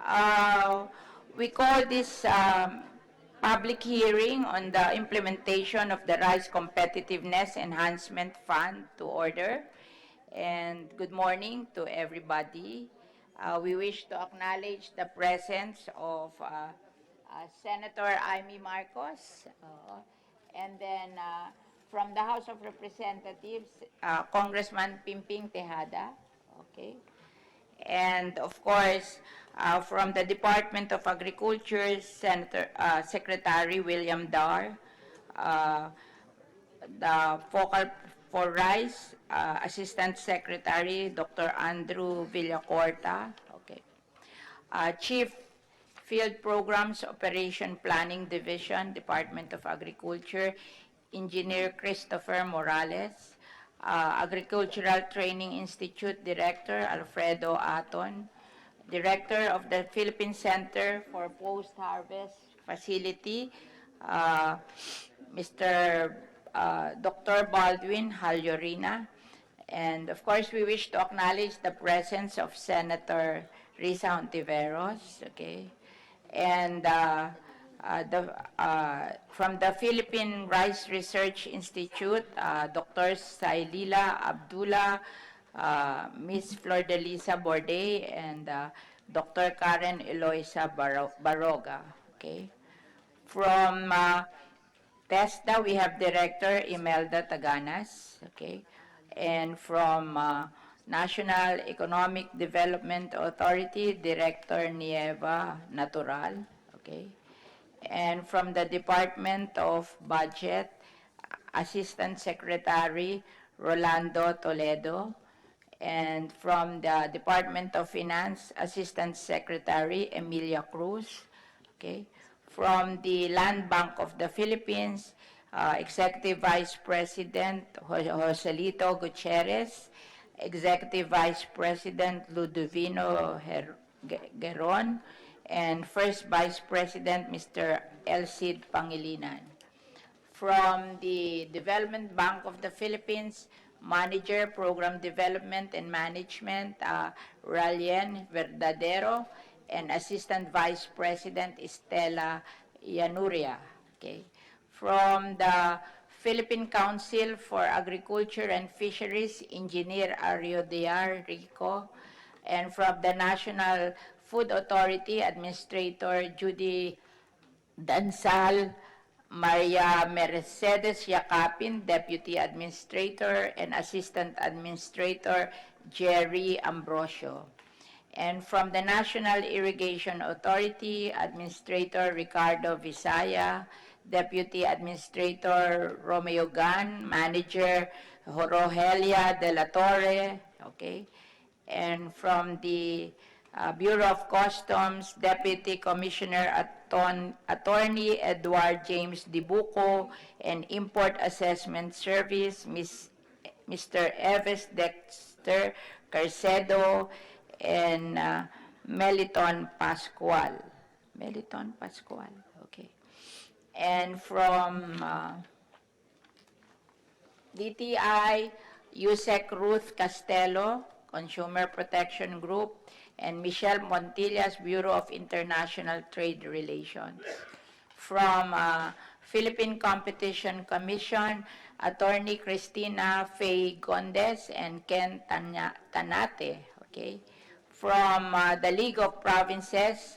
Uh, we call this public hearing on the implementation of the Rice Competitiveness Enhancement Fund to order. And good morning to everybody. We wish to acknowledge the presence of Senator Amy Marcos, and then from the House of Representatives, Congressman Pimping Tejada, okay, and of course, from the Department of Agriculture, Secretary William Dar, uh, the Focal for Rice, Assistant Secretary Dr. Andrew Villacorta, okay, Chief Field Programs Operation Planning Division, Department of Agriculture, Engineer Christopher Morales, Agricultural Training Institute Director Alfredo Aton, Director of the Philippine Center for Post-Harvest Facility, uh, Mr. Dr. Baldwin Haljorina, and of course, we wish to acknowledge the presence of Senator Risa Hontiveros, okay, and from the Philippine Rice Research Institute, Dr. Sailila Abdullah, Ms. Flordelisa Borday, and Dr. Karen Eloisa Baroga, okay. From TESDA, we have Director Imelda Taganas, okay, and from National Economic Development Authority, Director Nieva Natural, okay, and from the Department of Budget, Assistant Secretary Rolando Toledo, and from the Department of Finance, Assistant Secretary Emilia Cruz, okay, from the Land Bank of the Philippines, Executive Vice President Joselito Gutierrez, Executive Vice President Ludovino Geron, and First Vice President Mr. Elcid Pangilinan. From the Development Bank of the Philippines, Manager, Program Development and Management, Ralien Verdadero, and Assistant Vice President Estela Yanuria. Okay. From the Philippine Council for Agriculture and Fisheries, Engineer Ariodiar Rico, and from the National Food Authority, Administrator Judy Dansal, Maria Mercedes Yakapin, Deputy Administrator, and Assistant Administrator Jerry Ambrosio. And from the National Irrigation Authority, Administrator Ricardo Visaya, Deputy Administrator Romeo Gan, Manager Rogelia de la Torre, okay? And from the Bureau of Customs, Deputy Commissioner Attorney Edward James Dibuco, and Import Assessment Service, Mr. Eves Dexter Carcedo, and Meliton Pascual. Meliton Pascual, okay. And from DTI, Yusek Ruth Castello, Consumer Protection Group, and Michelle Montillas, Bureau of International Trade Relations. From Philippine Competition Commission, Attorney Cristina Faye Gondes and Ken Tanate, okay. From the League of Provinces,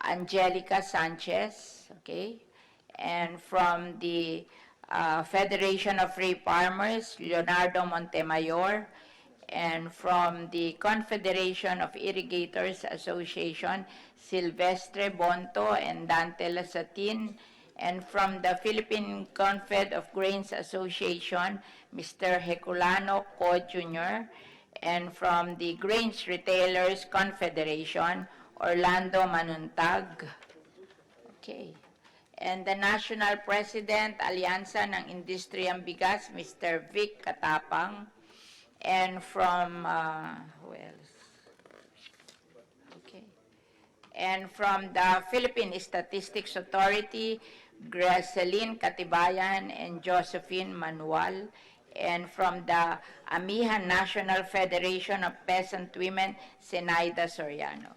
Angelica Sanchez, okay. And from the Federation of Free Farmers, Leonardo Montemayor, and from the Confederation of Irrigators Association, Silvestre Bonto and Dante Lasatin, and from the Philippine Confed of Grains Association, Mr. Heculano Co. Jr., and from the Grains Retailers Confederation, Orlando Manuntag. Okay. And the National President, Alianza ng Industriyang Bigas, Mr. Vic Katapang. And from, who else? Okay. And from the Philippine Statistics Authority, Graceline Katibayan and Josephine Manuel. and from the Amihan National Federation of Peasant Women, Zenaida Soriano.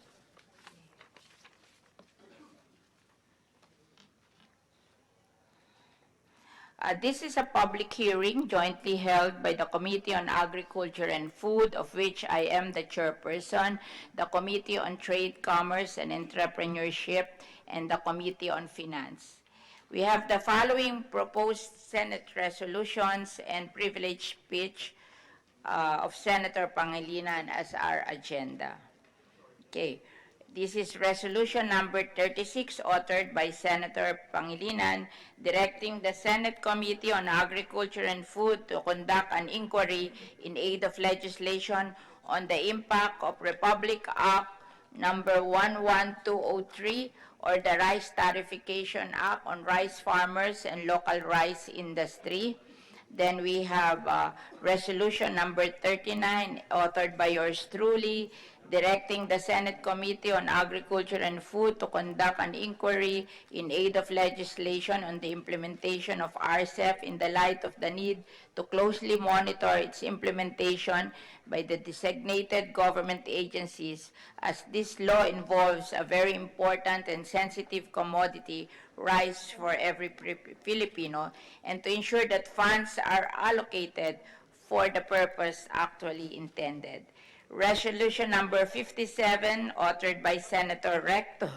This is a public hearing jointly held by the Committee on Agriculture and Food, of which I am the chairperson, the Committee on Trade, Commerce, and Entrepreneurship, and the Committee on Finance. We have the following proposed Senate resolutions and privilege speech of Senator Pangilinan as our agenda. Okay. This is resolution number 36, authored by Senator Pangilinan, directing the Senate Committee on Agriculture and Food to conduct an inquiry in aid of legislation on the impact of Republic Act number 11203 or the Rice Tariffication Act on rice farmers and local rice industry. Then we have resolution number 39, authored by yours truly, directing the Senate Committee on Agriculture and Food to conduct an inquiry in aid of legislation on the implementation of RCEP in the light of the need to closely monitor its implementation by the designated government agencies, as this law involves a very important and sensitive commodity, rice, for every Filipino, and to ensure that funds are allocated for the purpose actually intended. Resolution number 57, authored by Senator Recto,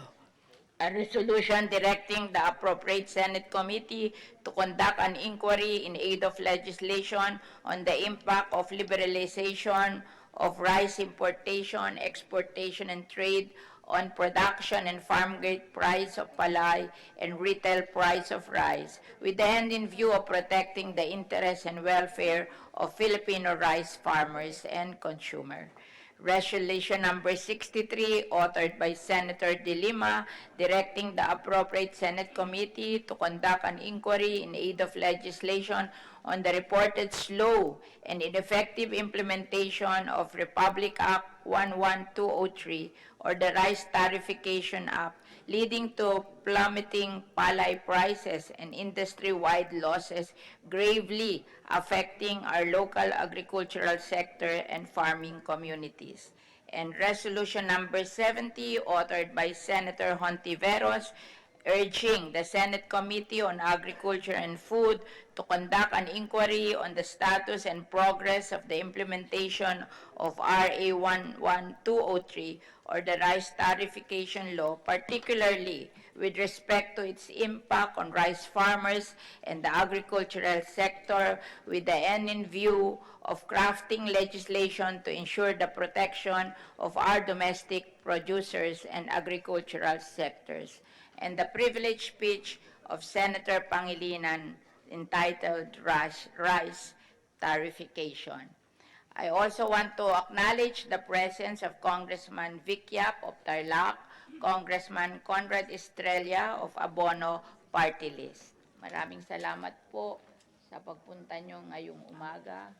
a resolution directing the appropriate Senate Committee to conduct an inquiry in aid of legislation on the impact of liberalization of rice importation, exportation, and trade on production and farm gate price of palay and retail price of rice, with the end in view of protecting the interests and welfare of Filipino rice farmers and consumers. Resolution number 63, authored by Senator De Lima, directing the appropriate Senate Committee to conduct an inquiry in aid of legislation on the reported slow and ineffective implementation of Republic Act 11203 or the Rice Tariffication Act, leading to plummeting palay prices and industry-wide losses, gravely affecting our local agricultural sector and farming communities. And resolution number 70, authored by Senator Hontiveros, urging the Senate Committee on Agriculture and Food to conduct an inquiry on the status and progress of the implementation of RA 11203 or the Rice Tariffication Law, particularly with respect to its impact on rice farmers and the agricultural sector, with the end in view of crafting legislation to ensure the protection of our domestic producers and agricultural sectors. And the privileged speech of Senator Pangilinan, entitled Rice Tariffication. I also want to acknowledge the presence of Congressman Vic Yap of Tarlac, Congressman Conrad Estrella of Abono Party List. Maraming salamat po sa pagpunta nyo ngayong umaga.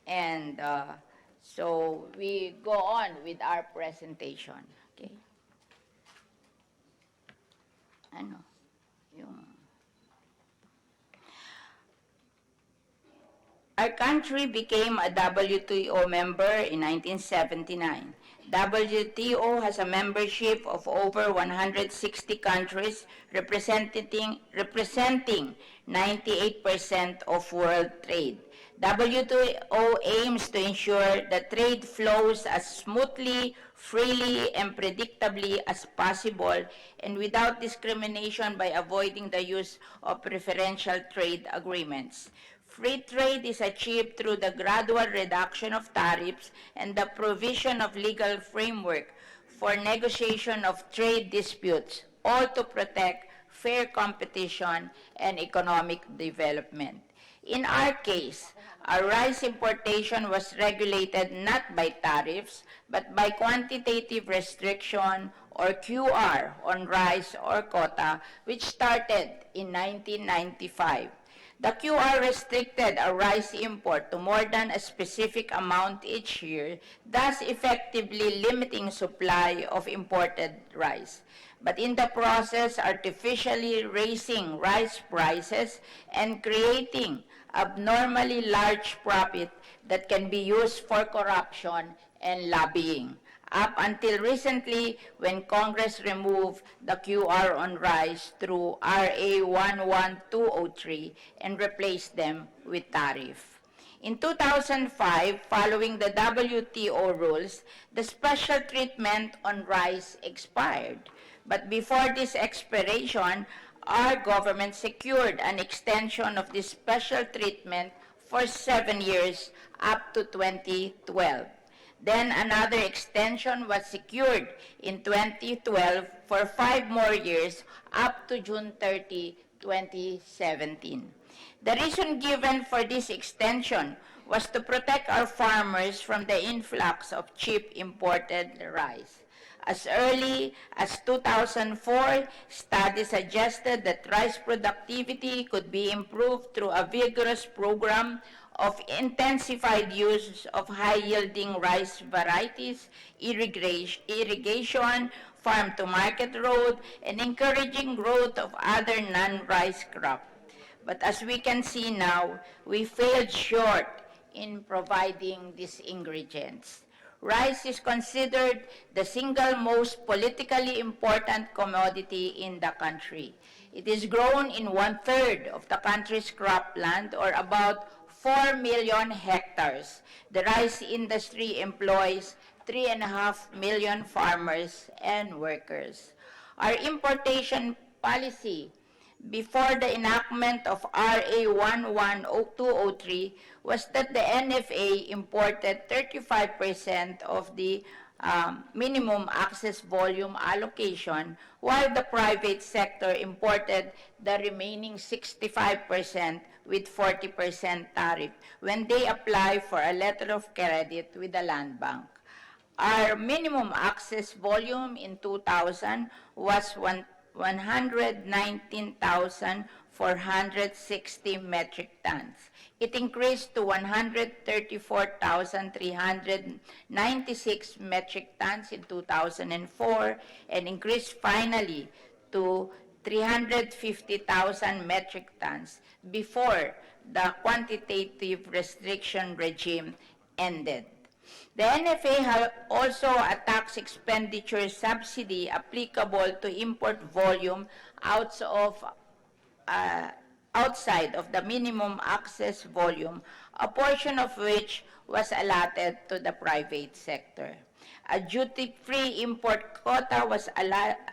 And so we go on with our presentation. Okay. Our country became a WTO member in 1979. WTO has a membership of over 160 countries, representing 98% of world trade. WTO aims to ensure that trade flows as smoothly, freely, and predictably as possible, and without discrimination, by avoiding the use of preferential trade agreements. Free trade is achieved through the gradual reduction of tariffs and the provision of legal framework for negotiation of trade disputes, all to protect fair competition and economic development. In our case, our rice importation was regulated not by tariffs, but by quantitative restriction, or QR, on rice or quota, which started in 1995. The QR restricted a rice import to more than a specific amount each year, thus effectively limiting supply of imported rice, but in the process artificially raising rice prices and creating abnormally large profit that can be used for corruption and lobbying. Up until recently, when Congress removed the QR on rice through RA 11203 and replaced them with tariff. In 2005, following the WTO rules, the special treatment on rice expired. But before this expiration, our government secured an extension of this special treatment for 7 years up to 2012. Then another extension was secured in 2012 for 5 more years up to June 30, 2017. The reason given for this extension was to protect our farmers from the influx of cheap imported rice. As early as 2004, studies suggested that rice productivity could be improved through a vigorous program of intensified use of high-yielding rice varieties, irrigation, farm-to-market road, and encouraging growth of other non-rice crops. But as we can see now, we failed short in providing these ingredients. Rice is considered the single most politically important commodity in the country. It is grown in 1/3 of the country's cropland, or about 4 million hectares. The rice industry employs 3.5 million farmers and workers. Our importation policy before the enactment of RA 11203 was that the NFA imported 35% of the minimum access volume allocation, while the private sector imported the remaining 65% with 40% tariff when they apply for a letter of credit with the Land Bank. Our minimum access volume in 2000 was 119,460 metric tons. It increased to 134,396 metric tons in 2004 and increased finally to 350,000 metric tons before the quantitative restriction regime ended. The NFA also a tax expenditure subsidy applicable to import volume outside of the minimum access volume, a portion of which was allotted to the private sector. A duty-free import quota was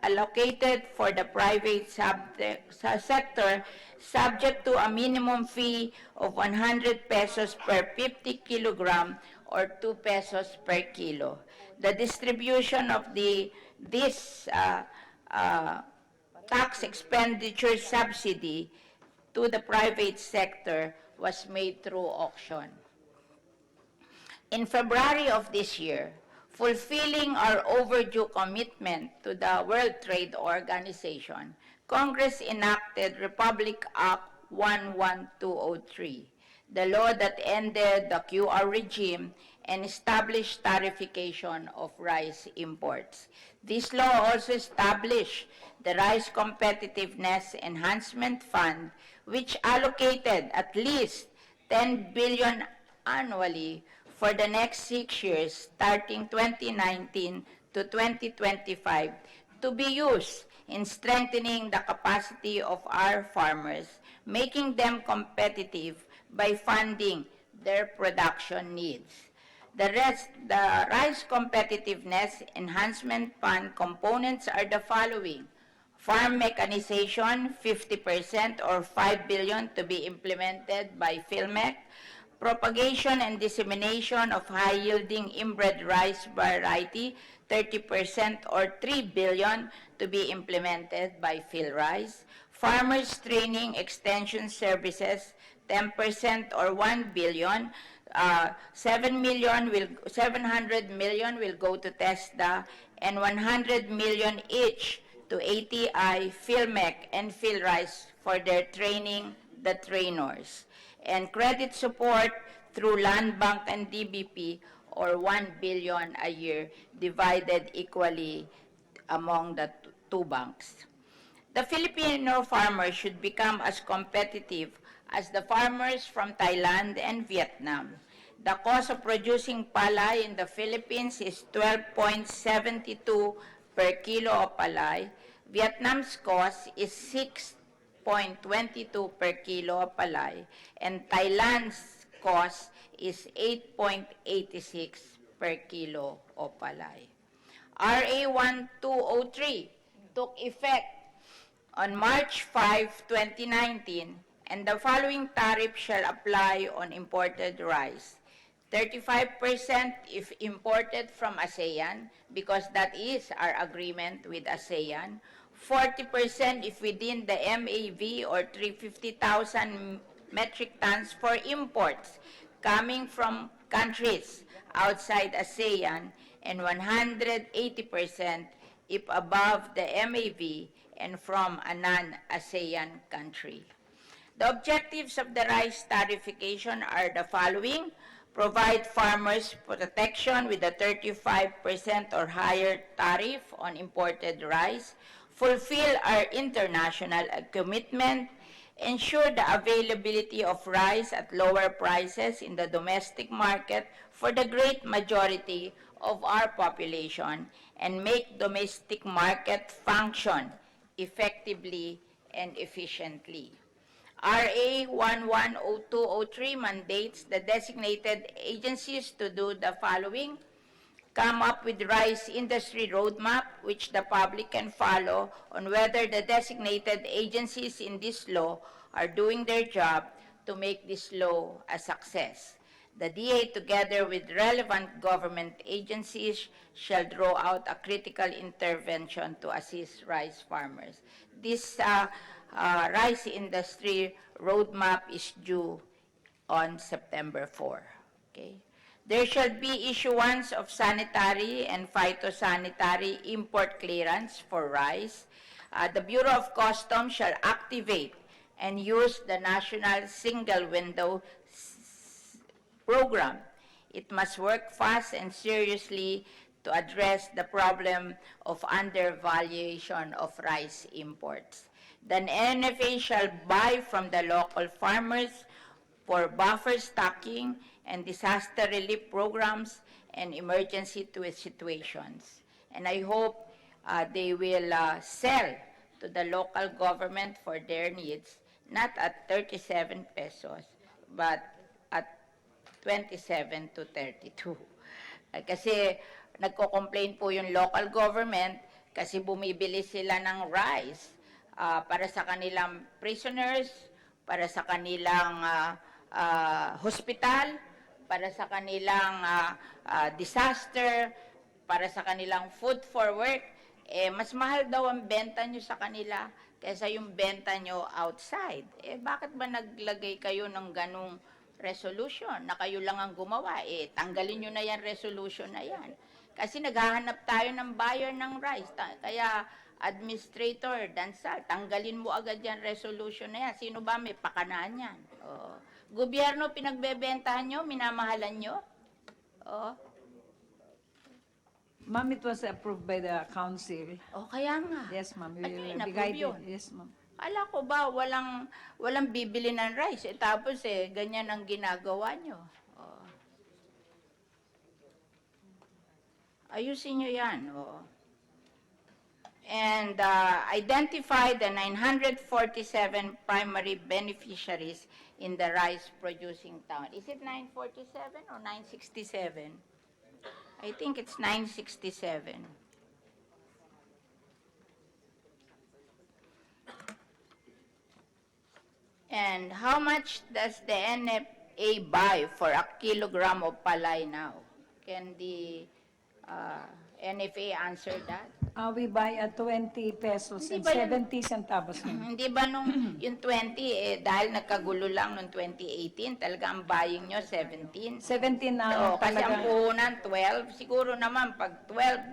allocated for the private sector subject to a minimum fee of 100 pesos per 50 kilogram or 2 pesos per kilo. The distribution of this tax expenditure subsidy to the private sector was made through auction. In February of this year, fulfilling our overdue commitment to the World Trade Organization, Congress enacted Republic Act 11203, the law that ended the QR regime and established tariffication of rice imports. This law also established the Rice Competitiveness Enhancement Fund, which allocated at least 10 billion annually for the next 6 years, starting 2019 to 2025, to be used in strengthening the capacity of our farmers, making them competitive by funding their production needs. The Rice Competitiveness Enhancement Fund components are the following: farm mechanization, 50% or 5 billion to be implemented by PhilMec; propagation and dissemination of high-yielding inbred rice variety, 30% or 3 billion to be implemented by PhilRice; farmers training extension services, 10% or 1 billion, 700 million will go to TESDA, and 100 million each to ATI, PhilMec, and PhilRice for their training the trainers, and credit support through Land Bank and DBP, or 1 billion a year divided equally among the two banks. The Filipino farmers should become as competitive as the farmers from Thailand and Vietnam. The cost of producing palay in the Philippines is 12.72 per kilo of palay. Vietnam's cost is 6.22 per kilo of palay, and Thailand's cost is 8.86 per kilo of palay. RA 1203 took effect on March 5, 2019, and the following tariff shall apply on imported rice. 35% if imported from ASEAN, because that is our agreement with ASEAN. 40% if within the MAV, or 350,000 metric tons for imports coming from countries outside ASEAN, and 180% if above the MAV and from a non-ASEAN country. The objectives of the rice tariffication are the following: provide farmers protection with a 35% or higher tariff on imported rice, fulfill our international commitment, ensure the availability of rice at lower prices in the domestic market for the great majority of our population, and make domestic market function effectively and efficiently. RA 110203 mandates the designated agencies to do the following: come up with rice industry roadmap which the public can follow on whether the designated agencies in this law are doing their job to make this law a success. The DA, together with relevant government agencies, shall draw out a critical intervention to assist rice farmers. This rice industry roadmap is due on September 4. Okay? There shall be issuance of sanitary and phytosanitary import clearance for rice. The Bureau of Customs shall activate and use the National Single Window Program. It must work fast and seriously to address the problem of undervaluation of rice imports. The NFA shall buy from the local farmers for buffer stocking and disaster relief programs and emergency situations. And I hope they will sell to the local government for their needs, not at 37 pesos, but at 27 to 32. Kasi nagko-complain po yung local government kasi bumibili sila ng rice para sa kanilang prisoners, para sa kanilang hospital, para sa kanilang disaster, para sa kanilang food for work. Mas mahal daw ang benta nyo sa kanila kaysa yung benta nyo outside. Bakit ba naglagay kayo ng ganong resolution na kayo lang ang gumawa? Tanggalin nyo na yan, resolution na yan. Kasi naghahanap tayo ng buyer ng rice. Kaya, Administrator Dansal, tanggalin mo agad yan, resolution na yan. Sino ba may pakanaan yan? Gobyerno, pinagbebentahan nyo, minamahalan nyo? Ma'am, it was approved by the council. Kaya nga. Yes, ma'am. We At will in-approve be guided. yun. Yes, ma'am. Kala ko ba walang bibili ng rice, tapos ganyan ang ginagawa nyo. Ayusin nyo yan. And identify the 947 primary beneficiaries in the rice-producing town. Is it 947 or 967? I think it's 967. And how much does the NFA buy for a kilogram of palay now? Can the NFA answer that? We buy at 20 pesos Hindi and ba yun- 70 centavos. ma'am. Hindi ba nung yung 20, dahil nagkagulo lang nung 2018, talaga ang buying nyo 17? 17 na Kasi ang talaga. puhunan 12, siguro naman pag 12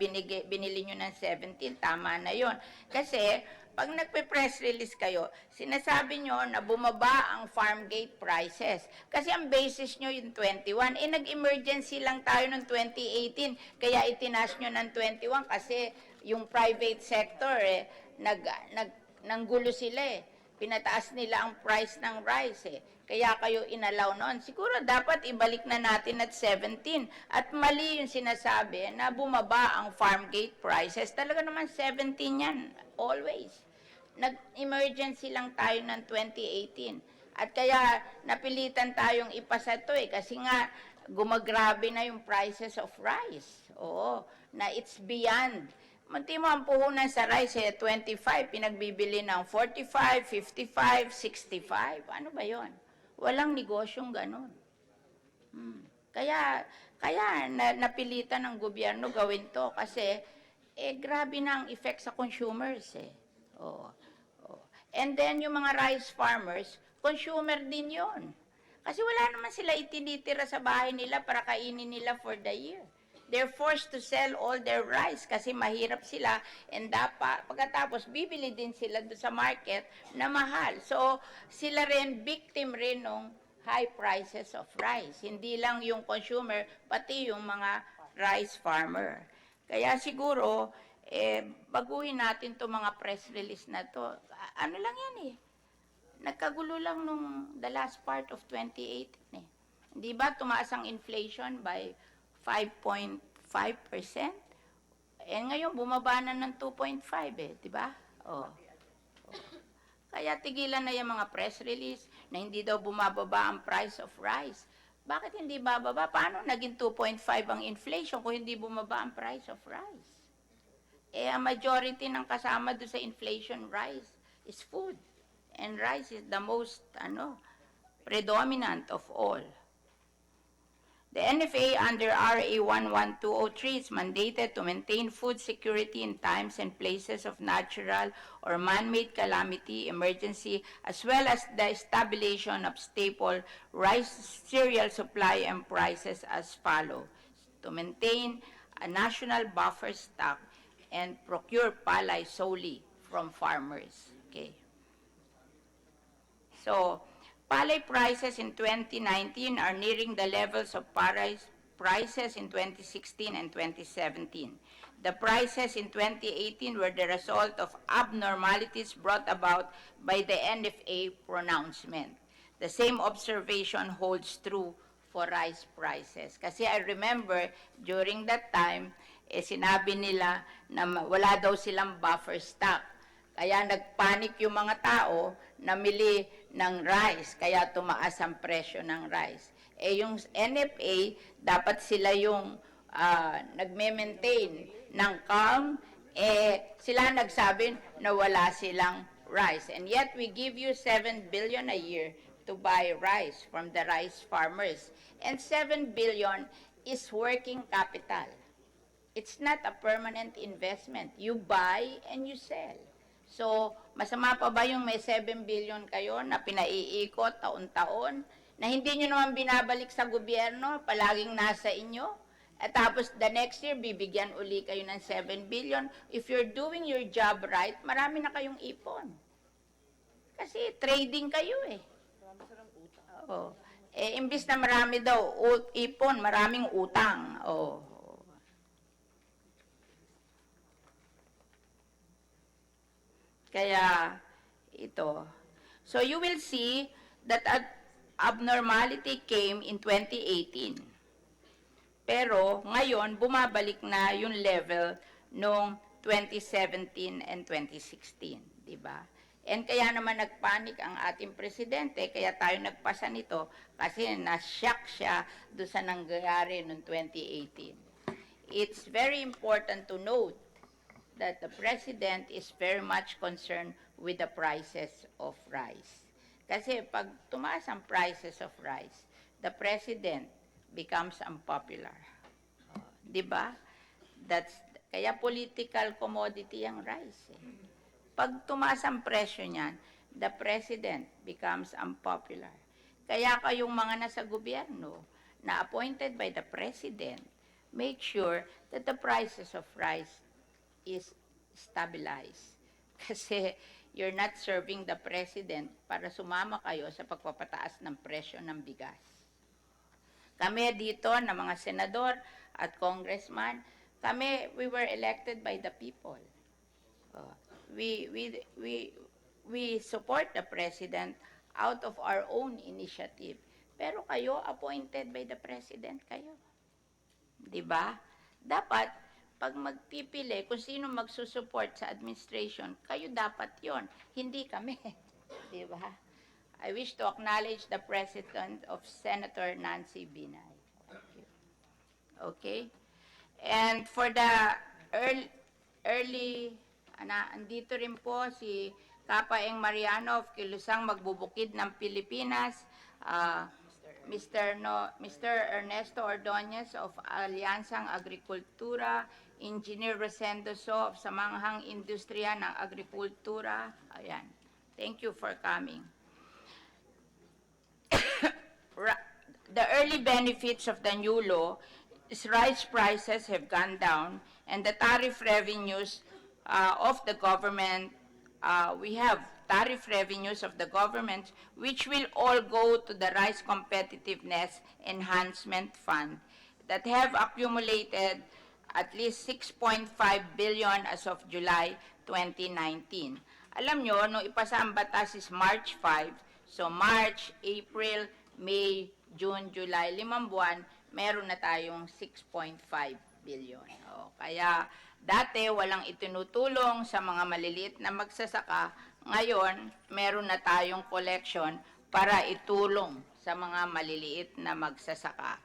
binili nyo ng 17, tama na yon. Kasi pag nagpe-press release kayo, sinasabi nyo na bumaba ang farm gate prices. Kasi ang basis nyo yung 21. Nag-emergency lang tayo noong 2018. Kaya itinaas nyo ng 21 kasi yung private sector, nanggulo sila Pinataas nila ang price ng rice Kaya kayo inalaw noon. Siguro dapat ibalik na natin at 17. At mali yung sinasabi na bumaba ang farm gate prices. Talaga naman 17 yan. Always. Nag-emergency lang tayo ng 2018. At kaya napilitan tayong ipasa ito kasi nga gumagrabe na yung prices of rice. Oo, na it's beyond. Munti mo ang puhunan sa rice 25, pinagbibili ng 45, 55, 65. Ano ba yon? Walang negosyong ganun. Kaya napilitan ng gobyerno gawin to kasi grabe na ang effect sa consumers Oo. And then yung mga rice farmers, consumer din yon. Kasi wala naman sila itinitira sa bahay nila para kainin nila for the year. They're forced to sell all their rice kasi mahirap sila and pagkatapos bibili din sila doon sa market na mahal. So sila rin, victim rin ng high prices of rice. Hindi lang yung consumer, pati yung mga rice farmer. Kaya siguro, baguhin natin to mga press release na to. Ano lang yan Nagkagulo lang nung the last part of 2018 Di ba tumaas ang inflation by 5.5%? Ngayon bumaba na ng 2.5 di ba? Kaya tigilan na yung mga press release na hindi daw bumababa ang price of rice. Bakit hindi bababa? Paano naging 2.5 ang inflation kung hindi bumaba ang price of rice? Ang majority ng kasama doon sa inflation rice is food. And rice is the most predominant of all. The NFA under RA 11203 is mandated to maintain food security in times and places of natural or man-made calamity, emergency, as well as the stabilization of staple rice cereal supply and prices as follows. To maintain a national buffer stock and procure palay solely from farmers. Okay. So, palay prices in 2019 are nearing the levels of prices in 2016 and 2017. The prices in 2018 were the result of abnormalities brought about by the NFA pronouncement. The same observation holds true for rice prices. Kasi I remember during that time, sinabi nila na wala daw silang buffer stock. Kaya nagpanik yung mga tao, namili ng rice, kaya tumaas ang presyo ng rice. Yung NFA, dapat sila yung nagme-maintain ng calm, sila nagsabi na wala silang rice. And yet, we give you 7 billion a year to buy rice from the rice farmers. And 7 billion is working capital. It's not a permanent investment. You buy and you sell. So, masama pa ba yung may 7 billion kayo na pinaiikot taon-taon, na hindi nyo naman binabalik sa gobyerno, palaging nasa inyo, at tapos the next year, bibigyan uli kayo ng 7 billion. If you're doing your job right, marami na kayong ipon. Kasi trading kayo imbis na marami daw ipon, maraming utang. Kaya, ito. So, you will see that abnormality came in 2018. Pero, ngayon, bumabalik na yung level noong 2017 and 2016. Diba? And kaya naman nagpanik ang ating presidente, kaya tayo nagpasa nito, kasi na-shock siya doon sa nangyayari noong 2018. It's very important to note that the president is very much concerned with the prices of rice. Kasi pag tumaas ang prices of rice, the president becomes unpopular. Di ba? Kaya political commodity ang rice. Pag tumaas ang presyo niyan, the president becomes unpopular. Kaya kayong mga nasa gobyerno na appointed by the president, make sure that the prices of rice is stabilized. Kasi you're not serving the president para sumama kayo sa pagpapataas ng presyo ng bigas. Kami dito na mga senador at congressman, we were elected by the people. Uh, we, we, we, we support the president out of our own initiative. Pero kayo, appointed by the president kayo. 'Di ba? Dapat, pag magpipili kung sino magsusupport sa administration, kayo dapat yon, hindi kami. 'Di ba? I wish to acknowledge the President of Senator Nancy Binay. Okay? And for the early andito rin po si Kapaeng Mariano of Kilusang Magbubukid ng Pilipinas, Mr. Ernesto Ordonez of Alyansang Agrikultura, Engineer Rosendo So of Samanghang Industriya ng Agrikultura. Ayan. Thank you for coming. The early benefits of the new law is rice prices have gone down and the tariff revenues of the government, we have tariff revenues of the government which will all go to the Rice Competitiveness Enhancement Fund that have accumulated at least 6.5 billion as of July 2019. Alam nyo, nung ipasa ang batas is March 5, so March, April, May, June, July, 5 buwan, meron na tayong 6.5 billion. O, kaya dati walang itinutulong sa mga maliliit na magsasaka, ngayon meron na tayong collection para itulong sa mga maliliit na magsasaka.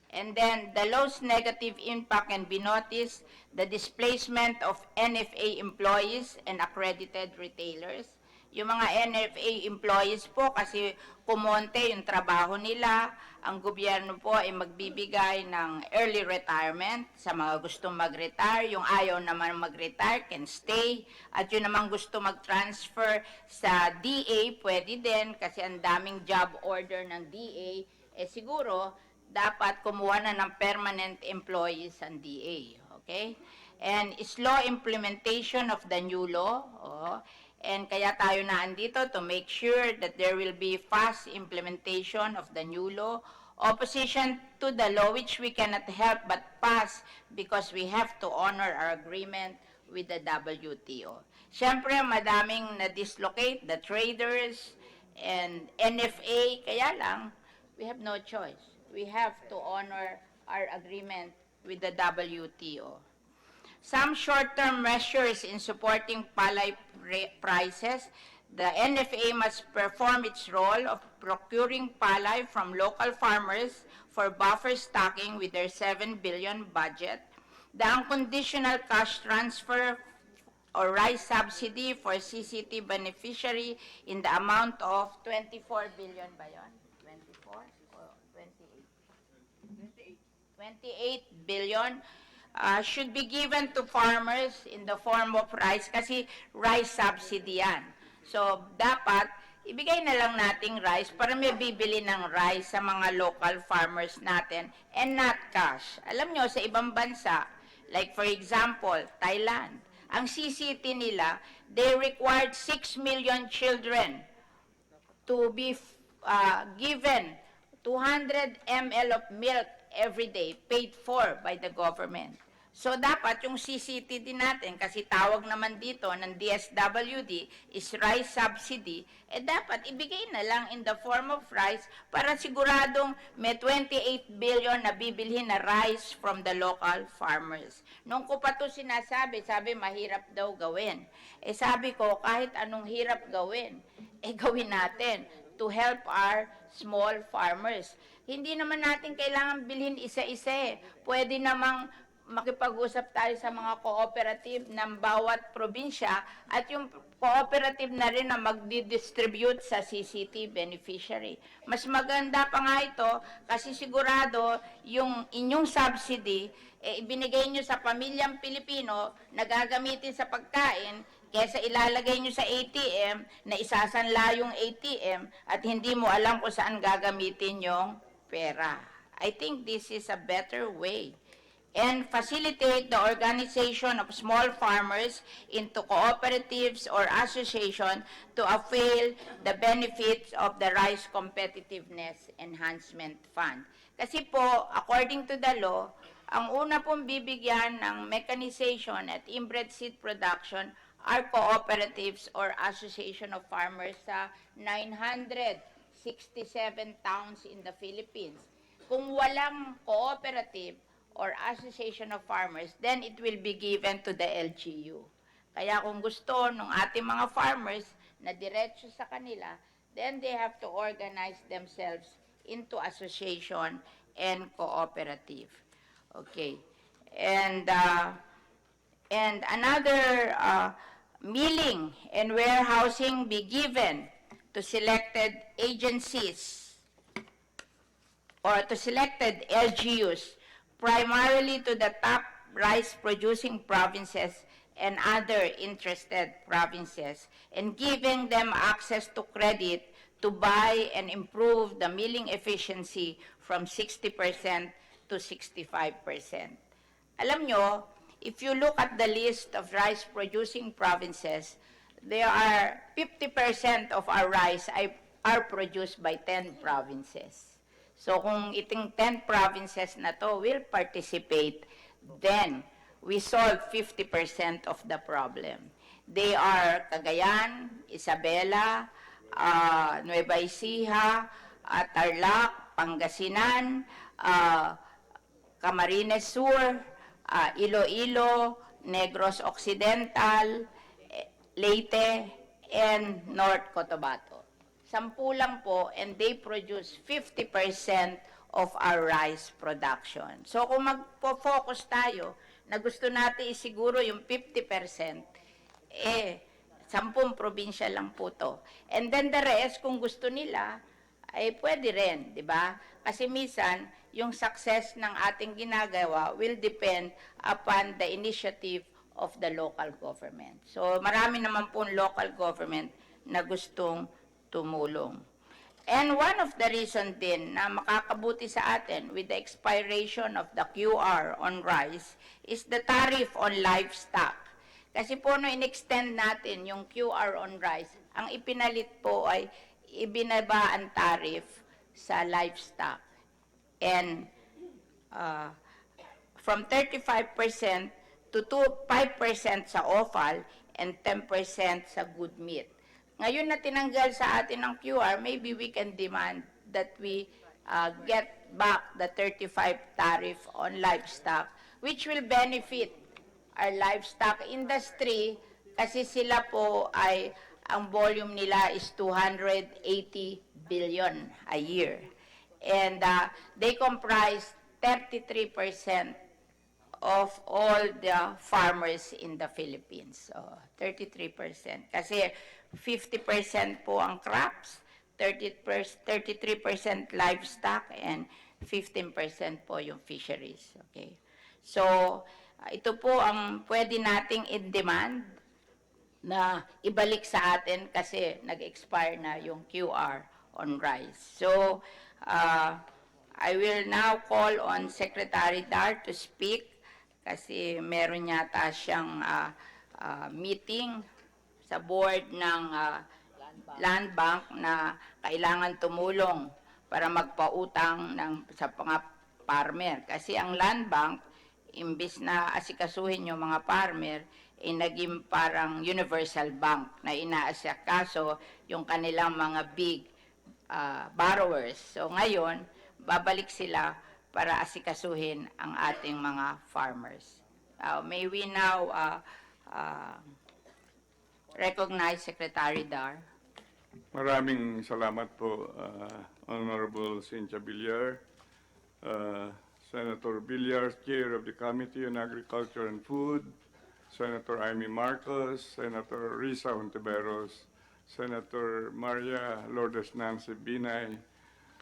And then the lowest negative impact can be noticed, the displacement of NFA employees and accredited retailers. Yung mga NFA employees po kasi kumonte yung trabaho nila, ang gobyerno po ay magbibigay ng early retirement sa mga gustong mag-retire, yung ayaw naman mag-retire can stay, at yung naman gusto mag-transfer sa DA, pwede din kasi ang daming job order ng DA, siguro dapat kumuha na ng permanent employees ang DA, okay? And slow implementation of the new law, and kaya tayo naandito to make sure that there will be fast implementation of the new law. Opposition to the law, which we cannot help but pass because we have to honor our agreement with the WTO. Siyempre, madaming na-dislocate, the traders and NFA, kaya lang, we have no choice. We have to honor our agreement with the WTO. Some short-term measures in supporting palay prices, the NFA must perform its role of procuring palay from local farmers for buffer stocking with their 7 billion budget, the unconditional cash transfer or rice subsidy for CCT beneficiary in the amount of 24 billion ba yun? 24 o 28? 28 billion should be given to farmers in the form of rice kasi rice subsidy yan. So, dapat ibigay na lang nating rice para may bibili ng rice sa mga local farmers natin and not cash. Alam nyo, sa ibang bansa, like for example, Thailand, ang CCT nila, they required 6 million children to be given 200 ml of milk every day, paid for by the government. So, dapat yung CCT din natin, kasi tawag naman dito ng DSWD is rice subsidy, dapat ibigay na lang in the form of rice para siguradong may 28 billion na bibilhin na rice from the local farmers. Nung ko pa ito sinasabi, sabi mahirap daw gawin. Sabi ko, kahit anong hirap gawin, gawin natin to help our small farmers. Hindi naman natin kailangan bilhin isa-isa. Pwede namang makipag-usap tayo sa mga cooperative ng bawat probinsya at yung cooperative na rin na magdi-distribute sa CCT beneficiary. Mas maganda pa nga ito kasi sigurado yung inyong subsidy ibinigay nyo sa pamilyang Pilipino na gagamitin sa pagkain kesa ilalagay nyo sa ATM na isasanla yung ATM at hindi mo alam kung saan gagamitin yung pera. I think this is a better way. and facilitate the organization of small farmers into cooperatives or association to avail the benefits of the Rice Competitiveness Enhancement Fund. Kasi po, according to the law, ang una pong bibigyan ng mechanization at inbred seed production are cooperatives or association of farmers sa 967 towns in the Philippines. Kung walang cooperative or association of farmers, then it will be given to the LGU. Kaya kung gusto ng ating mga farmers na diretso sa kanila, then they have to organize themselves into association and cooperative. Okay. And another milling and warehousing be given to selected agencies or to selected LGUs, primarily to the top rice-producing provinces and other interested provinces, and giving them access to credit to buy and improve the milling efficiency from 60% to 65%. Alam nyo, if you look at the list of rice-producing provinces, there are 50% of our rice are produced by 10 provinces. So kung iting 10 provinces na to will participate, then we solve 50% of the problem. They are Cagayan, Isabela, Nueva Ecija, Tarlac, Pangasinan, Camarines Sur, Iloilo, Negros Occidental, Leyte, and North Cotabato. 10 lang po, and they produce 50% of our rice production. So kung magpo-focus tayo na gusto natin isiguro yung 50%, 10 probinsya lang po to. And then the rest, kung gusto nila, ay pwede rin, di ba? Kasi minsan, yung success ng ating ginagawa will depend upon the initiative of the local government. So marami naman pong local government na gustong tumulong. And one of the reasons din na makakabuti sa atin with the expiration of the QR on rice is the tariff on livestock. Kasi po no in-extend natin yung QR on rice, ang ipinalit po ay ibinaba ang tariff sa livestock. And from 35% to 5% sa offal and 10% sa good meat. Ngayon na tinanggal sa atin ng QR, maybe we can demand that we get back the 35 tariff on livestock, which will benefit our livestock industry kasi sila po ay ang volume nila is 280 billion a year. And they comprise 33% of all the farmers in the Philippines. So, 33%. Kasi 50% po ang crops, 33% livestock, and 15% po yung fisheries. Okay? So, ito po ang pwede nating in-demand na ibalik sa atin kasi nag-expire na yung QR on rice. So, I will now call on Secretary Dar to speak kasi meron yata siyang meeting sa board ng Land Bank na kailangan tumulong para magpautang sa mga farmer. Kasi ang Land Bank, imbis na asikasuhin yung mga farmer, naging parang universal bank na inaasikaso yung kanilang mga big borrowers. So ngayon, babalik sila para asikasuhin ang ating mga farmers. May we now recognize Secretary Dar. Maraming salamat po, Honorable Cynthia Villar, Senator Villar, Chair of the Committee on Agriculture and Food, Senator Amy Marcos, Senator Risa Hontiveros, Senator Maria Lourdes Nancy Binay,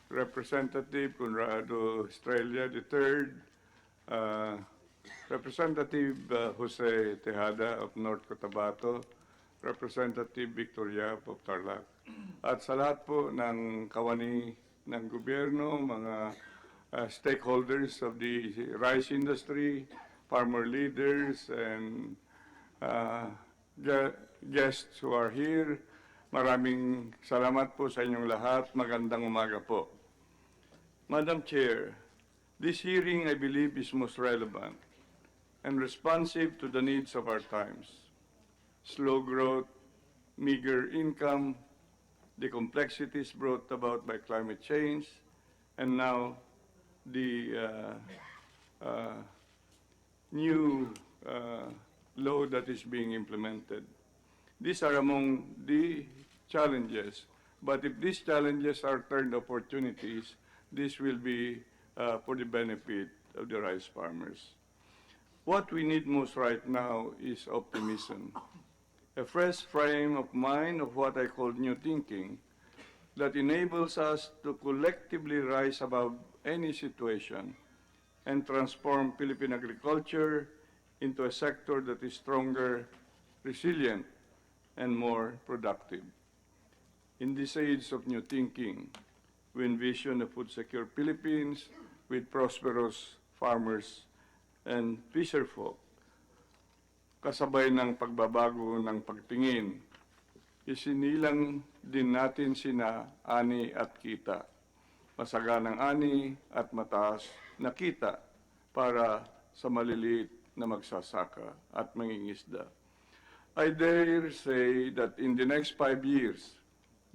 Representative Conrado Estrella III, Representative Jose Tejada of North Cotabato, Representative Victoria of Tarlac, at sa lahat po ng kawani ng gobyerno, mga stakeholders of the rice industry, farmer leaders, and uh, guests who are here. Maraming salamat po sa inyong lahat. Magandang umaga po. Madam Chair, this hearing, I believe, is most relevant and responsive to the needs of our times. Slow growth, meager income, the complexities brought about by climate change, and now the new law that is being implemented. These are among the challenges, but if these challenges are turned opportunities, this will be for the benefit of the rice farmers. What we need most right now is optimism, a fresh frame of mind of what I call new thinking that enables us to collectively rise above any situation and transform Philippine agriculture into a sector that is stronger, resilient, and more productive. In this age of new thinking, we envision a food-secure Philippines with prosperous farmers and fisherfolk. Kasabay ng pagbabago ng pagtingin, isinilang din natin sina ani at kita. Masaganang ani at mataas na kita para sa maliliit na magsasaka at mangingisda. I dare say that in the next 5 years,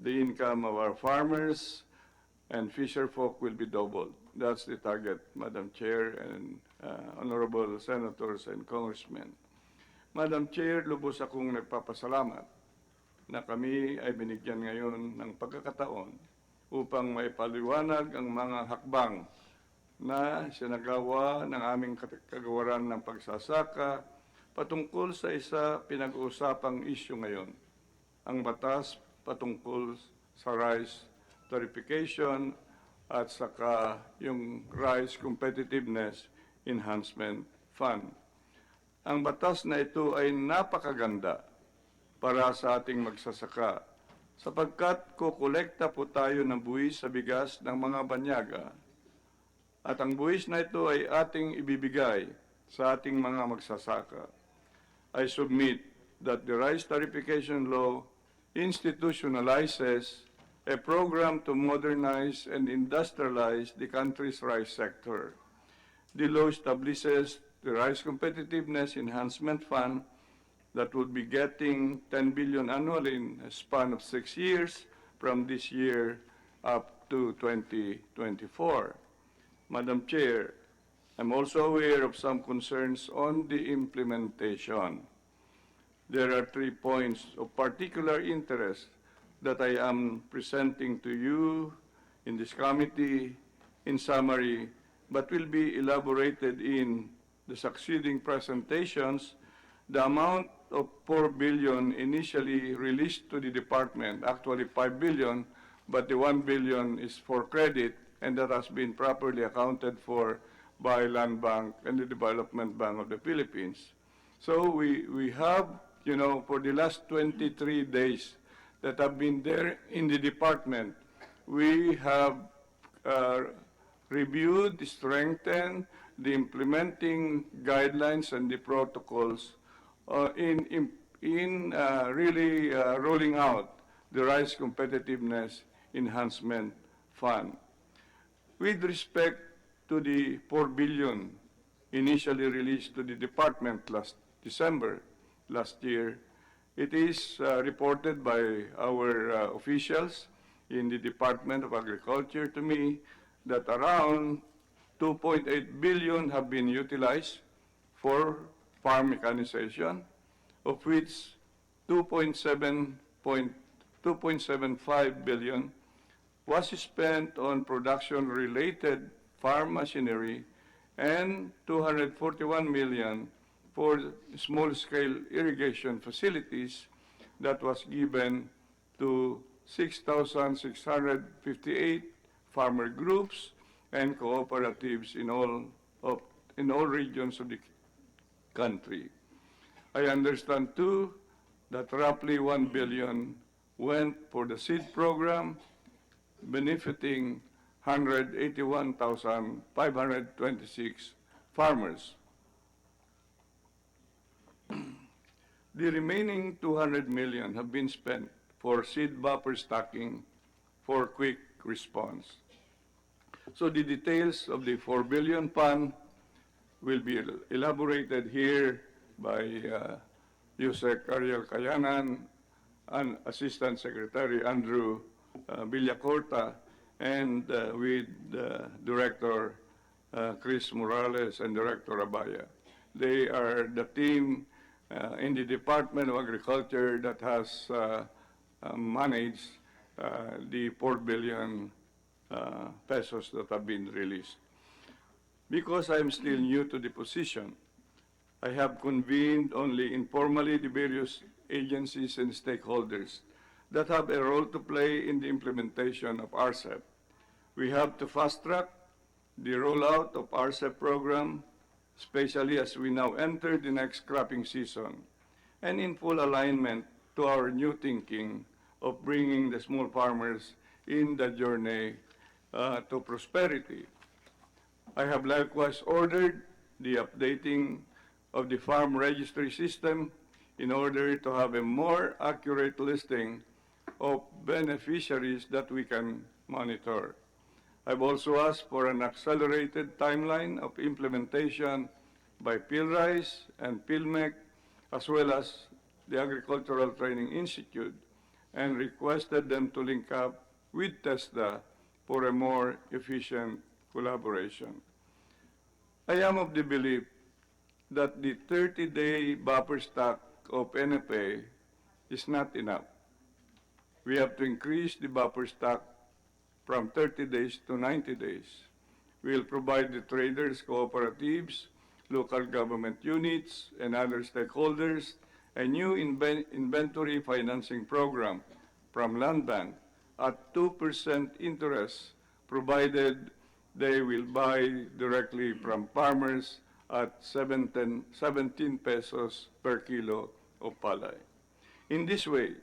the income of our farmers and fisherfolk will be doubled. That's the target, Madam Chair and honorable senators and congressmen. Madam Chair, lubos akong nagpapasalamat na kami ay binigyan ngayon ng pagkakataon upang maipaliwanag ang mga hakbang na sinagawa ng aming kagawaran ng pagsasaka patungkol sa isa pinag-uusapang isyu ngayon, ang batas patungkol sa rice Tariffication at saka yung Rice Competitiveness Enhancement Fund. Ang batas na ito ay napakaganda para sa ating magsasaka sapagkat kukolekta po tayo ng buwis sa bigas ng mga banyaga at ang buwis na ito ay ating ibibigay sa ating mga magsasaka. I submit that the Rice Tariffication Law institutionalizes a program to modernize and industrialize the country's rice sector. The law establishes the Rice Competitiveness Enhancement Fund that would be getting 10 billion annually in a span of 6 years from this year up to 2024. Madam Chair, I'm also aware of some concerns on the implementation. There are 3 points of particular interest that I am presenting to you in this committee in summary, but will be elaborated in the succeeding presentations. The amount of 4 billion initially released to the department, actually 5 billion, but the 1 billion is for credit, and that has been properly accounted for by Land Bank and the Development Bank of the Philippines. So we have, for the last 23 days, that have been there in the department, we have reviewed, strengthened the implementing guidelines and the protocols in really rolling out the Rice Competitiveness Enhancement Fund. With respect to the 4 billion initially released to the department last December last year, it is reported by our officials in the Department of Agriculture to me that around 2.8 billion have been utilized for farm mechanization, of which 2.75 billion was spent on production-related farm machinery and 241 million for small-scale irrigation facilities that was given to 6,658 farmer groups and cooperatives in all regions of the country. I understand too that roughly 1 billion went for the seed program, benefiting 181,526 farmers. The remaining 200 million have been spent for seed buffer stocking for quick response. So the details of the 4 billion fund will be elaborated here by Yusek Ariel Kayanan and Assistant Secretary Andrew Villacorta, and with Director Chris Morales and Director Abaya. They are the team in the Department of Agriculture that has managed the 4 billion pesos that have been released. Because I'm still new to the position, I have convened only informally the various agencies and stakeholders that have a role to play in the implementation of RCEP. We have to fast-track the rollout of RCEP program, especially as we now enter the next cropping season, and in full alignment to our new thinking of bringing the small farmers in the journey to prosperity. I have likewise ordered the updating of the farm registry system in order to have a more accurate listing of beneficiaries that we can monitor. I've also asked for an accelerated timeline of implementation by PhilRice and PhilMec, as well as the Agricultural Training Institute, and requested them to link up with TESDA for a more efficient collaboration. I am of the belief that the 30-day buffer stock of NFA is not enough. We have to increase the buffer stock from 30 days to 90 days. We will provide the traders, cooperatives, local government units, and other stakeholders a new inventory financing program from Land Bank at 2% interest, provided they will buy directly from farmers at 17 pesos per kilo of palay. In this way,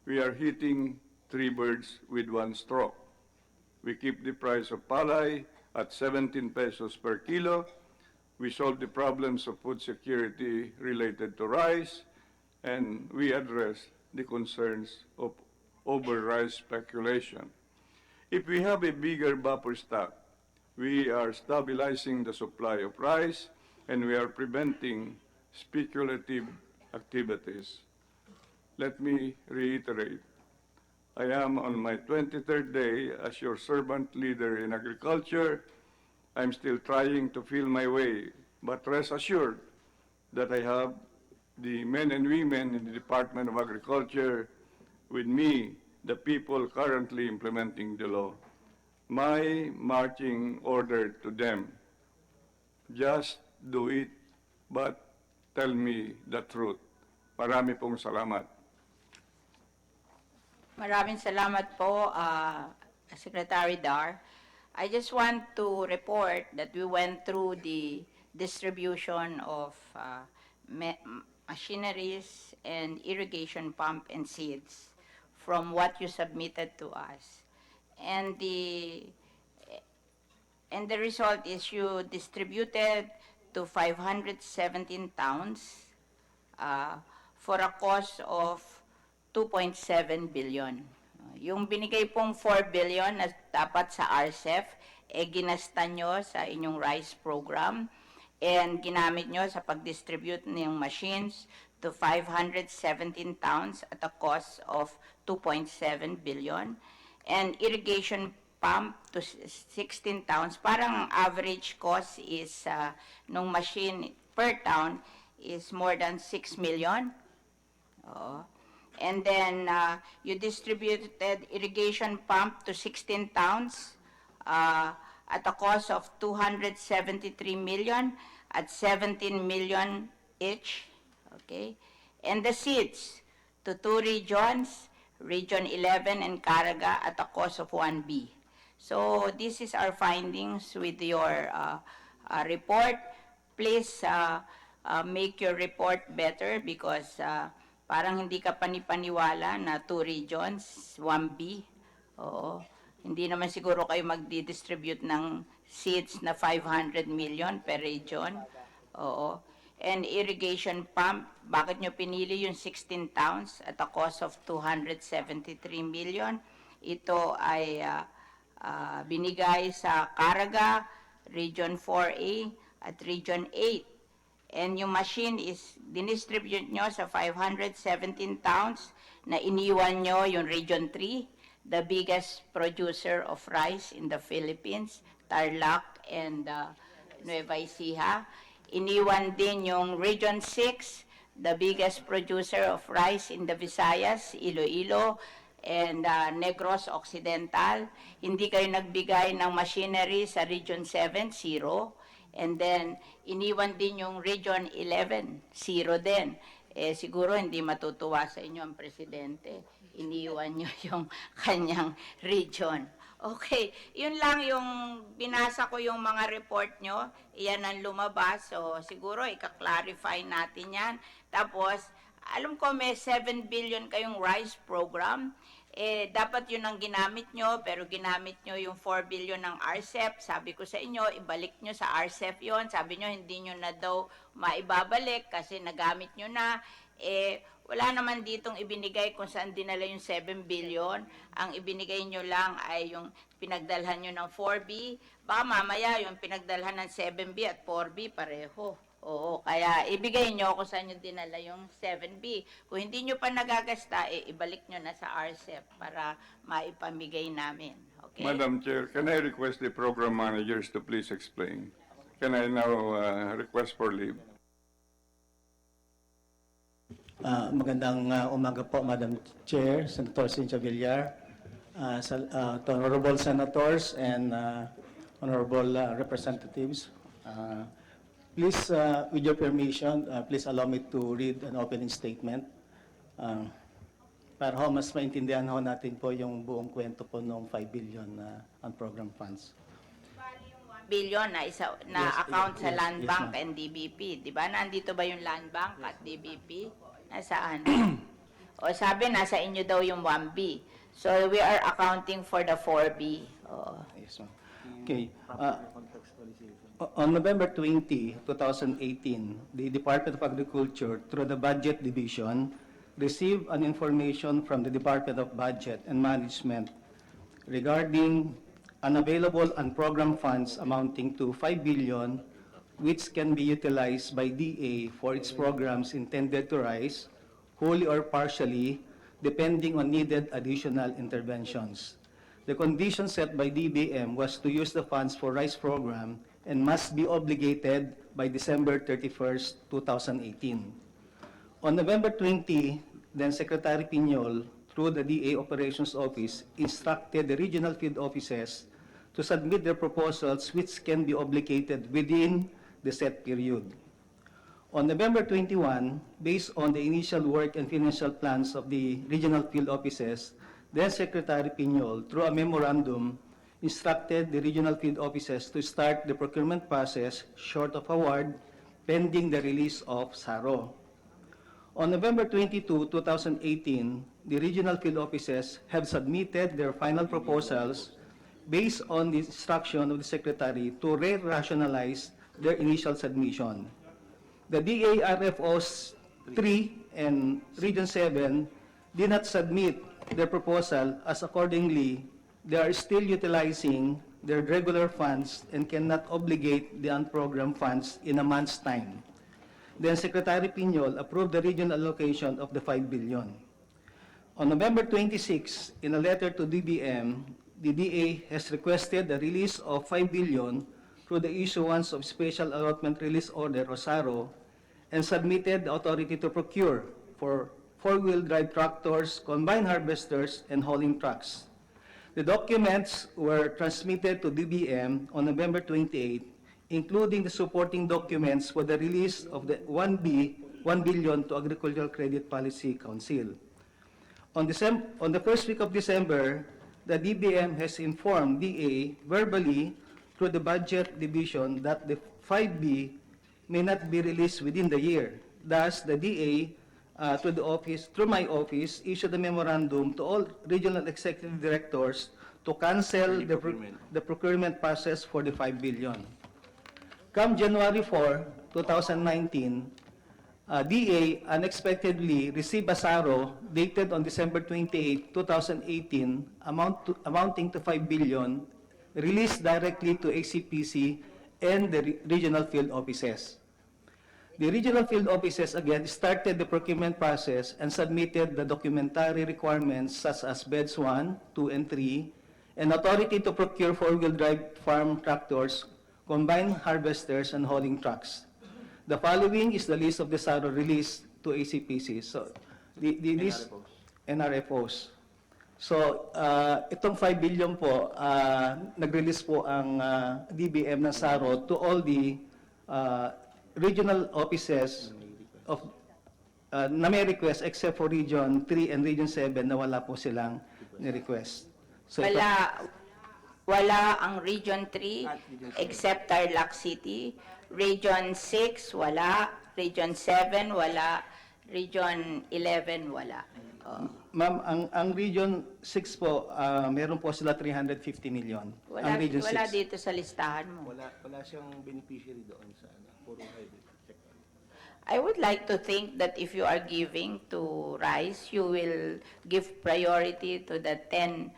we are hitting 3 birds with 1 stroke. We keep the price of palay at 17 pesos per kilo. We solve the problems of food security related to rice, and we address the concerns of over-rice speculation. If we have a bigger buffer stock, we are stabilizing the supply of rice, and we are preventing speculative activities. Let me reiterate, I am on my 23rd day as your servant leader in agriculture. I'm still trying to feel my way, but rest assured that I have the men and women in the Department of Agriculture with me, the people currently implementing the law. My marching order to them, just do it, but tell me the truth. Marami pong salamat. Maraming salamat po, Secretary Dar. I just want to report that we went through the distribution of machineries and irrigation pump and seeds from what you submitted to us. And the result is you distributed to 517 towns for a cost of 2.7 billion. Yung binigay pong 4 billion na dapat sa RCEF, ginasta nyo sa inyong rice program and ginamit nyo sa pag-distribute ng machines to 517 towns at a cost of 2.7 billion. And irrigation pump to 16 towns. Parang ang average cost is nung machine per town is more than 6 million. And then you distributed irrigation pump to 16 towns at a cost of 273 million at 17 million each. Okay? And the seeds to 2 regions, Region 11 and Caraga at a cost of 1B. So this is our findings with your report. Please make your report better because parang hindi ka panipaniwala na 2 regions, 1B. Oo. Hindi naman siguro kayo magdi-distribute ng seeds na 500 million per region. Oo. And irrigation pump, bakit nyo pinili yung 16 towns at a cost of 273 million? Ito ay binigay sa Caraga, Region 4A at Region 8. And yung machine is dinistribute nyo sa 517 towns na iniwan nyo yung Region 3, the biggest producer of rice in the Philippines, Tarlac and Nueva Ecija. Iniwan din yung Region 6, the biggest producer of rice in the Visayas, Iloilo, and Negros Occidental. Hindi kayo nagbigay ng machinery sa Region 7, 0. And then, iniwan din yung Region 11, 0 din. Siguro hindi matutuwa sa inyo ang presidente. Iniwan nyo yung kanyang region. Okay, yun lang yung binasa ko yung mga report nyo. Iyan ang lumabas. So, siguro ika-clarify natin yan. Tapos, alam ko may 7 billion kayong rice program. Dapat yun ang ginamit nyo, pero ginamit nyo yung 4 billion ng RCEP. Sabi ko sa inyo, ibalik nyo sa RCEP yon. Sabi nyo, hindi nyo na daw maibabalik kasi nagamit nyo na. Wala naman ditong ibinigay kung saan dinala yung 7 billion. Ang ibinigay nyo lang ay yung pinagdalhan nyo ng 4B. Baka mamaya yung pinagdalhan ng 7B at 4B pareho. Oo, kaya ibigay nyo kung saan nyo dinala yung 7B. Kung hindi nyo pa nagagasta, ibalik nyo na sa RCEP para maipamigay namin. Okay? Madam Chair, can I request the program managers to please explain? Can I now request for leave? Magandang umaga po, Madam Chair, Senator Cynthia Villar, to Honorable Senators and Honorable Representatives. Please, with your permission, please allow me to read an opening statement para ho mas maintindihan ho natin po yung buong kwento po ng 5 billion on program funds. Billion na Yes, account sa yes, Land yes, Bank ma'am. and DBP. Di ba? Nandito ba yung Land Bank at DBP? Nasaan? O sabi, nasa inyo daw yung 1B. So, we are accounting for the 4B. Oo. Yes, ma'am. Okay. On November 20, 2018, the Department of Agriculture, through the Budget Division, received an information from the Department of Budget and Management regarding unavailable and program funds amounting to 5 billion, which can be utilized by DA for its programs intended to rise, wholly or partially, depending on needed additional interventions. The condition set by DBM was to use the funds for rice program and must be obligated by December 31st, 2018. On November 20, then Secretary Piñol, through the DA Operations Office, instructed the regional field offices to submit their proposals which can be obligated within the set period. On November 21, based on the initial work and financial plans of the regional field offices, then Secretary Piñol, through a memorandum, instructed the regional field offices to start the procurement process short of award, pending the release of SARO. On November 22, 2018, the regional field offices have submitted their final proposals based on the instruction of the Secretary to re-rationalize their initial submission. The DARFOs 3 and Region 7 did not submit their proposal, as accordingly, they are still utilizing their regular funds and cannot obligate the unprogrammed funds in a month's time. Then Secretary Piñol approved the regional allocation of the 5 billion. On November 26, in a letter to DBM, the DA has requested the release of 5 billion through the issuance of Special Allotment Release Order, or SARO, and submitted the authority to procure for four-wheel drive tractors, combine harvesters, and hauling trucks. The documents were transmitted to DBM on November 28, including the supporting documents for the release of the 1 billion to Agricultural Credit Policy Council. On the first week of December, the DBM has informed DA verbally through the Budget Division that the 5B may not be released within the year. Thus, the DA, through my office, issued a memorandum to all regional executive directors to to cancel the procurement process for the 5 billion. Come January 4, 2019, DA unexpectedly received a SARO dated on December 28, 2018, amounting to 5 billion, released directly to ACPC and the regional field offices. The regional field offices again started the procurement process and submitted the documentary requirements such as beds 1, 2, and 3, and authority to procure four-wheel drive farm tractors, combined harvesters, and hauling trucks. The following is the list of the SARO released to ACPC. So, this NRFOs. So, itong 5 billion po, nag-release po ang DBM ng SARO to all the regional offices of na may request except for Region 3 and Region 7 na wala po silang ni-request. So, Wala ang Region 3 except Tarlac City. Region 6, wala. Region 7, wala. Region 11, wala. Oh. Ma'am, ang Region 6 po, meron po sila 350 million. Wala, ang Region wala 6. dito sa listahan mo. Wala siyang beneficiary doon sa puro highway sector. I would like to think that if you are giving to rice, you will give priority to the 10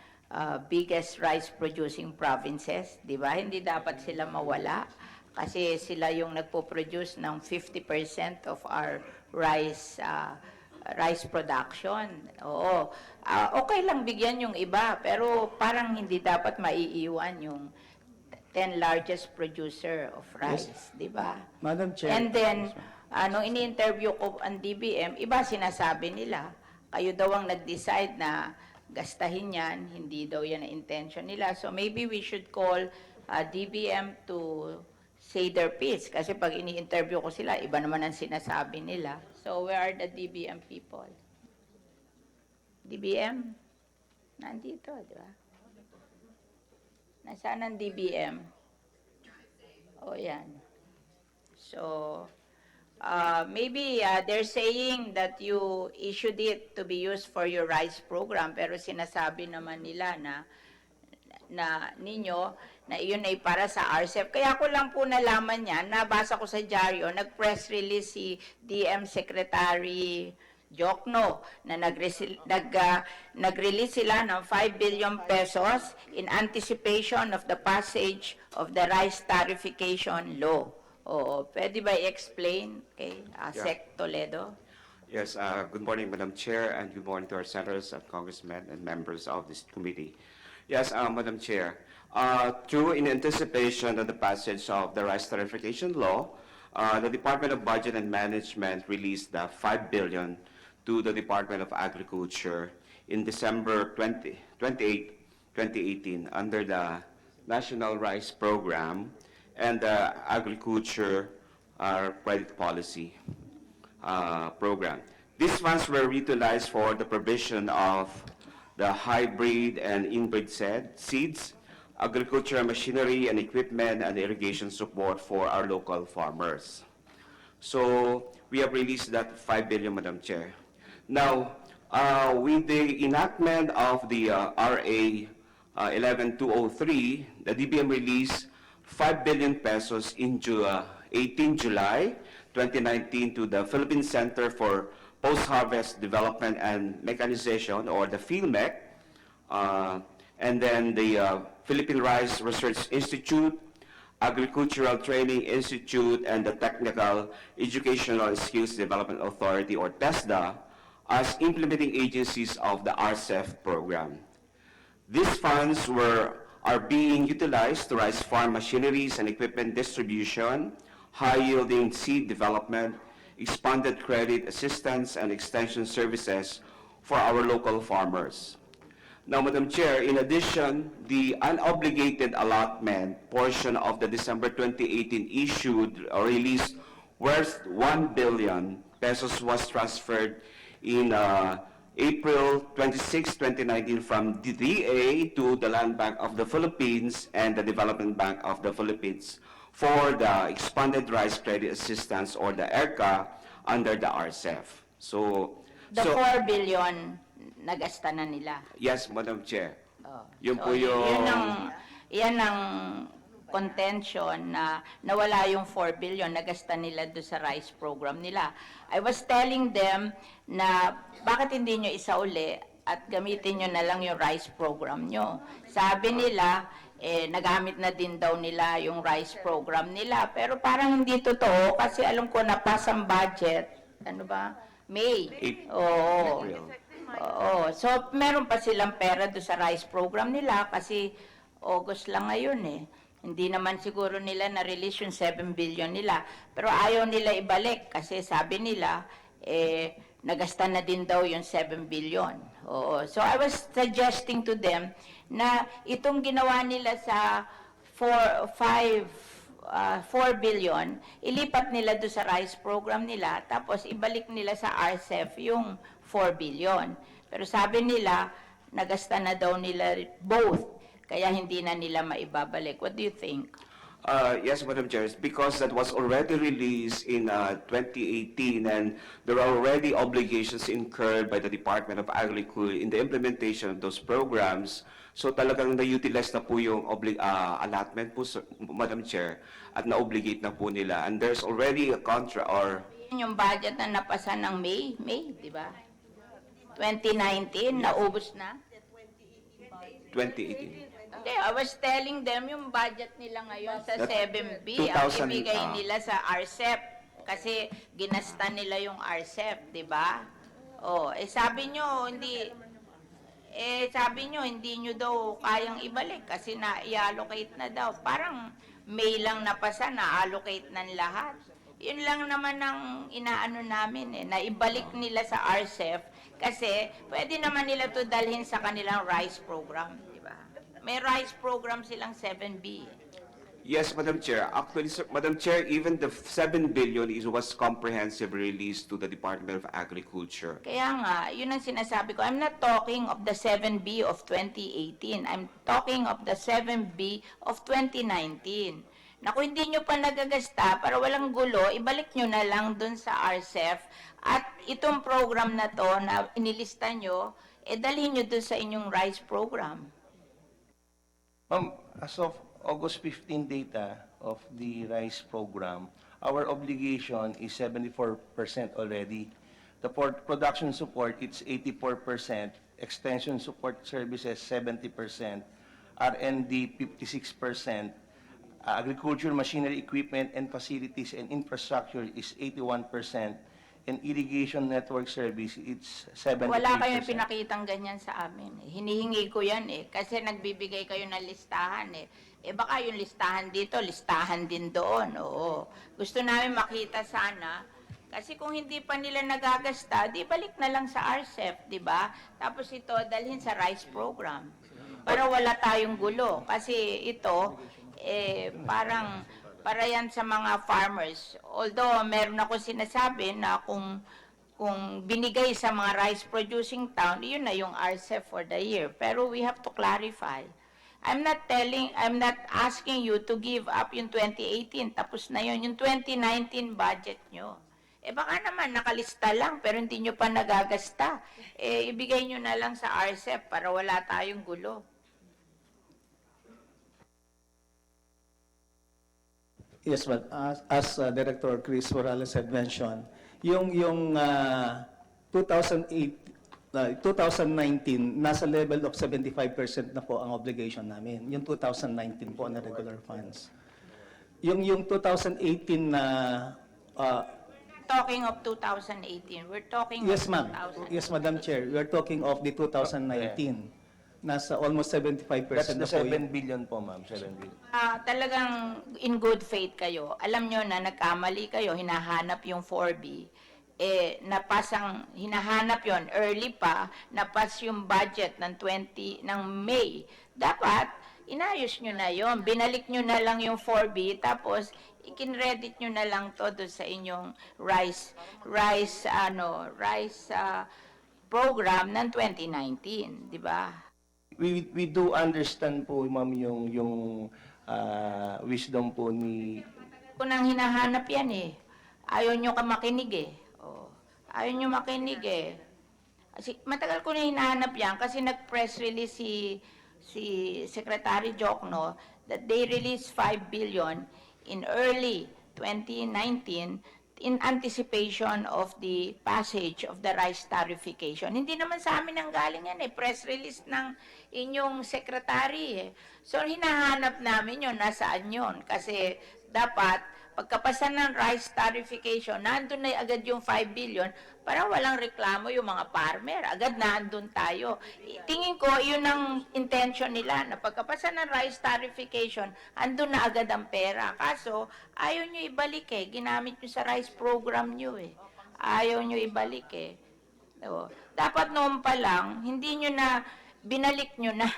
biggest rice-producing provinces, di ba? Hindi dapat sila mawala kasi sila yung nagpo-produce ng 50% of our rice production. Oo. Okay lang bigyan yung iba, pero parang hindi dapat maiiwan yung 10 largest producer of rice, di ba? Madam Chair. And then, nung ini-interview ko ang DBM, iba sinasabi nila, kayo daw ang nag-decide na gastahin yan, hindi daw yan ang intention nila. So maybe we should call DBM to say their piece. Kasi pag ini-interview ko sila, iba naman ang sinasabi nila. So where are the DBM people? DBM? Nandito, di ba? Nasaan ang DBM? O yan. So, maybe they're saying that you issued it to be used for your rice program, pero sinasabi naman nila na ninyo na iyon ay para sa RCEP. Kaya ko lang po nalaman yan, nabasa ko sa dyaryo, nag-press release si DM Secretary Jokno na nag-release sila ng 5 billion pesos in anticipation of the passage of the rice tariffication law. Oo, pwede ba i-explain kay Sec Toledo? Yes, good morning, Madam Chair, and good morning to our senators and congressmen and members of this committee. Yes, Madam Chair, in anticipation of the passage of the rice tariffication law, the Department of Budget and Management released the 5 billion to the Department of Agriculture in December 28, 2018, under the National Rice Program and the Agriculture Credit Policy Program. These funds were utilized for the provision of the hybrid and inbred seeds, agricultural machinery and equipment, and irrigation support for our local farmers. So we have released that 5 billion, Madam Chair. Now, with the enactment of the RA 11203, the DBM released 5 billion pesos in 18 July 2019 to the Philippine Center for Post-Harvest Development and Mechanization, or the PhilMec, and then the Philippine Rice Research Institute, Agricultural Training Institute, and the Technical Educational Skills Development Authority, or TESDA, as implementing agencies of the RCEP program. These funds are being utilized to rice farm machineries and equipment distribution, high-yielding seed development, expanded credit assistance, and extension services for our local farmers. Now, Madam Chair, in addition, the unobligated allotment portion of the December 2018 issued or released worth 1 billion pesos was transferred in April 26, 2019 from the DA to the Land Bank of the Philippines and the Development Bank of the Philippines for the Expanded Rice Credit Assistance, or the ERCA, under the RCEP. The 4 billion nagasta na nila. Yes, Madam Chair. Yun So, po yung... yan ang contention na nawala yung 4 billion na gasta nila do sa rice program nila. I was telling them na bakit hindi nyo isauli at gamitin nyo na lang yung rice program nyo. Sabi nila, nagamit na din daw nila yung rice program nila. Pero parang hindi totoo kasi alam ko na pasang budget. Ano ba? May. Oo. Oo. So, meron pa silang pera do sa rice program nila kasi August lang ngayon eh. Hindi naman siguro nila na-release yung 7 billion nila. Pero ayaw nila ibalik kasi sabi nila, nagasta na din daw yung 7 billion. Oo. So, I was suggesting to them na itong ginawa nila sa 4 billion, ilipat nila do sa rice program nila, tapos ibalik nila sa RCEF yung 4 billion. Pero sabi nila, nagasta na daw nila both, kaya hindi na nila maibabalik. What do you think? Yes, Madam Chair, because that was already released in 2018 and there are already obligations incurred by the Department of Agriculture in the implementation of those programs. So talagang na-utilize na po yung allotment po, Madam Chair, at na-obligate na po nila. And there's already a contract or... Yun yung budget na napasa ng May, di ba? 2019, naubos na? 2018. Hindi, I was telling them yung budget nila ngayon sa That- 7B, 2000, ang ibigay nila sa RCEP. Kasi ginasta nila yung RCEP, di ba? Oh, sabi nyo, hindi nyo daw kayang ibalik kasi na-i-allocate na daw. Parang May lang napasa, na-allocate ng lahat. Yun lang naman ang inaano namin naibalik nila sa RCEF kasi pwede naman nila to dalhin sa kanilang rice program, di ba? May rice program silang 7B. Yes, Madam Chair. Actually, Madam Chair, even the 7 billion was comprehensively released to the Department of Agriculture. Kaya nga, yun ang sinasabi ko. I'm not talking of the 7B of 2018. I'm talking of the 7B of 2019. Na kung hindi nyo pa nagagasta, para walang gulo, ibalik nyo na lang dun sa RCEF at itong program na to na inilista nyo, dalhin nyo dun sa inyong rice program. As of August 15 data of the rice program, our obligation is 74% already. The production support, it's 84%, extension support services, 70%, R&D, 56%, agriculture, machinery, equipment, and facilities and infrastructure is 81%, and irrigation network service, it's 73%. Wala kayong pinakitang ganyan sa amin. Hinihingi ko yan kasi nagbibigay kayo ng listahan baka yung listahan dito, listahan din doon. Oo. Gusto namin makita sana, kasi kung hindi pa nila nagagasta, di balik na lang sa RCEF, di ba? Tapos ito, dalhin sa rice program. Para wala tayong gulo. Kasi ito, parang para yan sa mga farmers. Although meron ako sinasabi na kung binigay sa mga rice producing town, yun na yung RCEF for the year. Pero we have to clarify. I'm not asking you to give up yung 2018, tapos na yun, yung 2019 budget nyo. Baka naman nakalista lang pero hindi nyo pa nagagasta. Ibigay nyo na lang sa RCEF para wala tayong gulo. Yes, but as Director Chris Morales had mentioned, yung 2019, nasa level of 75% na po ang obligation namin. Yung 2019 po na regular funds. Yung 2018 na Talking of 2018, we're talking yes, of ma'am. 2000. Yes, Madam Chair. We are talking of the 2019. Nasa almost 75% That's na the po 7 billion po, ma'am, 7 billion. Talagang in good faith kayo. Alam nyo na nagkamali kayo, hinahanap yung 4B. Hinahanap yon early pa, napas yung budget ng May. Dapat, inayos nyo na yon, binalik nyo na lang yung 4B, tapos ikinredit nyo na lang todo sa inyong rice program ng 2019, di ba? We do understand po, ma'am, yung wisdom po ni... Kung nang hinahanap yan ayaw nyo ka makinig ayaw nyo makinig Kasi matagal ko na hinahanap yan kasi nag-press release si Secretary Jokno that they released 5 billion in early 2019 in anticipation of the passage of the rice tariffication. Hindi naman sa amin ang galing yan press release ng inyong secretary So hinahanap namin yun, nasaan yun? Kasi dapat pagkapasa ng rice tariffication, nandun na agad yung 5 billion, para walang reklamo yung mga farmer. Agad nandun tayo. Tingin ko, yun ang intention nila, na pagkapasa ng rice tariffication, andun na agad ang pera. Kaso, ayaw nyo ibalik ginamit nyo sa rice program nyo Ayaw nyo ibalik Dapat noon pa lang, hindi nyo na, binalik nyo na.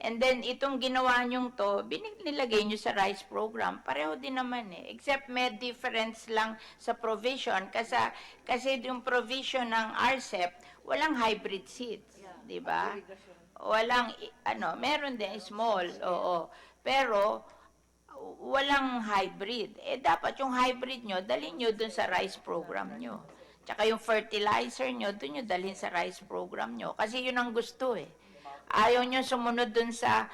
And then, itong ginawa nyong to, nilagay nyo sa rice program. Pareho din naman Except may difference lang sa provision. Kasi yung provision ng RCEP, walang hybrid seeds. Di ba? Walang, meron din, small, oo. Pero, walang hybrid. Dapat yung hybrid nyo, dalhin nyo dun sa rice program nyo. Tsaka yung fertilizer nyo, dun nyo dalhin sa rice program nyo. Kasi yun ang gusto Ayaw nyo sumunod dun sa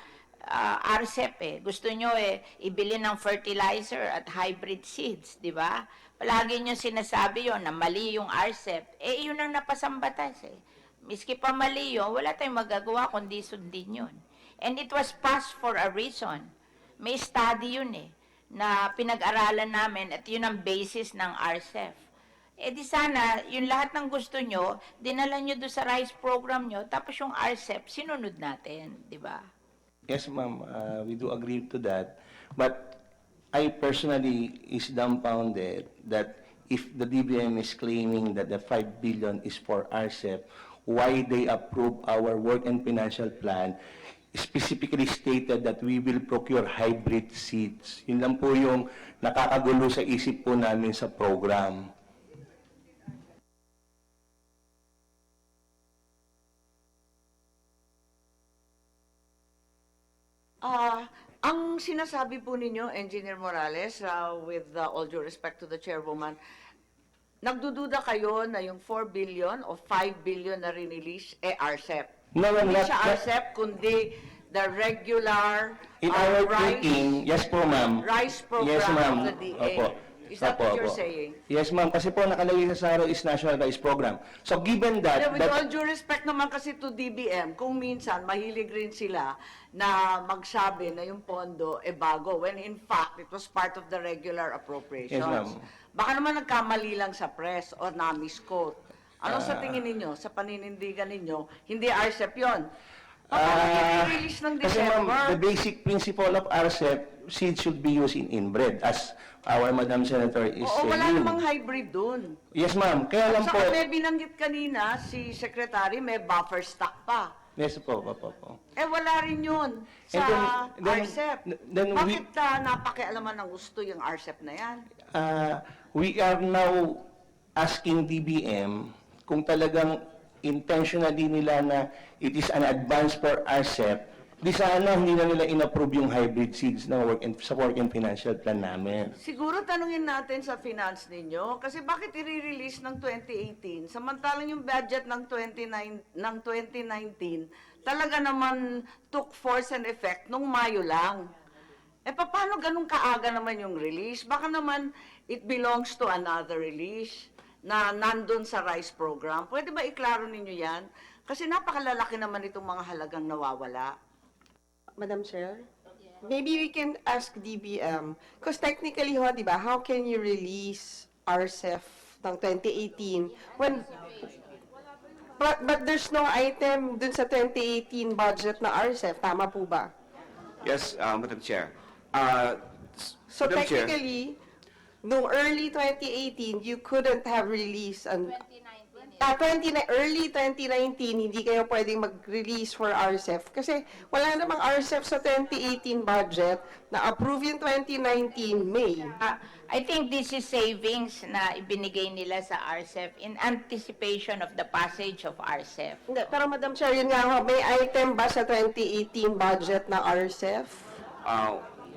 RCEP Gusto nyo ibili ng fertilizer at hybrid seeds, di ba? Palagi nyo sinasabi yon na mali yung RCEP. Yun ang napasambatas Miski pa mali yun, wala tayong magagawa kundi sundin yun. And it was passed for a reason. May study yun na pinag-aralan namin at yun ang basis ng RCEP di sana, yung lahat ng gusto nyo, dinala nyo doon sa rice program nyo, tapos yung RCEP, sinunod natin, di ba? Yes, ma'am, we do agree to that. But I personally is dumbfounded that if the DBM is claiming that the 5 billion is for RCEP, why they approve our work and financial plan specifically stated that we will procure hybrid seeds. Yun lang po yung nakakagulo sa isip po namin sa program. Ang sinasabi po ninyo, Engineer Morales, with all due respect to the chairwoman, nagdududa kayo na yung 4 billion o 5 billion na rinelease, RCEP. No, Hindi not- siya RCEP, kundi the regular In our rice, thinking, yes po, ma'am. rice program Yes, ma'am. of the DA. Opo. Is that Opo, what you're opo. saying? Yes, ma'am. Kasi po nakalagay sa SARO is National Rice Program. So given that... With all due respect naman kasi to DBM, kung minsan mahilig rin sila na magsabi na yung pondo bago, when in fact it was part of the regular appropriations. Yes, ma'am. Baka naman nagkamali lang sa press o na-misquote. Ano sa tingin ninyo, sa paninindigan ninyo, hindi RCEP yun? Paano release ng Kasi ma'am, December? the basic principle of RCEP, seed should be used in inbred, as our Madam Senator is Oo, wala saying. namang hybrid dun. Yes, ma'am. Kaya lang At po... saka may binanggit kanina, si Secretary, may buffer stock pa. Yes po, po. Wala rin yun sa And then- RCEP. then we- Bakit napakialaman ng gusto yung RCEP na yan? We are now asking DBM kung talagang intentionally nila na it is an advance for RCEP, di sana hindi na nila in-approve yung hybrid seeds na sa work and financial plan namin. Siguro tanungin natin sa finance ninyo, kasi bakit i-release ng 2018, samantalang yung budget ng 2019 talaga naman took force and effect nung Mayo lang. Paano ganun kaaga naman yung release? Baka naman it belongs to another release na nandun sa rice program. Pwede ba iklaro ninyo yan? Kasi napakalalaki naman itong mga halagang nawawala. Madam Chair? Maybe we can ask DBM. Because technically, di ba, how can you release RCEF ng 2018 when... But there's no item dun sa 2018 budget na RCEF. Tama po ba? Yes, Madam Chair. So Madam Chair. technically, no early 2018, you couldn't have released an... early 2019, hindi kayo pwedeng mag-release for RCEF. Kasi wala namang RCEF sa 2018 budget na approve yung 2019 May. I think this is savings na ibinigay nila sa RCEP in anticipation of the passage of RCEP. Hindi, pero Madam Chair, yun nga ho, may item ba sa 2018 budget na RCEF?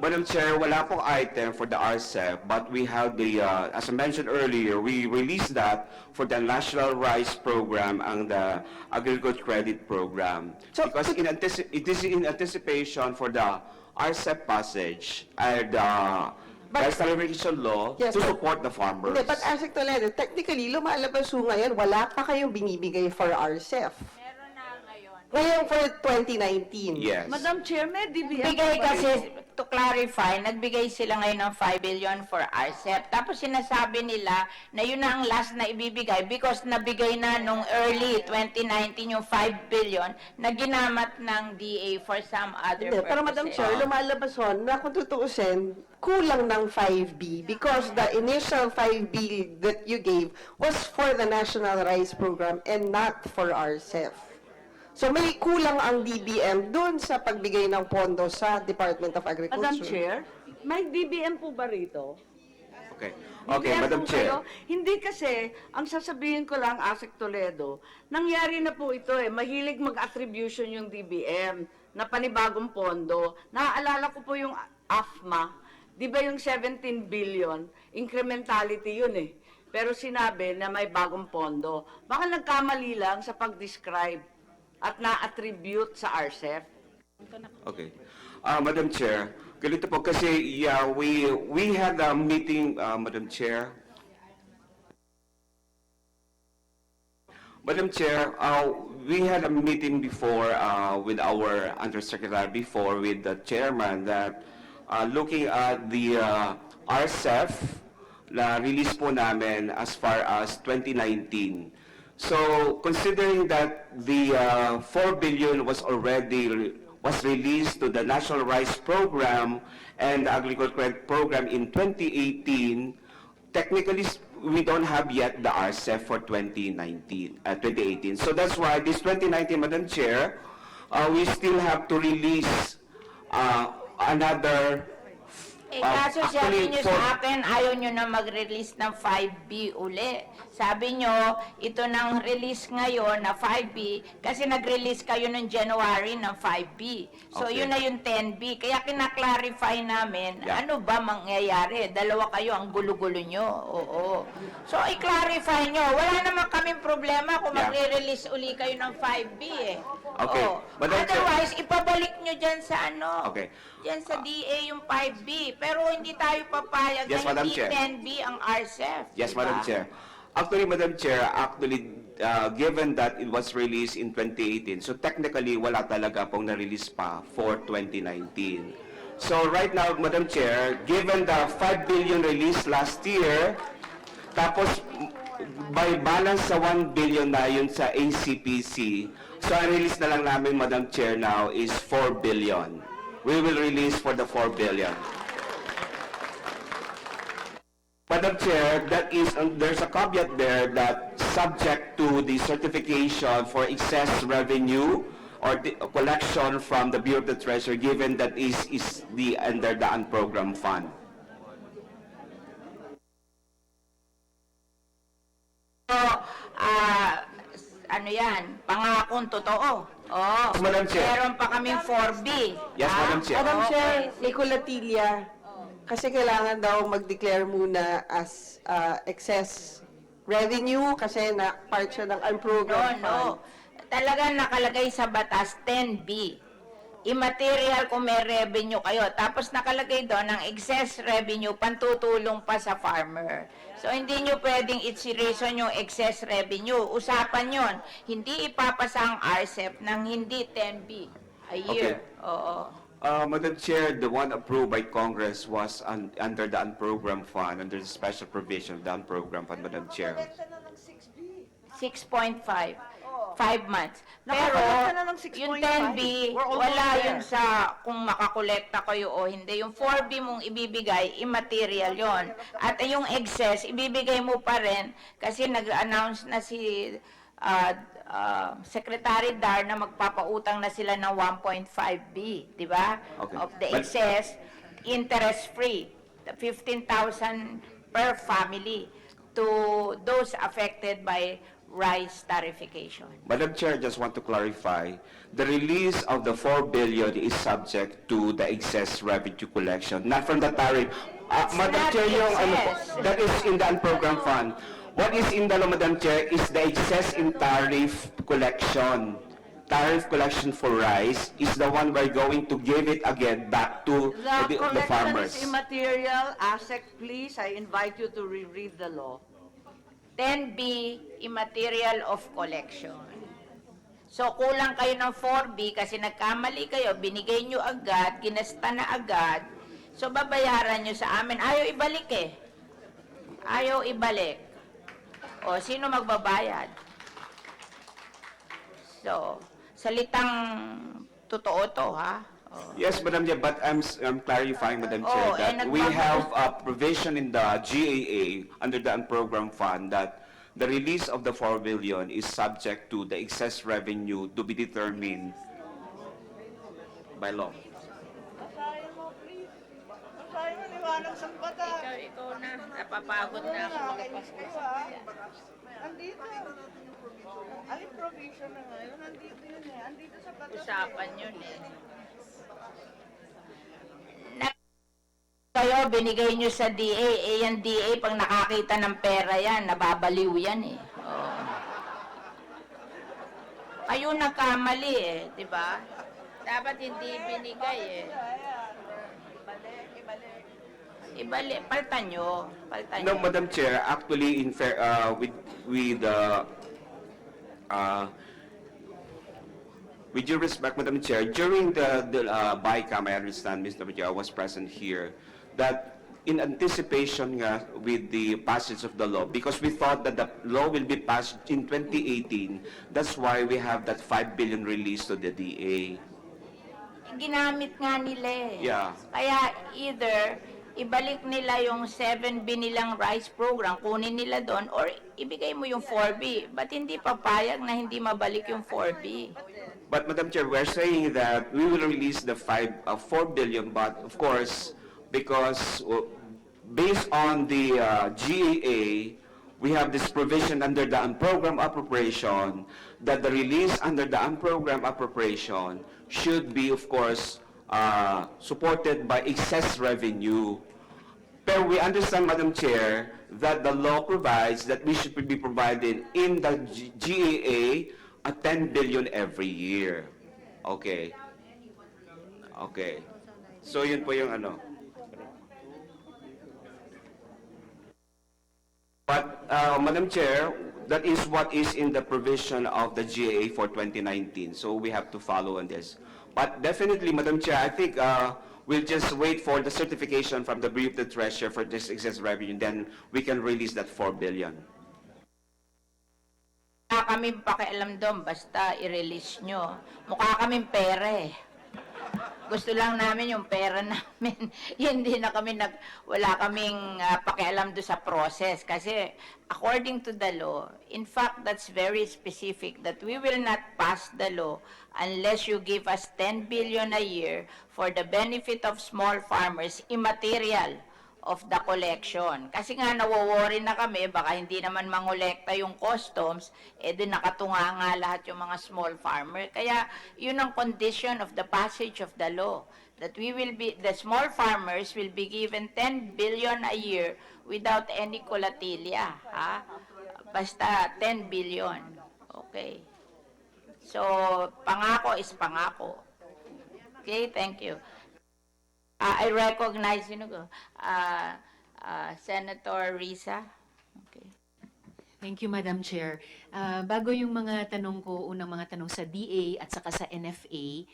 Madam Chair, wala pong item for the RCEP, but we have the, as I mentioned earlier, we released that for the National Rice Program and the Agriculture Credit Program. So, Because it is in anticipation for the RCEP passage and But- Tariffication law Yes, to but- support the farmers. Hindi, but Asik Toledo, technically, lumalabas ho ngayon, wala pa kayong binibigay for RCEF. Meron na ngayon. Ngayon for 2019. Yes. Madam Chair, may DBM Bigay ba kasi, ito? to clarify, nagbigay sila ngayon ng 5 billion for RCEP. Tapos sinasabi nila na yun na ang last na ibibigay because nabigay na nung early 2019 yung 5 billion na ginamat ng DA for some other Hindi, purposes. pero Madam Chair, lumalabas ho na kung tutuusin, kulang ng 5B because the initial 5B that you gave was for the National Rice Program and not for RCEF. So may kulang ang DBM doon sa pagbigay ng pondo sa Department of Agriculture. Madam Chair, may DBM po ba rito? Okay. Okay, DBM Madam po Chair. kayo? Hindi kasi, ang sasabihin ko lang, Asik Toledo, nangyari na po ito mahilig mag-attribution yung DBM na panibagong pondo. Naaalala ko po yung AFMA, di ba yung 17 billion, incrementality yun Pero sinabi na may bagong pondo. Baka nagkamali lang sa pag-describe at na-attribute sa RCEF. Okay. Madam Chair, ganito po kasi, yeah, we had a meeting, Madam Chair. Madam Chair, we had a meeting before with our undersecretary before with the chairman that looking at the RCEF na release po namin as far as 2019. So, considering that the 4 billion was released to the National Rice Program and the Agriculture Credit Program in 2018, technically we don't have yet the RCEF for 2018. So that's why this 2019, Madam Chair, we still have to release another. Kaso Actually, sabi nyo sa akin, ayaw nyo na mag-release ng 5B uli. Sabi nyo, ito nang release ngayon na 5B kasi nag-release kayo ng January ng 5B. So Okay. yun na yung 10B. Kaya kinaklarify namin, Yeah. ano ba mangyayari? Dalawa kayo ang gulo-gulo nyo. Oo. So i-clarify nyo. Wala naman kaming problema kung Yeah. magre-release uli kayo ng 5B Okay. Oo. Madam Chair- Otherwise, ipabalik nyo dyan sa ano. Okay. Diyan sa DA yung 5B. Pero hindi tayo papayag Yes, na Madam hindi Chair. 10B ang RCEF. Yes, diba? Madam Chair. Actually, Madam Chair, given that it was released in 2018, so technically, wala talaga pong na-release pa for 2019. So right now, Madam Chair, given the 5 billion release last year, tapos by balance sa 1 billion na yun sa ACPC, so ang release na lang namin, Madam Chair, now is 4 billion. We will release for the 4 billion. Madam Chair, there's a caveat there that subject to the certification for excess revenue or the collection from the Bureau of the Treasury, given that is the under the unprogrammed fund. So, ano yan? Pangakong totoo. Oh, Madam Chair. Meron pa kaming 4B. Yes, Ah, Madam Chair. Madam Chair, Okay. Nicolatilla, kasi kailangan daw mag-declare muna as excess revenue kasi na part siya ng unprogrammed No. fund. Talagang nakalagay sa batas 10B. Immaterial kung may revenue kayo. Tapos nakalagay doon ang excess revenue, pantutulong pa sa farmer. So hindi nyo pwedeng i-reason yung excess revenue. Usapan yon. Hindi ipapasa ang RCEP ng hindi 10B a year. Okay. Oo. Madam Chair, the one approved by Congress was under the unprogrammed fund, under the special provision of the unprogrammed fund, Madam Chair. 6.5. 5 months. Pero, Nakakolekta na ng 6.5. yung 10B, We're almost wala there. yun sa kung makakolekta kayo o hindi. Yung 4B mong ibibigay, immaterial yon. At yung excess, ibibigay mo pa rin kasi nag-announce na si Secretary Dar na magpapautang na sila ng 1.5B, di ba? Okay. Of the But- excess, interest-free, the 15,000 per family to those affected by rice tariffication. Madam Chair, I just want to clarify, the release of the 4 billion is subject to the excess revenue collection, not from the tariff. Madam not Chair, yung excess. that is in the unprogrammed fund. What is in the law, Madam Chair, is the excess in tariff collection. Tariff collection for rice is the one we're going to give it again back to The the collection farmers. is immaterial. ASEC, please, I invite you to reread the law. 10B, immaterial of collection. So, kulang kayo ng 4B kasi nagkamali kayo, binigay nyo agad, ginasta na agad. So, babayaran nyo sa amin. Ayaw ibalik eh. Ayaw ibalik. O, sino magbabayad? So, salitang totoo to, ha? O. Yes, Madam Chair, but I'm clarifying, Madam Chair, Oh, that and we have nagbabago- a provision in the GAA under the unprogrammed fund that the release of the 4 billion is subject to the excess revenue to be determined by law. Ikaw na. Napapagod na ako. Usapan yun eh. Kayo, binigay nyo sa DA. Eh, yung DA, pag nakakita ng pera yan, nababaliw yan eh. Oh. Kayo nagkamali eh, di ba? Dapat hindi binigay eh. Ibalik, paltan nyo. Paltan No, nyo. Madam Chair, actually, in fair, with due respect, Madam Chair, during the BICAM, I understand, Mr. Chair, I was present here, that in anticipation with the passage of the law, because we thought that the law will be passed in 2018, that's why we have that 5 billion release to the DA. Ginamit nga nila eh. Yeah. Kaya either ibalik nila yung 7B nilang rice program, kunin nila doon, or ibigay mo yung 4B. Ba't hindi papayag na hindi mabalik yung 4B? But Madam Chair, we're saying that we will release the 4 billion, but of course, because based on the GAA, we have this provision under the unprogrammed appropriation that the release under the unprogrammed appropriation should be, of course, supported by excess revenue. But we understand, Madam Chair, that the law provides that we should be provided in the GAA a 10 billion every year. Okay. Okay. So yun po yung ano. But, Madam Chair, that is what is in the provision of the GAA for 2019. So we have to follow on this. But definitely, Madam Chair, I think we'll just wait for the certification from the Brief of the Treasurer for this excess revenue, then we can release that 4 billion. Mukha kaming pakialam doon, basta i-release nyo. Mukha kaming pera eh. Gusto lang namin yung pera namin. Hindi na kami wala kaming pakialam doon sa process. Kasi according to the law, in fact, that's very specific that we will not pass the law unless you give us 10 billion a year for the benefit of small farmers, immaterial of the collection. Kasi nga nawo-worry na kami, baka hindi naman mangolekta yung customs, eh din nakatunga nga lahat yung mga small farmer. Kaya yun ang condition of the passage of the law, that the small farmers will be given 10 billion a year without any colatilla. Ha? Basta 10 billion. Okay. So, pangako is pangako. Okay, thank you. I recognize, Senator Risa. Okay. Thank you, Madam Chair. Bago yung mga tanong ko, unang mga tanong sa DA at saka sa NFA,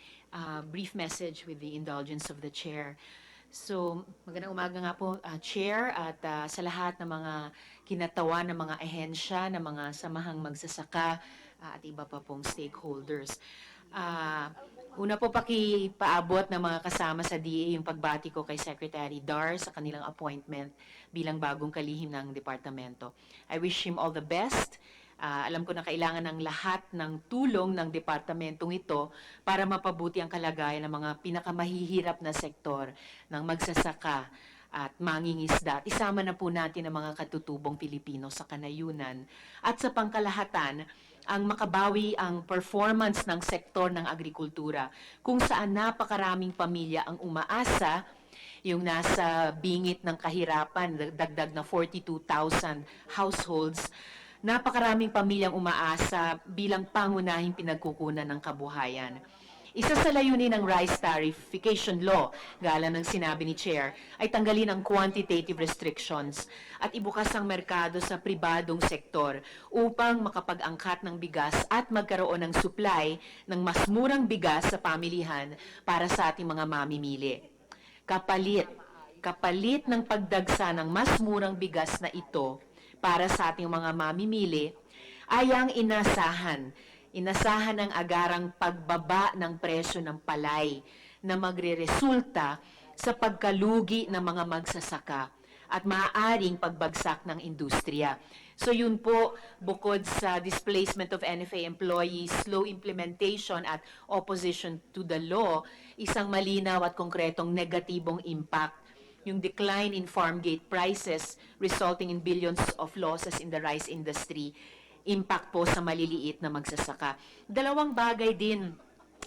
brief message with the indulgence of the Chair. So, magandang umaga nga po, Chair, at sa lahat ng mga kinatawan ng mga ahensya, ng mga samahang magsasaka, at iba pa pong stakeholders. Una po pakipaabot ng mga kasama sa DA yung pagbati ko kay Secretary Dar sa kanilang appointment bilang bagong kalihim ng departamento. I wish him all the best. Alam ko na kailangan ng lahat ng tulong ng departamentong ito para mapabuti ang kalagayan ng mga pinakamahihirap na sektor ng magsasaka at mangingisda. At isama na po natin ang mga katutubong Pilipino sa kanayunan. At sa pangkalahatan, ang makabawi ang performance ng sektor ng agrikultura kung saan napakaraming pamilya ang umaasa, yung nasa bingit ng kahirapan, dagdag na 42,000 households, napakaraming pamilyang umaasa bilang pangunahing pinagkukunan ng kabuhayan. Isa sa layunin ng Rice Tariffication Law, gala ng sinabi ni Chair, ay tanggalin ang quantitative restrictions at ibukas ang merkado sa pribadong sektor upang makapag-angkat ng bigas at magkaroon ng supply ng mas murang bigas sa pamilihan para sa ating mga mamimili. Kapalit ng pagdagsa ng mas murang bigas na ito para sa ating mga mamimili ay ang inasahan ng agarang pagbaba ng presyo ng palay na magreresulta sa pagkalugi ng mga magsasaka at maaaring pagbagsak ng industriya. So yun po, bukod sa displacement of NFA employees, slow implementation at opposition to the law, isang malinaw at konkretong negatibong impact yung decline in farm gate prices resulting in billions of losses in the rice industry, impact po sa maliliit na magsasaka. Dalawang bagay din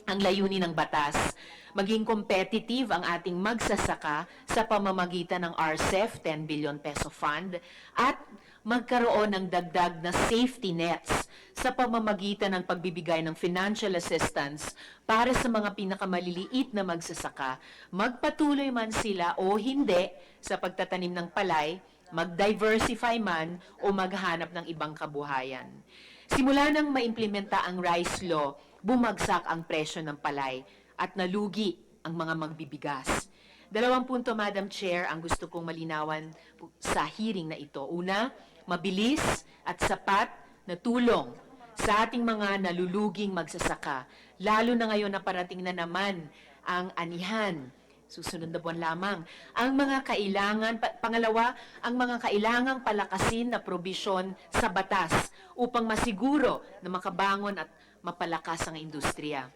ang layunin ng batas, maging competitive ang ating magsasaka sa pamamagitan ng RCEF 10 billion peso fund at magkaroon ng dagdag na safety nets sa pamamagitan ng pagbibigay ng financial assistance para sa mga pinakamaliliit na magsasaka, magpatuloy man sila o hindi sa pagtatanim ng palay, mag-diversify man o maghanap ng ibang kabuhayan. Simula nang maimplementa ang rice law, bumagsak ang presyo ng palay at nalugi ang mga magbibigas. Dalawang punto, Madam Chair, ang gusto kong malinawan sa hearing na ito. Una, mabilis at sapat na tulong sa ating mga naluluging magsasaka, lalo na ngayon na parating na naman ang anihan, susunod na buwan lamang. Ang mga kailangan, pangalawa, ang mga kailangang palakasin na probisyon sa batas upang masiguro na makabangon at mapalakas ang industriya.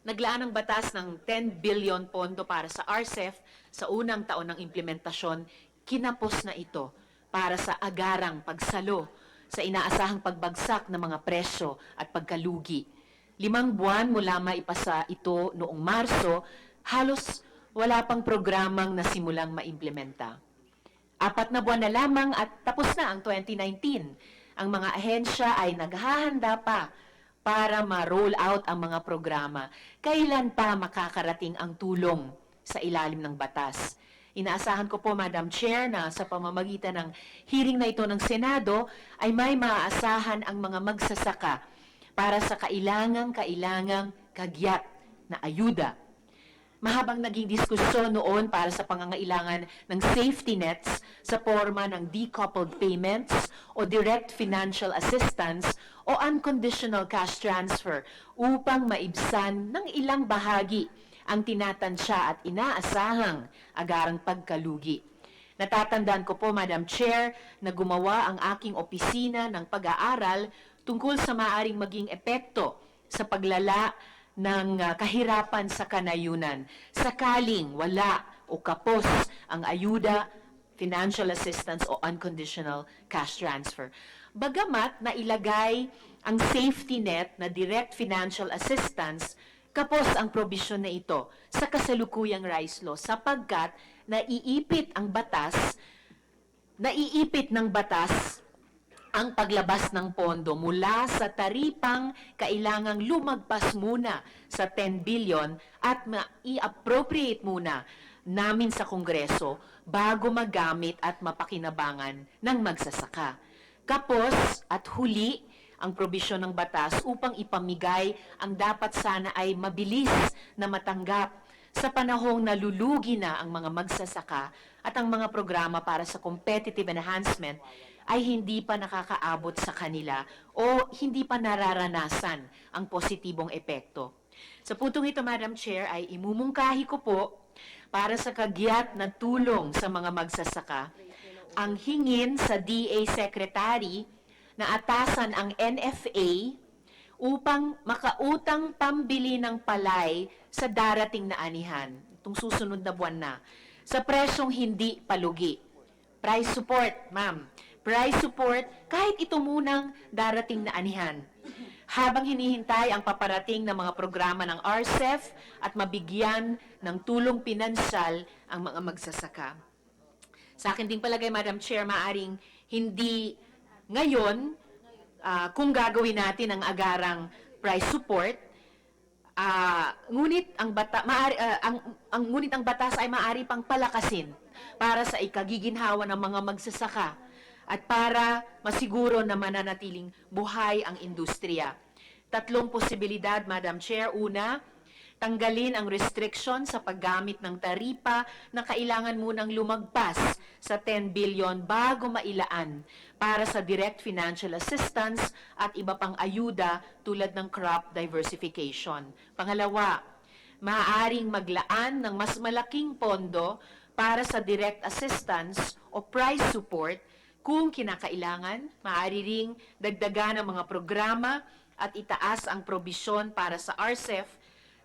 Naglaan ang batas ng 10 billion pondo para sa RCEF sa unang taon ng implementasyon, kinapos na ito para sa agarang pagsalo sa inaasahang pagbagsak ng mga presyo at pagkalugi. 5 buwan mula maipasa ito noong Marso, halos wala pang programang nasimulang maimplementa. 4 na buwan na lamang at tapos na ang 2019. Ang mga ahensya ay naghahanda pa para ma-roll out ang mga programa. Kailan pa makakarating ang tulong sa ilalim ng batas? Inaasahan ko po, Madam Chair, na sa pamamagitan ng hearing na ito ng Senado ay may maaasahan ang mga magsasaka para sa kailangang kagyat na ayuda. Mahabang naging diskusyon noon para sa pangangailangan ng safety nets sa forma ng decoupled payments o direct financial assistance o unconditional cash transfer upang maibsan ng ilang bahagi ang tinatansya at inaasahang agarang pagkalugi. Natatandaan ko po, Madam Chair, na gumawa ang aking opisina ng pag-aaral tungkol sa maaaring maging epekto sa paglala ng kahirapan sa kanayunan sakaling wala o kapos ang ayuda, financial assistance o unconditional cash transfer. Bagamat nailagay ang safety net na direct financial assistance, kapos ang probisyon na ito sa kasalukuyang rice law sapagkat naiipit ng batas ang paglabas ng pondo mula sa taripang kailangang lumagpas muna sa 10 billion at i-appropriate muna namin sa Kongreso bago magamit at mapakinabangan ng magsasaka. Kapos at huli ang probisyon ng batas upang ipamigay ang dapat sana ay mabilis na matanggap sa panahong nalulugi na ang mga magsasaka at ang mga programa para sa competitive enhancement ay hindi pa nakakaabot sa kanila o hindi pa nararanasan ang positibong epekto. Sa puntong ito, Madam Chair, ay imumungkahi ko po para sa kagyat na tulong sa mga magsasaka ang hingin sa DA Secretary na atasan ang NFA upang makautang pambili ng palay sa darating na anihan, itong susunod na buwan na, sa presyong hindi palugi. Price support, ma'am. Price support kahit ito munang darating na anihan. Habang hinihintay ang paparating ng mga programa ng RCEF at mabigyan ng tulong pinansyal ang mga magsasaka. Sa akin din palagay, Madam Chair, maaring hindi ngayon, kung gagawin natin ang agarang price support, ngunit ang batas ay maaari pang palakasin para sa ikagiginhawa ng mga magsasaka at para masiguro na mananatiling buhay ang industriya. 3 posibilidad, Madam Chair. Una, tanggalin ang restriction sa paggamit ng taripa na kailangan munang lumagpas sa 10 billion bago mailaan para sa direct financial assistance at iba pang ayuda tulad ng crop diversification. Pangalawa, maaaring maglaan ng mas malaking pondo para sa direct assistance o price support kung kinakailangan. Maaari ring dagdagan ang mga programa at itaas ang probisyon para sa RCEF.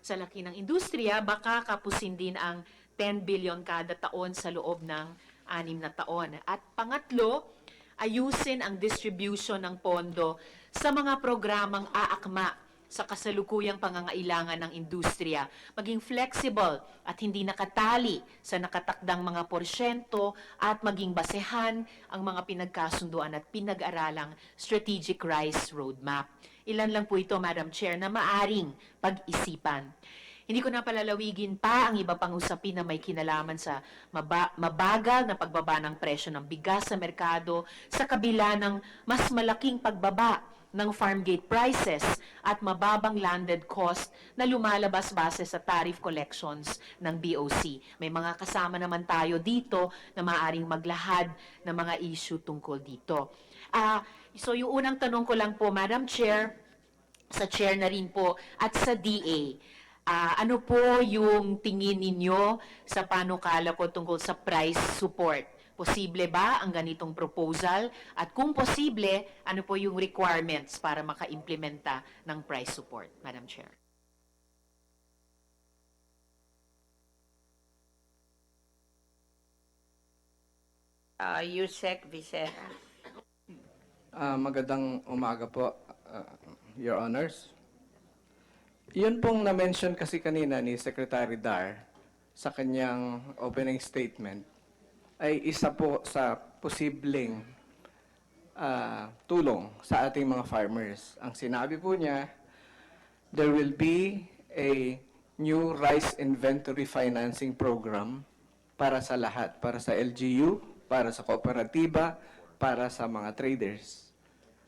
Sa laki ng industriya, baka kapusin din ang 10 billion kada taon sa loob ng 6 na taon. At pangatlo, ayusin ang distribution ng pondo sa mga programang aakma sa kasalukuyang pangangailangan ng industriya, maging flexible at hindi nakatali sa nakatakdang mga porsyento at maging basehan ang mga pinagkasunduan at pinag-aralang Strategic Rice Roadmap. Ilan lang po ito, Madam Chair, na maaring pag-isipan. Hindi ko na palalawigin pa ang iba pang usapin na may kinalaman sa mabagal na pagbaba ng presyo ng bigas sa merkado sa kabila ng mas malaking pagbaba ng farm gate prices at mababang landed cost na lumalabas base sa tariff collections ng BOC. May mga kasama naman tayo dito na maaaring maglahad ng mga issue tungkol dito. So yung unang tanong ko lang po, Madam Chair, sa Chair na rin po at sa DA, ano po yung tingin ninyo sa panukala po tungkol sa price support? Posible ba ang ganitong proposal? At kung posible, ano po yung requirements para maka-implementa ng price support, Madam Chair? Yusek Vicera. Magandang umaga po, Your Honors. Yun pong na-mention kasi kanina ni Secretary Dar sa kanyang opening statement ay isa po sa posibleng tulong sa ating mga farmers. Ang sinabi po niya, there will be a new rice inventory financing program para sa lahat, para sa LGU, para sa kooperatiba, para sa mga traders.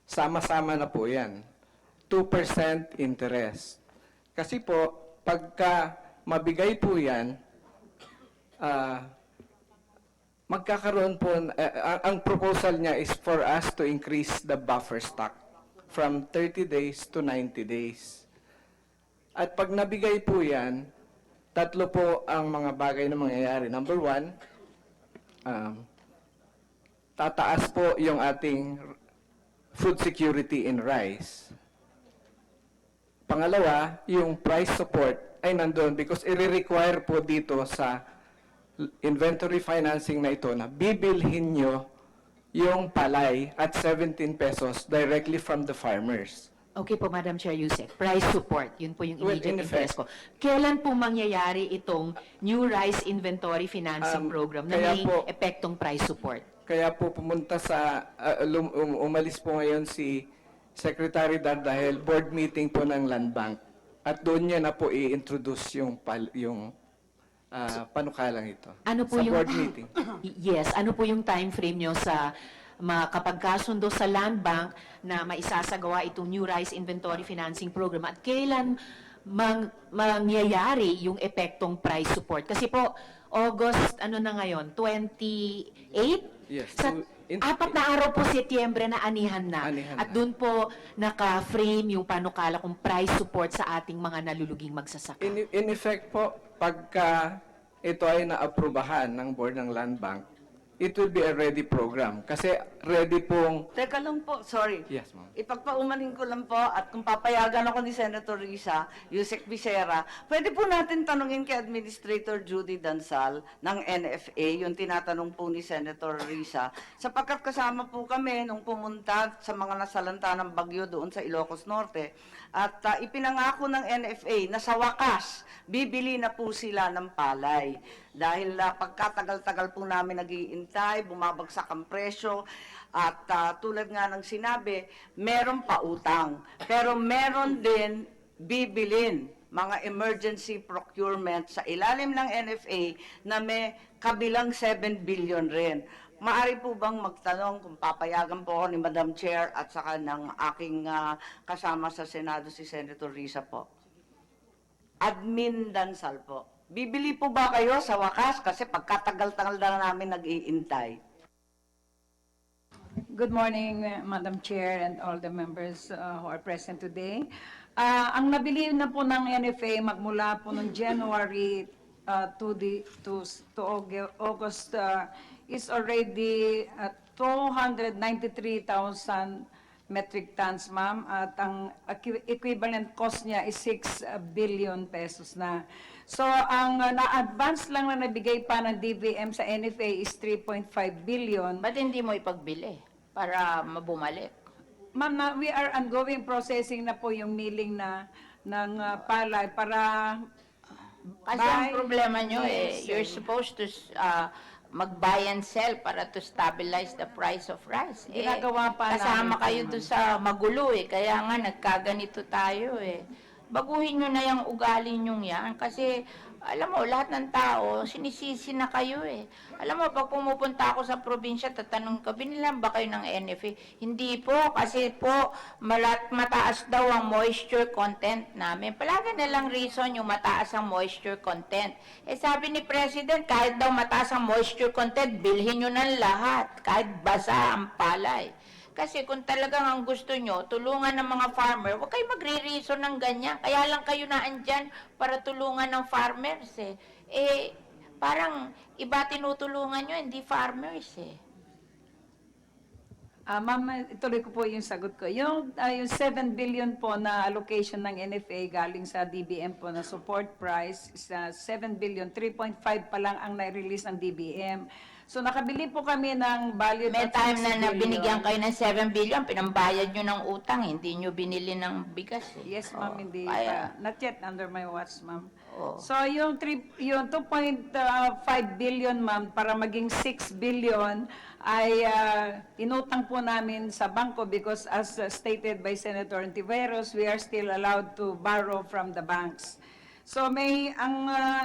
Sama-sama na po yan. 2% interest. Kasi po, pagka mabigay po yan, magkakaroon po, ang proposal niya is for us to increase the buffer stock from 30 days to 90 days. At pag nabigay po yan, 3 po ang mga bagay na mangyayari. Number 1, tataas po yung ating food security in rice. Pangalawa, yung price support ay nandun because i-require po dito sa inventory financing na ito na bibilhin nyo yung palay at 17 pesos directly from the farmers. Okay po, Madam Chair Yusek. Price support, yun po yung Well, immediate in effect, interest ko. Kailan po mangyayari itong new rice inventory financing program na kaya may po- epektong price support? Kaya po pumunta sa, umalis po ngayon si Secretary Dar dahil board meeting po ng Land Bank. At doon niya na po i-introduce yung panukalang ito. Ano po sa yung board meeting. Yes, ano po yung time frame nyo sa makapagkasundo sa Land Bank na maisasagawa itong new rice inventory financing program at kailan mangyayari yung epektong price support? Kasi po, August, ano na ngayon, 28? Yes. Sa 4 na araw po, Setyembre na anihan na. Anihan At na. doon po naka-frame yung panukala kung price support sa ating mga naluluging magsasaka. In effect po, pagka ito ay naaprubahan ng board ng Land Bank, it will be a ready program. Kasi ready pong... Teka lang po, sorry. Yes, ma'am. Ipagpaumanin ko lang po at kung papayagan ako ni Senator Risa, Yusek Becerra, pwede po natin tanungin kay Administrator Judy Dansal ng NFA, yung tinatanong po ni Senator Risa, sapagkat kasama po kami nung pumunta sa mga nasalanta ng bagyo doon sa Ilocos Norte at ipinangako ng NFA na sa wakas, bibili na po sila ng palay. Dahil pagkatagal-tagal po namin nag-iintay, bumabagsak ang presyo, at tulad nga ng sinabi, meron pa utang. Pero meron din bibilin mga emergency procurement sa ilalim ng NFA na may kabilang 7 billion rin. Maari po bang magtanong kung papayagan po ako ni Madam Chair at saka ng aking kasama sa Senado si Senator Risa po? Admin Dansal po. Bibili po ba kayo sa wakas? Kasi pagkatagal-tagal na namin nag-iintay. Good morning, Madam Chair and all the members who are present today. Ang nabili na po ng NFA magmula po noong January to August is already 293,000 metric tons, ma'am, at ang equivalent cost niya is 6 billion pesos na. So, ang na-advance lang na nabigay pa ng DVM sa NFA is 3.5 billion. Ba't hindi mo ipagbili para mabumalik? Ma'am, we are ongoing processing na po yung milling ng palay para Kasi ang problema nyo you're supposed to mag-buy and sell para to stabilize the price of rice. Ginagawa pa kasama namin, kayo ma'am. doon sa magulo kaya nga nagkaganito tayo Baguhin nyo na yung ugali nyo yan kasi alam mo, lahat ng tao, sinisisi na kayo Alam mo, pag pumupunta ako sa probinsya, tatanong ka, binilan ba kayo ng NFA? Hindi po, kasi po, mataas daw ang moisture content namin. Palagi na lang reason yung mataas ang moisture content. Sabi ni President, kahit daw mataas ang moisture content, bilhin nyo ng lahat, kahit basa ang palay. Kasi kung talagang ang gusto nyo, tulungan ng mga farmer, huwag kayo magre-reason ng ganyan. Kaya lang kayo na andyan para tulungan ng farmers parang iba tinutulungan nyo, hindi farmers Ma'am, ituloy ko po yung sagot ko. Yung 7 billion po na allocation ng NFA galing sa DBM po na support price is 7 billion, 3.5 pa lang ang na-release ng DBM. So nakabili po kami ng value May of time 6 na billion. binigyan kayo ng 7 billion, pinambayad nyo ng utang, hindi nyo binili ng bigas Yes, ma'am, hindi kaya, pa. Not yet under my watch, ma'am. Oo. So, yung 2.5 billion, ma'am, para maging 6 billion, ay inutang po namin sa bangko because as stated by Senator Hontiveros, we are still allowed to borrow from the banks. So, ang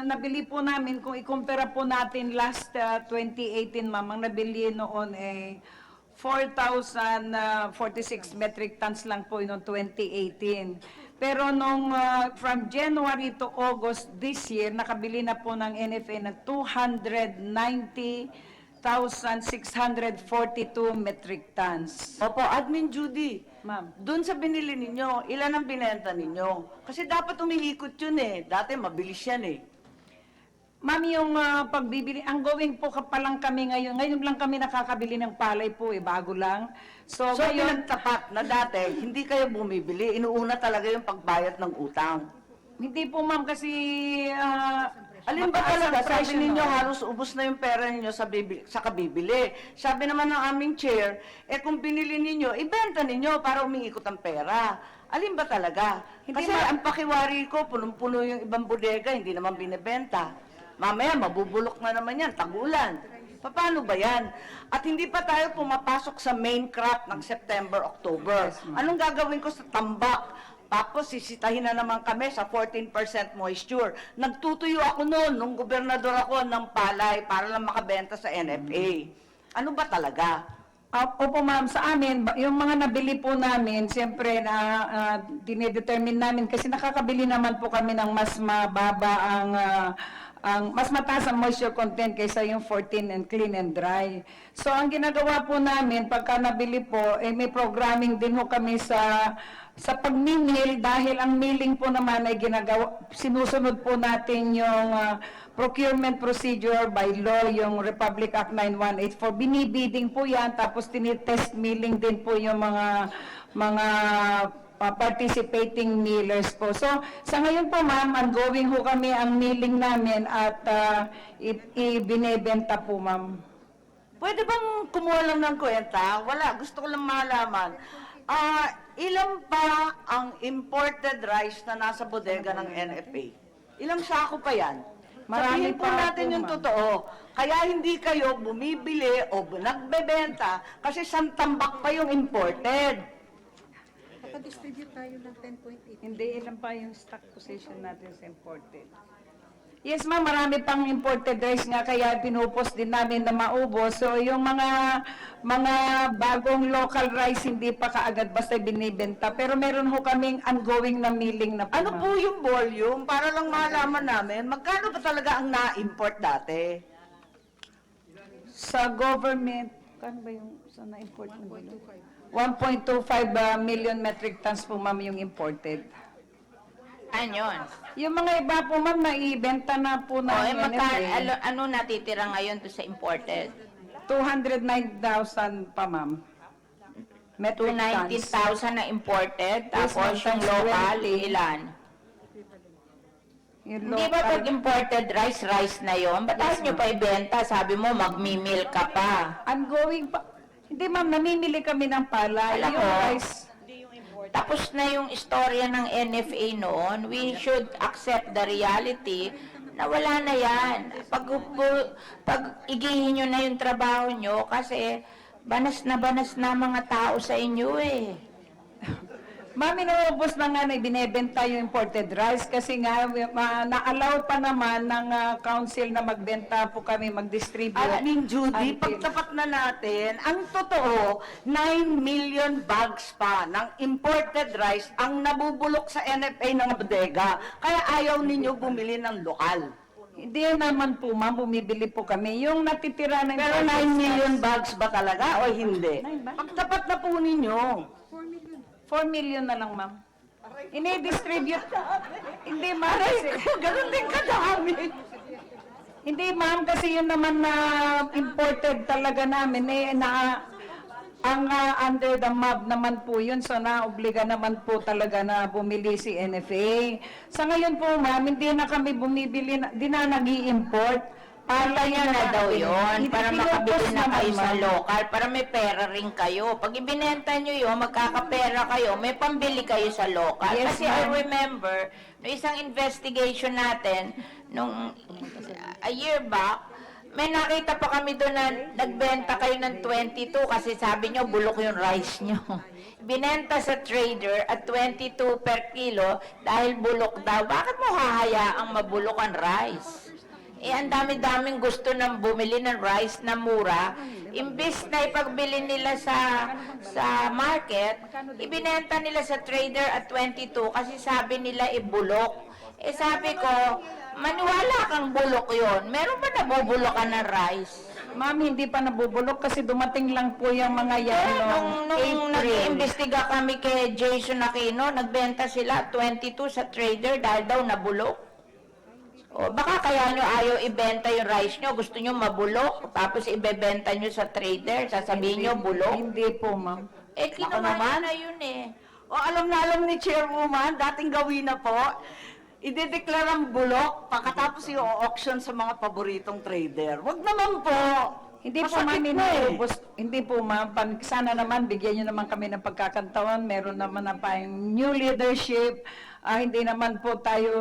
nabili po namin, kung ikumpara po natin last 2018, ma'am, ang nabili noon 4,046 metric tons lang po noong 2018. Pero nung from January to August this year, nakabili na po ng NFA ng 290,642 metric tons. Opo, Admin Judy. Ma'am. Doon sa binili ninyo, ilan ang binenta ninyo? Kasi dapat umihikot yun Dati mabilis yan Ma'am, yung pagbibili, ang going po pa lang kami ngayon lang kami nakakabili ng palay po bago lang. So So, ngayon, pinagtapat na dati, hindi kayo bumibili. Inuuna talaga yung pagbayad ng utang. hindi po ma'am kasi Alin ba mataas ang talaga? presyo Sabi ninyo, noon. halos ubos na yung pera ninyo sa kabibili. Sabi naman ng aming chair, kung binili ninyo, ibenta ninyo para umiikot ang pera. Alin ba talaga? Hindi, Kasi ma'am. ang pakiwari ko, punong-puno yung ibang bodega, hindi naman binibenta. Mamaya, mabubulok na naman yan, tagulan. Paano ba yan? At hindi pa tayo pumapasok sa main crop ng September, October. Anong gagawin ko sa tambak? Tapos sisitahin na naman kami sa 14% moisture. Nagtutuyo ako noon, nung gobernador ako ng palay para lang makabenta sa NFA. Ano ba talaga? Opo ma'am, sa amin, yung mga nabili po namin, siyempre dinedetermine namin kasi nakakabili naman po kami ng mas mababa mas mataas ang moisture content kaysa yung 14 and clean and dry. So ang ginagawa po namin pagka nabili po, may programming din ho kami sa pagmimil dahil ang milling po naman ay sinusunod po natin yung procurement procedure by law, yung Republic Act 9184. Binibidding po yan, tapos tinitest milling din po yung mga participating millers po. So, sa ngayon po ma'am, ongoing ho kami ang milling namin at ibinebenta po ma'am. Pwede bang kumuha lang ng kwenta? Wala, gusto ko lang malaman. Ilan pa ang imported rice na nasa bodega ng NFA? Ilang sako pa yan? Marami Sabihin po pa natin po, yung ma'am. totoo. Kaya hindi kayo bumibili o nagbebenta kasi santambak pa yung imported. Hindi, ilan pa yung stock position natin sa imported. Yes ma'am, marami pang imported rice nga kaya pinupost din namin na maubos. So yung mga bagong local rice hindi pa kaagad basta binibenta. Pero meron ho kaming ongoing na milling na po. Ano ma'am. po yung volume? Para lang malaman namin, magkano ba talaga ang na-import dati? Sa government, kano ba yung sa na-import na volume? 1.25 million metric tons po ma'am yung imported. Ano yun? Yung mga iba po ma'am naibenta na po na Ano natitira ngayon to sa imported? 209,000 pa ma'am. Metric tons. 219,000 na imported, Yes, tapos ma'am, yung times local, 20. ilan? Yung Hindi ba local- pag imported rice na yon? Ba't ayaw nyo pa ibenta? Sabi mo, magmimil ka pa. Ongoing pa. Hindi ma'am, namimili kami ng palay. Alam Yung mo, rice, Tapos na yung istorya ng NFA noon. We should accept the reality na wala na yan. Pag igihin nyo na yung trabaho nyo kasi banas na mga tao sa inyo eh. ma'am, inuubos na nga na binebenta yung imported rice kasi nga na-allow pa naman ng council na magbenta po kami, mag-distribute. Alaming Judy, Until- pagtapat na natin, ang totoo, 9 million bags pa ng imported rice ang nabubulok sa NFA ng bodega. Kaya ayaw ninyo bumili ng lokal. Hindi naman po ma'am, bumibili po kami. Yung natitira ng Pero 9 million bags ba talaga o hindi? Pagtapat na po ninyo. 4 million na lang ma'am. Ini-distribute. Hindi ma'am. Kasi, Ganun din kadami. hindi ma'am, kasi yun naman na imported talaga namin. Under the MAB naman po yun, so naobliga naman po talaga na bumili si NFA. Sa ngayon po ma'am, hindi na kami bumibili, hindi na nag-i-import. Kaya na daw yun, para makabili na kayo sa ma'am. local, para may pera rin kayo. Pag ibinenta nyo yun, magkakapera kayo, may pambili kayo sa local. Yes, Kasi I ma'am. remember, no isang investigation natin, nung a year back, may nakita pa kami doon na nagbenta kayo ng 22 kasi sabi nyo, bulok yung rice nyo. Binenta sa trader at 22 per kilo dahil bulok daw. Bakit mo hahayaang mabulok ang rice? Ang dami-daming gusto ng bumili ng rice na mura. Imbis na ipagbili nila sa market, ibinenta nila sa trader at 22 kasi sabi nila ibulok. Sabi ko, maniwala kang bulok yon. Meron ba nabubulokan ng rice? Ma'am, hindi pa nabubulok kasi dumating lang po yung mga yan Nung noong April. nag-iimbestiga kami kay Jason Aquino, nagbenta sila 22 sa trader dahil daw nabulok. O baka kaya nyo ayaw ibenta yung rice nyo, gusto nyo mabulok, tapos ibebenta nyo sa trader, sasabihin nyo bulok. Hindi po ma'am. Kinuha na yun eh. O alam na alam ni Chairwoman, dating gawin na po, idedeklar ang bulok pagkatapos i-auction sa mga paboritong trader. Wag naman po. Hindi po Masakit ma'am, na eh. hindi po ma'am, sana naman bigyan nyo naman kami ng pagkakantawan, meron naman na tayong new leadership, hindi naman po tayo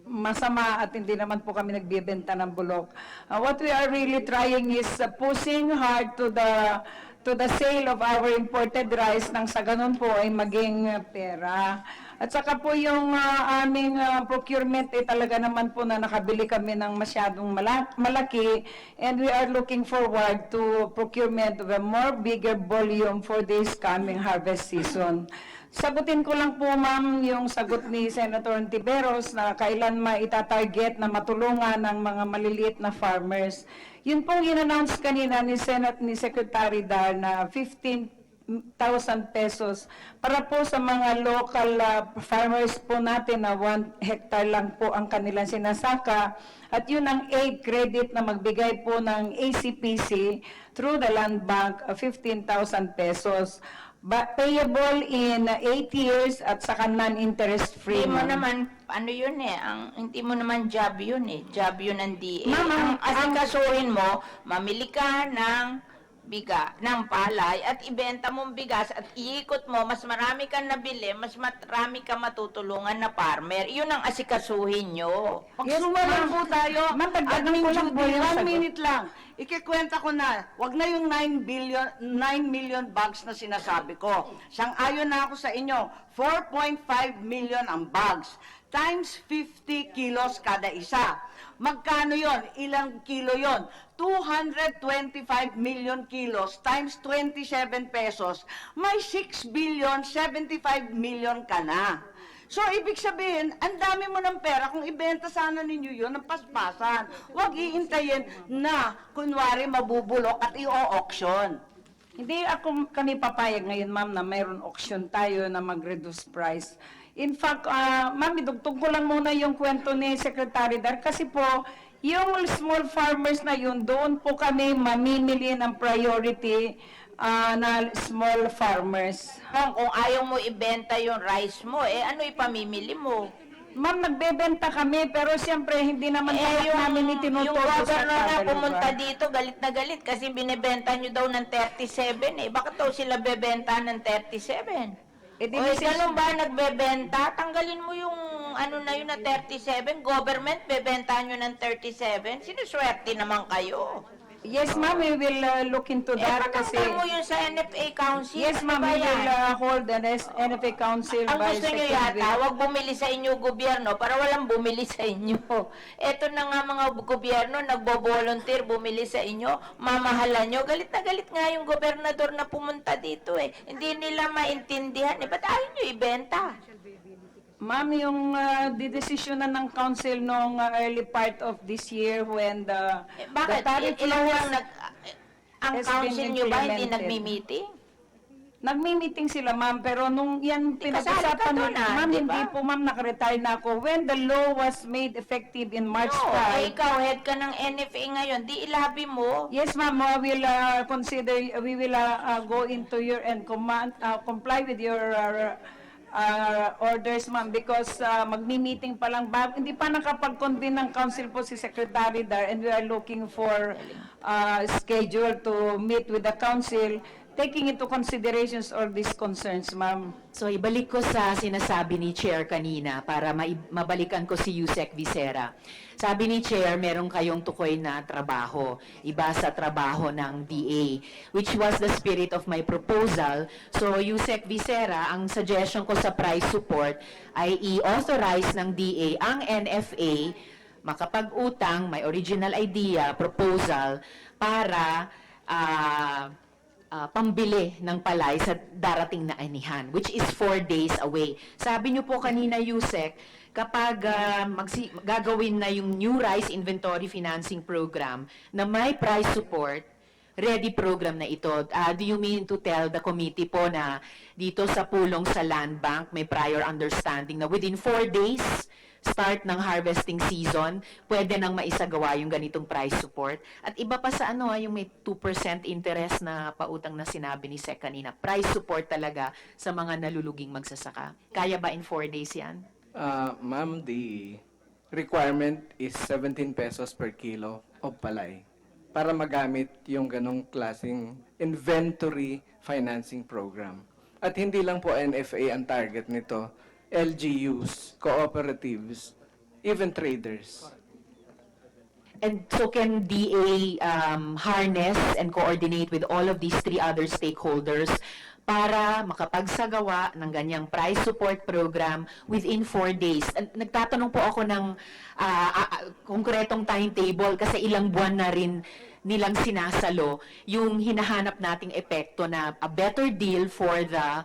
masama at hindi naman po kami nagbibenta ng bulok. What we are really trying is pushing hard to the sale of our imported rice nang sa ganun po ay maging pera. At saka po yung aming procurement talaga naman po na nakabili kami ng masyadong malaki and we are looking forward to procurement of a more bigger volume for this coming harvest season. Sagutin ko lang po, ma'am, yung sagot ni Senator Hontiveros na kailan maitatarget na matulungan ng mga maliliit na farmers. Yun pong in-announce kanina ni Secretary Dar na 15,000 pesos para po sa mga local farmers po natin na 1 hectare lang po ang kanilang sinasaka. At yun ang aid credit na magbigay po ng ACPC through the Land Bank, 15,000 pesos. Payable in 8 years at saka non-interest free. Hindi mo ma'am. naman, ano yun eh, hindi mo naman job yun eh. Job yun ng DA. Ma'am, Ang asikasuhin mo, mamili ka ng ng palay at ibenta mong bigas at iikot mo, mas marami kang nabili, mas marami kang matutulungan na farmer. Yun ang asikasuhin nyo. Magsumalan po tayo. Ma'am, dagdagan ko lang po yung 1 sagot. minute lang. Ikikwenta ko na, wag na yung 9 million bags na sinasabi ko. Sang-ayon na ako sa inyo, 4.5 million ang bags. Times 50 kilos kada isa. Magkano yon? Ilang kilo yon? 225 million kilos times 27 pesos. May 6 billion, 75 million ka na. So, ibig sabihin, ang dami mo ng pera kung ibenta sana ninyo yun ng paspasan. Huwag iintayin na, kunwari, mabubulok at i-auction. Hindi ako kami papayag ngayon, ma'am, na mayroon auction tayo na mag-reduce price. In fact, ma'am, idugtog ko lang muna yung kwento ni Secretary Dar kasi po, yung small farmers na yun, doon po kami mamimili ng priority na small farmers. Kung ayaw mo ibenta yung rice mo, ano ipamimili mo? Ma'am, nagbebenta kami, pero siyempre hindi naman lahat namin Yung itinutubo sa governor na kada pumunta lugar. dito, galit na galit kasi binibenta nyo daw ng 37 eh. Bakit daw sila bebenta ng 37? Eh, di O, decision- ganun ba nagbebenta? Tanggalin mo yung ano na yun na 37. Government, bebenta nyo ng 37. Sinuswerte naman kayo. Yes, ma'am, we will look into that kasi... Patanggal mo yun sa NFA Council. Yes, Ano ma'am, ba we will yan? hold the NFA Council Ang by gusto nyo second yata, week. wag bumili sa inyo gobyerno para walang bumili sa inyo. Eto na nga mga gobyerno, nagbo-volunteer bumili sa inyo, mamahalan nyo. Galit na galit nga yung gobernador na pumunta dito eh. Hindi nila maintindihan eh. Ba't ayaw nyo ibenta? Ma'am, yung didesisyon na ng council noong early part of this year when the Bakit? tariff Ilang laws lang ang has council been nyo ba hindi implemented. nagmi-meeting? Nagmi-meeting sila, ma'am, pero nung yan kasali pinag-usapan ka nyo, doon, ma'am, di hindi ba? po, ma'am, nakaretire na ako. When the law was made effective in March No, 5, ikaw head ka ng NFA ngayon, di ilabi mo. yes, ma'am, we will we will go into your and comply with your orders, ma'am, because magmi-meeting pa lang hindi pa nakapag-convene ng council po si Secretary Dar, and we are looking for schedule to meet with the council, taking into considerations all these concerns, ma'am. So ibalik ko sa sinasabi ni Chair kanina para mabalikan ko si Yusek Visera. Sabi ni Chair, meron kayong tukoy na trabaho, iba sa trabaho ng DA, which was the spirit of my proposal. So Yusek Visera, ang suggestion ko sa price support ay i-authorize ng DA ang NFA makapag-utang, may original idea, proposal, para pambili ng palay sa darating na anihan, which is 4 days away. Sabi niyo po kanina, Yusek, kapag gagawin na yung new rice inventory financing program na may price support, ready program na ito. Do you mean to tell the committee po na dito sa pulong sa land bank, may prior understanding na within 4 days, start ng harvesting season, pwede nang maisagawa yung ganitong price support? At iba pa sa yung may 2% interest na pautang na sinabi ni Sec kanina, price support talaga sa mga naluluging magsasaka. Kaya ba in 4 days yan? Ma'am, the requirement is 17 pesos per kilo of palay para magamit yung ganong klaseng inventory financing program. At hindi lang po NFA ang target nito, LGUs, cooperatives, even traders. And so can DA harness and coordinate with all of these 3 other stakeholders para makapagsagawa ng ganyang price support program within 4 days? Nagtatanong po ako ng konkretong timetable kasi ilang buwan na rin nilang sinasalo yung hinahanap nating epekto na a better deal for the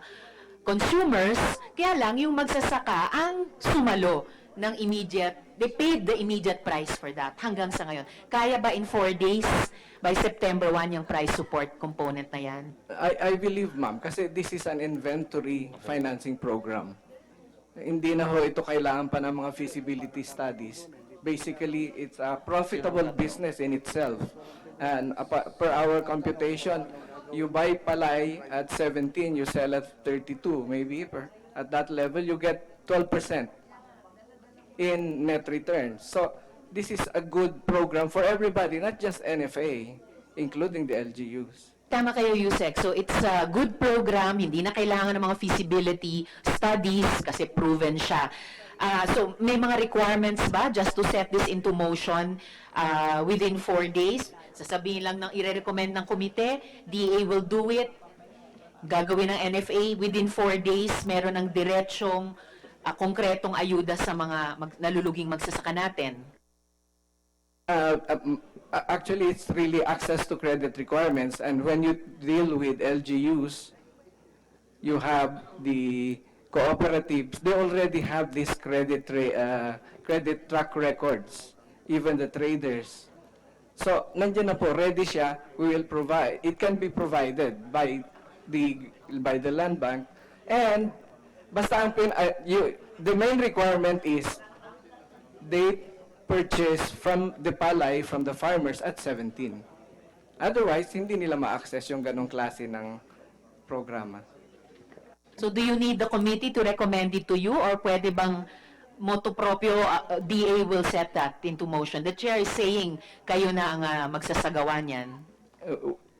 consumers, kaya lang yung magsasaka ang sumalo ng immediate, they paid the immediate price for that hanggang sa ngayon. Kaya ba in 4 days, by September 1, yung price support component na yan? I believe, ma'am, kasi this is an inventory financing program. Hindi na ho ito kailangan pa ng mga feasibility studies. Basically, it's a profitable business in itself. And per our computation, you buy palay at 17, you sell at 32, maybe. At that level, you get 12% in net returns. So, this is a good program for everybody, not just NFA, including the LGUs. Tama kayo, Yusek. So it's a good program, hindi na kailangan ng mga feasibility studies kasi proven siya. So may mga requirements ba just to set this into motion within 4 days? Sasabihin lang ng i-recommend ng komite, DA will do it, gagawin ng NFA within 4 days, meron ng diretsyong konkretong ayuda sa mga naluluging magsasaka natin. Actually, it's really access to credit requirements. And when you deal with LGUs, you have the cooperatives. They already have this credit track records, even the traders. So, nandiyan na po, ready siya. We will provide. It can be provided by the land bank. And basta ang the main requirement is they purchase from the palay from the farmers at 17. Otherwise, hindi nila ma-access yung ganong klase ng programa. So do you need the committee to recommend it to you or pwede bang motu proprio DA will set that into motion? The chair is saying kayo na ang magsasagawa niyan.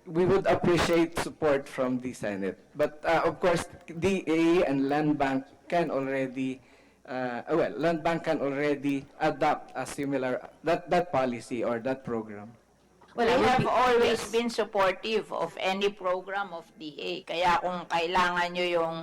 We would appreciate support from the Senate. But of course, DA and Land Bank can already Land Bank can already adopt a similar that policy or that program. Well, I we would have be- always yes. been supportive of any program of DA. Kaya kung kailangan nyo yung,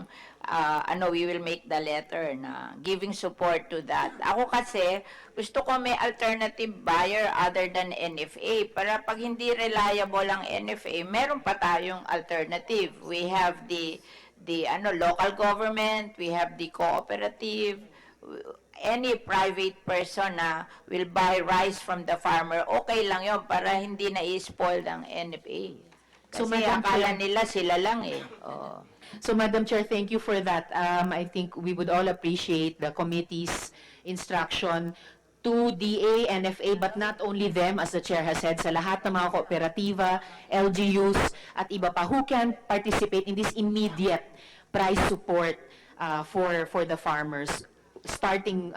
we will make the letter na giving support to that. Ako kasi, gusto ko may alternative buyer other than NFA. Para pag hindi reliable ang NFA, meron pa tayong alternative. We have the local government, we have the cooperative, any private person na will buy rice from the farmer, okay lang yun para hindi na-spoil ng NFA. Kasi So, Madam akala Chair- nila sila lang eh. Oh. So, Madam Chair, thank you for that. I think we would all appreciate the committee's instruction to DA, NFA, but not only them, as the Chair has said, sa lahat ng mga kooperatiba, LGUs, at iba pa, who can participate in this immediate price support for the farmers starting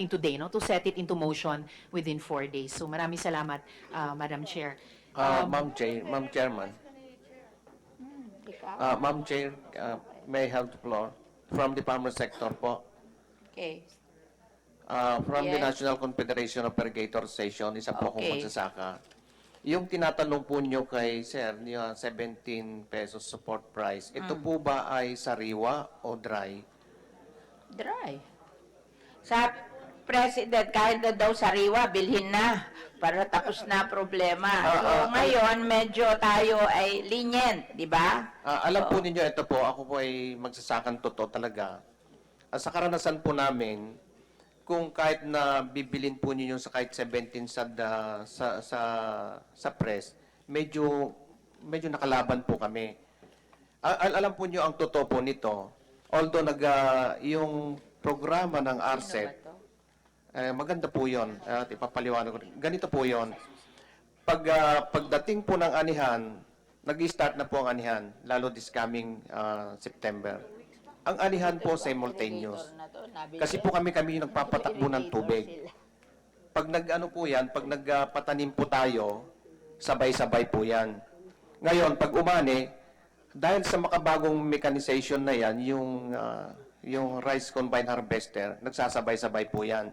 today, no, to set it into motion within 4 days. So maraming salamat, Madam Chair. Ma'am Chairman. Ma'am Chair, may I have the floor? From the farmer sector po. Okay. From the Yes. National Confederation of Irrigator Station, isa po akong Okay. magsasaka. Yung tinatanong po nyo kay Sir, yung 17 pesos support price, ito po ba ay sariwa o dry? Dry. Sa President, kahit na daw sariwa, bilhin na para tapos na problema. So ngayon, medyo tayo ay lenient, di ba? Alam po ninyo, ito po, ako po ay magsasakan totoo talaga. Sa karanasan po namin, kung kahit na bibilin po ninyo sa kahit 17 sa press, medyo nakalaban po kami. Alam po niyo ang totoo po nito. Although yung programa ng RCEP, maganda po 'yon. Ipapaliwanag ko. Ganito po 'yon. Pagdating po ng anihan, nag-start na po ang anihan, lalo this coming September. Ang anihan po simultaneous. Kasi po kami yung nagpapatakbo ng tubig. Pag pag nagpatanim po tayo, sabay-sabay po yan. Ngayon, pag umani, dahil sa makabagong mechanization na yan, yung rice combine harvester, nagsasabay-sabay po yan.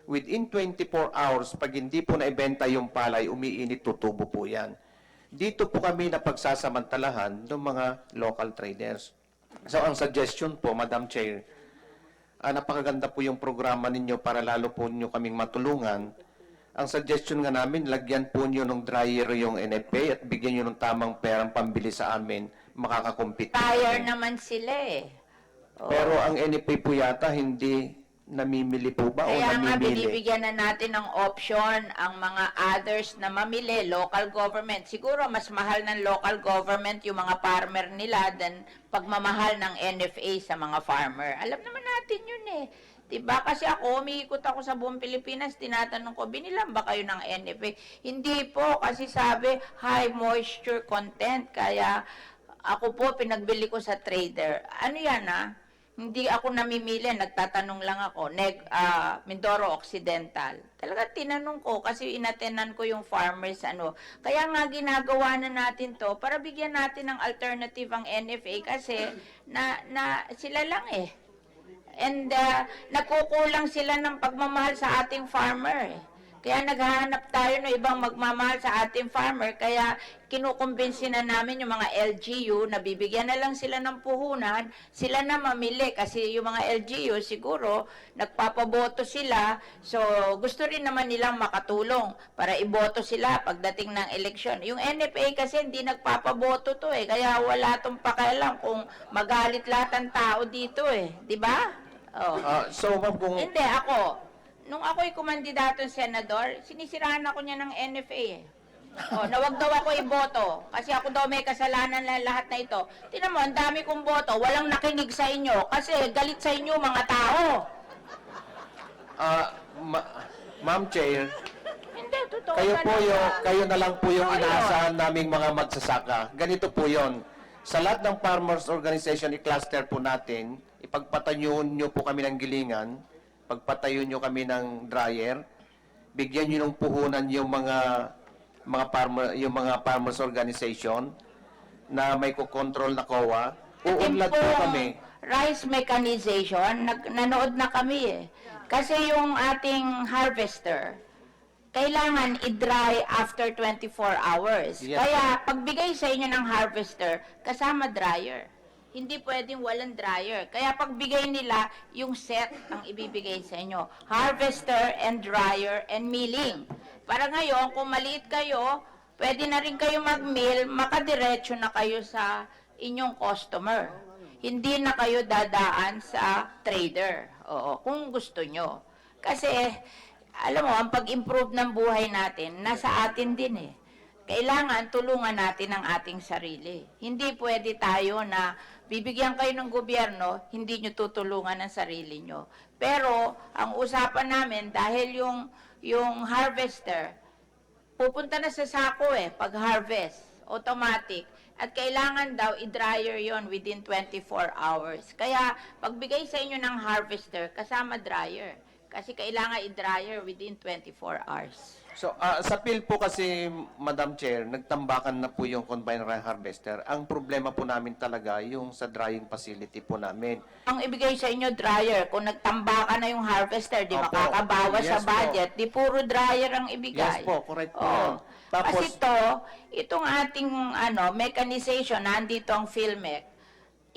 Within 24 hours, pag hindi po naibenta yung palay, umiinit, tutubo po yan. Dito po kami napagsasamantalahan ng mga local traders. So, ang suggestion po, Madam Chair, napakaganda po yung programa ninyo para lalo po ninyo kaming matulungan. Ang suggestion nga namin, lagyan po nyo ng dryer yung NFA at bigyan nyo ng tamang perang pambili sa amin, makakakumpit. Tire naman sila eh. Pero ang NFA po yata hindi namimili po ba o Kaya nga namimili? binibigyan na natin ng option ang mga others na mamili, local government. Siguro mas mahal ng local government yung mga farmer nila than pagmamahal ng NFA sa mga farmer. Alam naman natin yun eh. Diba? Kasi ako, umiikot ako sa buong Pilipinas, tinatanong ko, binilan ba kayo ng NFA? Hindi po, kasi sabi, high moisture content. Kaya ako po, pinagbili ko sa trader. Ano yan Hindi ako namimili, nagtatanong lang ako, Mindoro Occidental. Talaga tinanong ko kasi inatenan ko yung farmers Kaya nga ginagawa na natin to para bigyan natin ng alternative ang NFA kasi sila lang eh. And nagkukulang sila ng pagmamahal sa ating farmer eh. Kaya naghahanap tayo ng ibang magmamahal sa ating farmer. Kaya kinukumbinsi na namin yung mga LGU na bibigyan na lang sila ng puhunan, sila na mamili. Kasi yung mga LGU siguro nagpapaboto sila. So gusto rin naman nilang makatulong para iboto sila pagdating ng eleksyon. Yung NFA kasi hindi nagpapaboto to eh. Kaya wala tong pakialam kung magalit lahat ng tao dito eh. Di ba? Oh. So, ma'am, kung... Hindi, ako. Nung ako'y kumandidatong senador, sinisiraan ako niya ng NFA eh. Na wag daw ako iboto kasi ako daw may kasalanan na lahat na ito. Tingnan mo, ang dami kong boto, walang nakinig sa inyo kasi galit sa inyo mga tao. Ma'am Chair, Hindi, totoo kayo na lang po yung Totoo inaasahan naming mga magsasaka. Ganito po yon. Sa lahat ng farmers organization, i-cluster po natin, ipagpatayo nyo po kami ng gilingan, pagpatayo nyo kami ng dryer, bigyan nyo ng puhunan yung mga farmers organization na may kukontrol na COA. Uunlad po kami. Rice Mechanization, nanood na kami eh. Kasi yung ating harvester, kailangan i-dry after 24 hours. Yes. Kaya pagbigay sa inyo ng harvester, kasama dryer. Hindi pwedeng walang dryer. Kaya pagbigay nila, yung set ang ibibigay sa inyo. Harvester and dryer and milling. Para ngayon, kung maliit kayo, pwede na rin kayo mag-mill, makadiretso na kayo sa inyong customer. Hindi na kayo dadaan sa trader. Oo, kung gusto nyo. Kasi, alam mo, ang pag-improve ng buhay natin, nasa atin din eh. Kailangan tulungan natin ang ating sarili. Hindi pwede tayo na bibigyan kayo ng gobyerno, hindi nyo tutulungan ang sarili nyo. Pero, ang usapan namin, dahil yung harvester, pupunta na sa sako eh, pag-harvest, automatic. At kailangan daw i-dryer yon within 24 hours. Kaya, pagbigay sa inyo ng harvester, kasama dryer. Kasi kailangan i-dryer within 24 hours. So, sa PIL po kasi, Madam Chair, nagtambakan na po yung combine harvester. Ang problema po namin talaga yung sa drying facility po namin. Ang ibigay sa inyo, dryer. Kung nagtambakan na yung harvester, di Opo. makakabawas Yes sa budget, di puro dryer ang ibigay. Yes po, correct po Oo. yan. Tapos, Kasi itong ating mechanization, nandito ang PhilMec,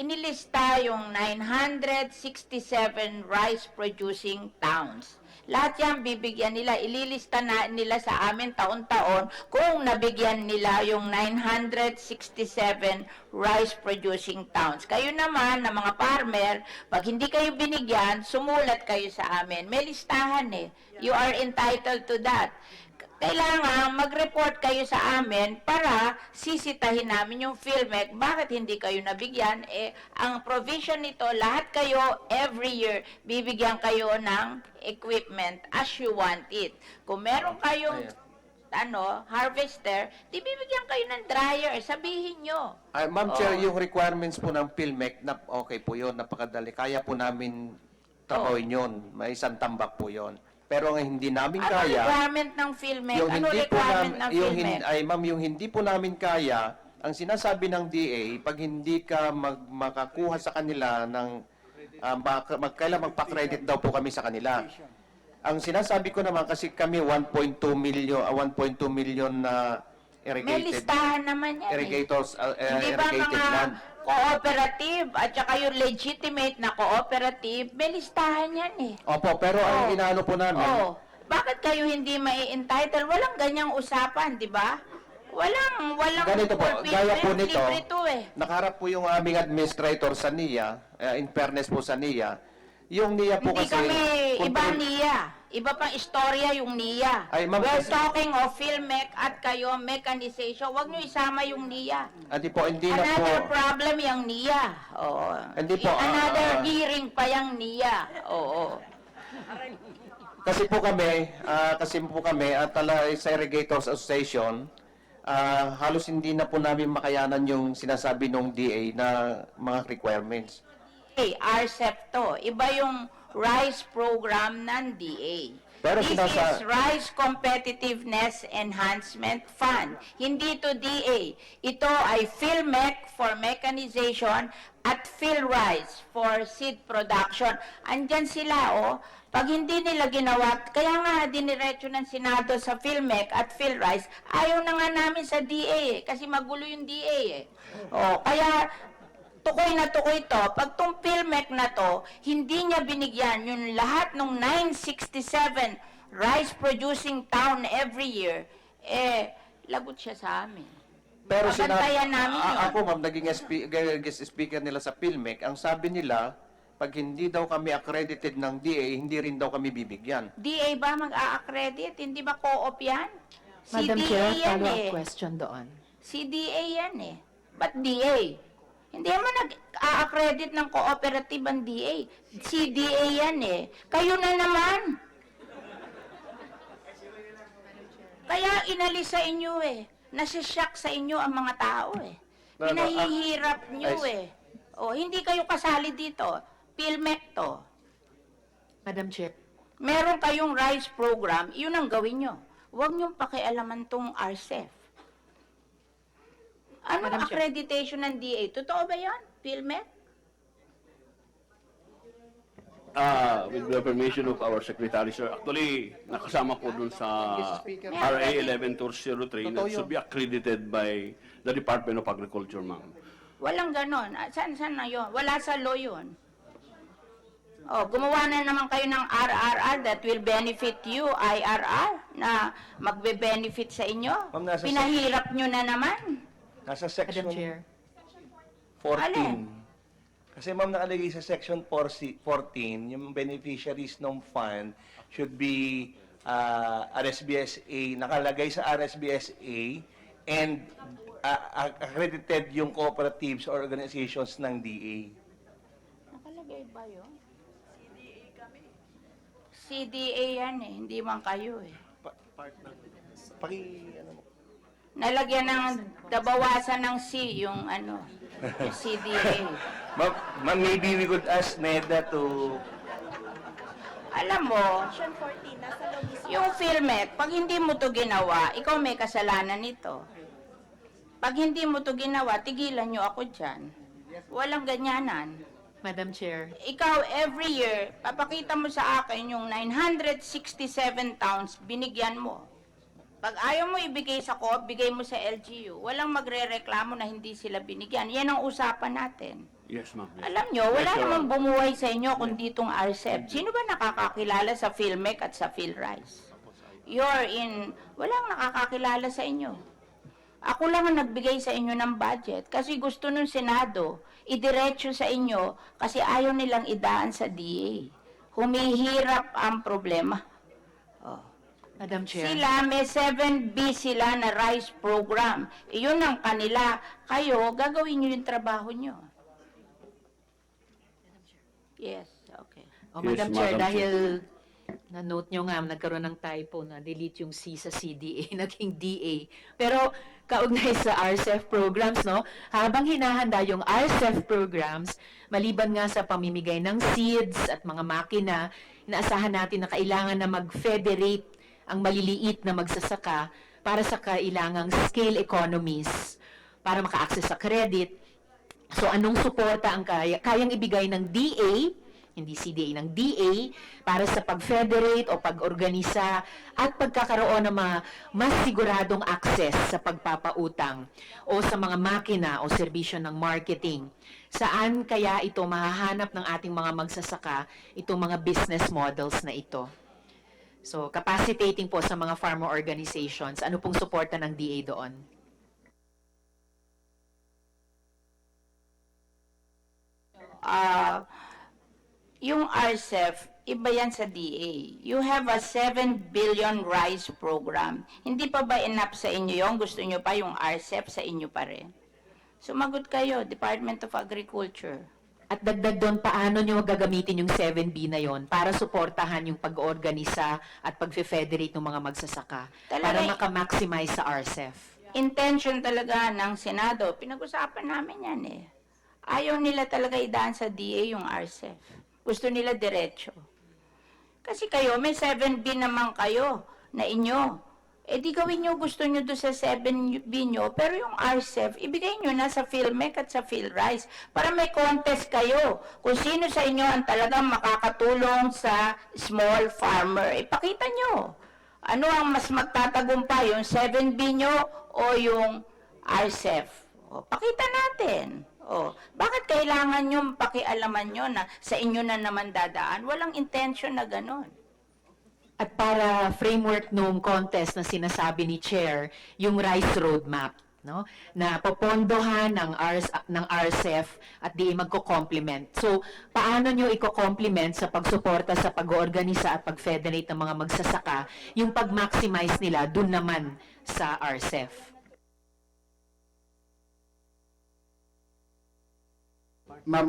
inilista yung 967 rice-producing towns. Lahat yan bibigyan nila, ililista na nila sa amin taon-taon kung nabigyan nila yung 967 rice-producing towns. Kayo naman, na mga farmer, pag hindi kayo binigyan, sumulat kayo sa amin. May listahan eh. You are entitled to that. Kailangan mag-report kayo sa amin para sisitahin namin yung PhilMec. Bakit hindi kayo nabigyan? Ang provision nito, lahat kayo, every year, bibigyan kayo ng equipment as you want it. Kung meron kayong harvester, di bibigyan kayo ng dryer. Sabihin nyo. Ma'am Chair, yung requirements po ng PhilMec, okay po yun, napakadali. Kaya po namin trabahoin yun. May isang tambak po yun. Pero ang hindi namin Ano kaya... requirement ng PhilMec? Yung Ano hindi po requirement ng PhilMec? ma'am, yung hindi po namin kaya, ang sinasabi ng DA, pag hindi ka makakuha sa kanila ng kailan magpa-credit daw po kami sa kanila. Ang sinasabi ko naman kasi kami 1.2 million na irrigated. May listahan naman yan. Irrigators, Hindi ba irrigated mga land. cooperative at saka yung legitimate na cooperative, may listahan yan eh. Opo, pero ang inaano po namin, Bakit kayo hindi mai-entitle? Walang ganyang usapan, di ba? Walang Ganito po, gaya po fulfillment, nito, libre to eh. nakaharap po yung aming administrator sa NIA, in fairness po sa NIA, yung NIA po Hindi kasi... kami iba control- NIA. Iba pang istorya yung NIA. Ay, ma'am, We're kasi- talking of PhilMec at kayo, Mechanization. Huwag nyo isama yung NIA. Hindi na po... Another problem yung NIA. Oo. Hindi po, Another hearing pa yung NIA. Oo. Kasi po kami at sa Irrigators Association, halos hindi na po namin makayanan yung sinasabi ng DA na mga requirements. Hey, RCEP to. Iba yung rice program ng DA. Pero This sinasa- is Rice Competitiveness Enhancement Fund. Hindi to DA. Ito ay PhilMec for Mechanization at PhilRice for seed production. Andyan sila, oh. Pag hindi nila ginawa, kaya nga diniretso ng Senado sa PhilMec at PhilRice, ayaw na nga namin sa DA kasi magulo yung DA eh. Oh, kaya tukoy na tukoy to, pag tong PhilMec na to, hindi niya binigyan yung lahat ng 967 rice-producing town every year, lagot siya sa amin. Pero Pabantayan namin yun. ako ma'am, naging guest speaker nila sa PhilMec, ang sabi nila, pag hindi daw kami accredited ng DA, hindi rin daw kami bibigyan. DA ba mag-a-accredit? Hindi ba co-op yan? Madam CDA Chair, yan follow-up eh. question doon. CDA yan eh. Ba't DA? Hindi naman nag-a-accredit ng cooperative ang DA. CDA yan eh. Kayo na naman. Kaya inalis sa inyo eh. Nasishock sa inyo ang mga tao eh. Pinahihirap nyo eh. Oh, hindi kayo kasali dito. PhilMec to. Madam Chair. Meron kayong rice program, yun ang gawin nyo. Huwag niyong pakialaman tong RCEF. Ano Madam Chair. accreditation ng DA? Totoo ba yan? PhilMec? With the permission of our secretary, sir, actually, nakasama po dun sa RA 11203 that should be accredited by the Department of Agriculture, ma'am. Walang ganon. Saan na yun? Wala sa law yun. Oh, gumawa na naman kayo ng RRR that will benefit you, IRR, na magbe-benefit sa inyo. Ma'am, nasa Pinahirap nyo na naman. Nasa Madam section Chair. 14. Alin? Kasi ma'am, nakalagay sa section 14, yung beneficiaries ng fund should be RSBSA, nakalagay sa RSBSA and accredited yung cooperatives or organizations ng DA. Nakalagay ba yun? CDA yan eh, hindi man kayo eh. Nalagyan ng dabawasan ng C yung ano, yung CDA. Ma'am, maybe we could ask NEDA to... Alam mo, yung PhilMec, pag hindi mo to ginawa, ikaw may kasalanan nito. Pag hindi mo to ginawa, tigilan nyo ako dyan. Walang ganyanan. Madam Chair. Ikaw, every year, papakita mo sa akin yung 967 towns, binigyan mo. Pag ayaw mo ibigay sa co-op, bigay mo sa LGU. Walang magre-reklamo na hindi sila binigyan. Yan ang usapan natin. Yes, ma'am. Yes. Alam nyo, wala Yes, Your namang Honor. bumuhay sa inyo kundi itong RCEP. Sino ba nakakakilala sa PhilMec at sa PhilRice? Walang nakakakilala sa inyo. Ako lang ang nagbigay sa inyo ng budget kasi gusto nung Senado idiretso sa inyo kasi ayaw nilang idaan sa DA. Humihirap ang problema. Oh. Madam Chair. Sila, may 7B sila na rice program. Iyon ang kanila. Kayo, gagawin nyo yung trabaho nyo. Yes, okay. O, Yes, Madam Chair, Madam dahil na-note nyo nga, nagkaroon ng typo na delete yung C sa CDA, naging DA. Pero kaugnay sa RCEF programs, no? Habang hinahanda yung RCEF programs, maliban nga sa pamimigay ng seeds at mga makina, inaasahan natin na kailangan na mag-federate ang maliliit na magsasaka para sa kailangang scale economies para maka-access sa credit. So anong suporta ang kayang ibigay ng DA, hindi CDA, ng DA, para sa pag-federate o pag-organisa at pagkakaroon ng mga mas siguradong access sa pagpapautang o sa mga makina o serbisyo ng marketing. Saan kaya ito mahahanap ng ating mga magsasaka, itong mga business models na ito? So, capacitating po sa mga farmer organizations, ano pong suporta ng DA doon? yung RCEF, iba yan sa DA. You have a 7 billion rice program. Hindi pa ba enough sa inyo yung gusto nyo pa yung RCEF sa inyo pa rin? Sumagot kayo, Department of Agriculture. At dagdag doon, paano nyo gagamitin yung 7B na yon para suportahan yung pag-organisa at pag-federate ng mga magsasaka para makamaximize sa RCEF? Intention talaga ng Senado, pinag-usapan namin yan eh. Ayaw nila talaga idaan sa DA yung RCEF. Gusto nila diretso. Kasi kayo, may 7B naman kayo na inyo. Eh di gawin nyo gusto nyo doon sa 7B nyo, pero yung RCEF, ibigay nyo na sa PhilMec at sa PhilRice para may contest kayo. Kung sino sa inyo ang talagang makakatulong sa small farmer, ipakita nyo. Ano ang mas magtatagumpay, yung 7B nyo o yung RCEF? O, pakita natin. O, bakit kailangan nyo pakialaman nyo na sa inyo na naman dadaan? Walang intention na ganon. At para framework nung contest na sinasabi ni Chair, yung rice roadmap, no? Na popondohan ng RCEF at di magko-complement. So, paano nyo i-complement sa pagsuporta sa pag-organisa at pag-federate ng mga magsasaka, yung pag-maximize nila dun naman sa RCEF? Ma'am,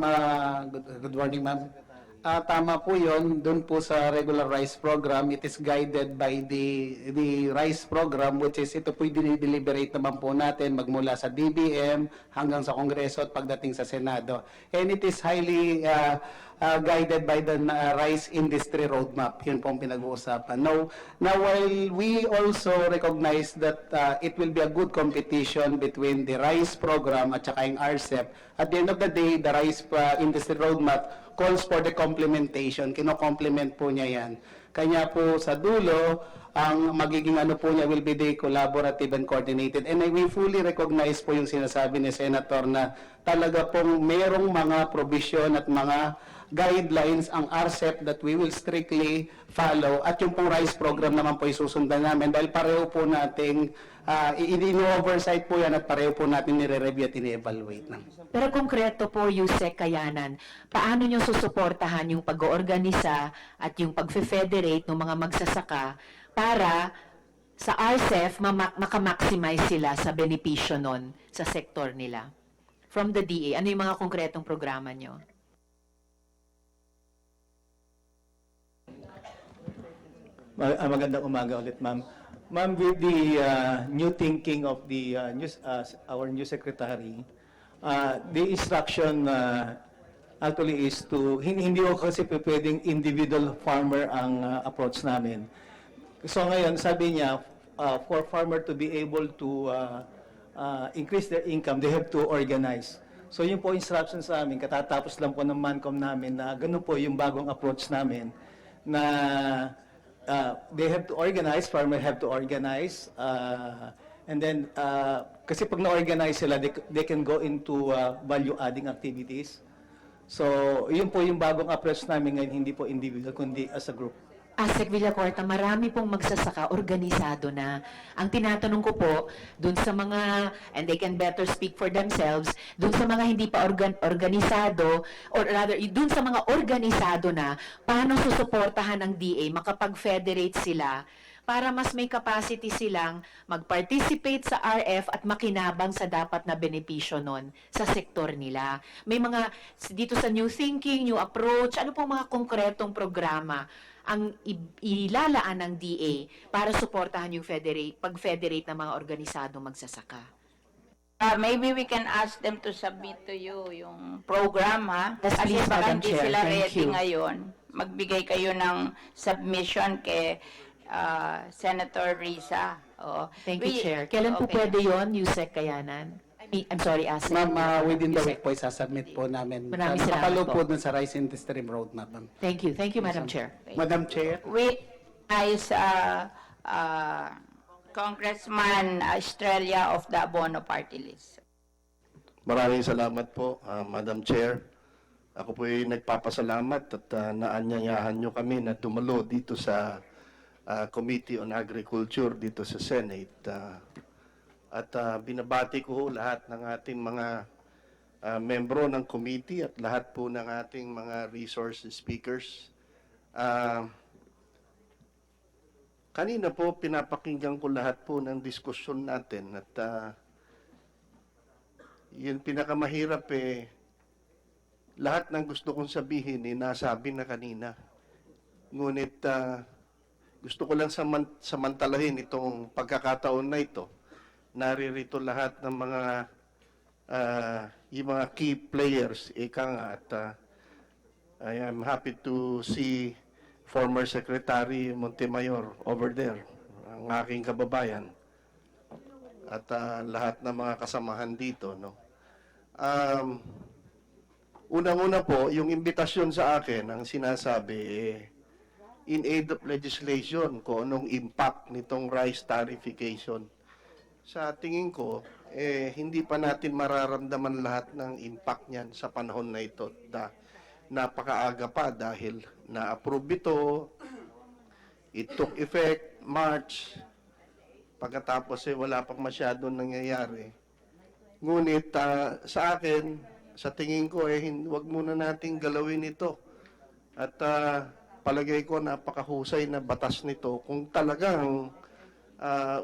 good morning, ma'am. Tama po yun. Doon po sa regular rice program, it is guided by the rice program, which is ito po deliberate naman po natin magmula sa DBM hanggang sa Kongreso at pagdating sa Senado. And it is highly guided by the rice industry roadmap. Yun po ang pinag-uusapan. Now while we also recognize that it will be a good competition between the rice program at saka yung RCEP, at the end of the day, the rice industry roadmap calls for the complementation. Kino-complement po niya yan. Kanya po sa dulo, ang magiging ano po niya will be the collaborative and coordinated. And we fully recognize po yung sinasabi ni Senator na talaga pong merong mga provision at mga guidelines ang RCEP that we will strictly follow, at yung pong rice program naman po isusundan namin dahil pareho po nating ini-oversight po yan at pareho po natin nire-review at ini-evaluate. Pero konkreto po, Yusek Kayanan, paano nyo susuportahan yung pag-oorganisa at yung pag-federate ng mga magsasaka para sa RCEF makamaximize sila sa benepisyo nun sa sektor nila? From the DA, ano yung mga konkretong programa nyo? Magandang umaga ulit, ma'am. Ma'am, with the new thinking of the our new secretary, the instruction actually is to, hindi ko kasi pwedeng individual farmer ang approach namin. So ngayon, sabi niya, for farmer to be able to increase their income, they have to organize. So yun po instruction sa amin, katatapos lang po ng MANCOM namin na ganun po yung bagong approach namin na they have to organize, farmer have to organize, and then, kasi pag na-organize sila, they can go into value-adding activities. So, yun po yung bagong approach namin ngayon, hindi po individual, kundi as a group. Asek Villacorta, marami pong magsasaka, organisado na. Ang tinatanong ko po, dun sa mga, and they can better speak for themselves, dun sa mga hindi pa organisado, or rather, dun sa mga organisado na, paano susuportahan ng DA, makapag-federate sila, para mas may capacity silang mag-participate sa RF at makinabang sa dapat na benepisyo nun sa sektor nila. May mga, dito sa new thinking, new approach, ano pong mga konkretong programa ang ilalaan ng DA para suportahan yung pag-federate ng mga organisado magsasaka? Maybe we can ask them to submit to you yung program, ha? Yes, Kasi please, baka Madam hindi Chair. sila Thank ready you. ngayon. Magbigay kayo ng submission kay Senator Risa. Oh. Thank you, Chair. Kailan po Okay. pwede yun, Yusek Kayanan? I'm sorry, Asek. Ma'am, within the Yusek. week po, isasubmit po namin. Maraming salamat Napalo po. po dun sa rice industry roadmap, ma'am. Thank you, Madam Chair. Madam Chair. We, as Congressman Estrella of the Abono Party List. Maraming salamat po, Madam Chair. Ako po ay nagpapasalamat at naanyayahan nyo kami na dumalo dito sa Committee on Agriculture dito sa Senate. At binabati ko lahat ng ating mga membro ng committee at lahat po ng ating mga resource speakers. Kanina po, pinapakinggan ko lahat po ng diskusyon natin at yun pinakamahirap lahat ng gusto kong sabihin nasabi na kanina. Ngunit gusto ko lang samantalahin itong pagkakataon na ito. Naririto lahat ng mga yung mga key players, ika nga, at I am happy to see former Secretary Montemayor over there, ang aking kababayan, at lahat ng mga kasamahan dito, no? Unang-una po, yung imbitasyon sa akin, ang sinasabi, in aid of legislation, kung anong impact nitong rice tariffication. Sa tingin ko, hindi pa natin mararamdaman lahat ng impact niyan sa panahon na ito. Napakaaga pa dahil na-approve ito, it took effect March, pagkatapos wala pang masyadong nangyayari. Ngunit sa akin, sa tingin ko, wag muna nating galawin ito. At palagay ko napakahusay na batas nito kung talagang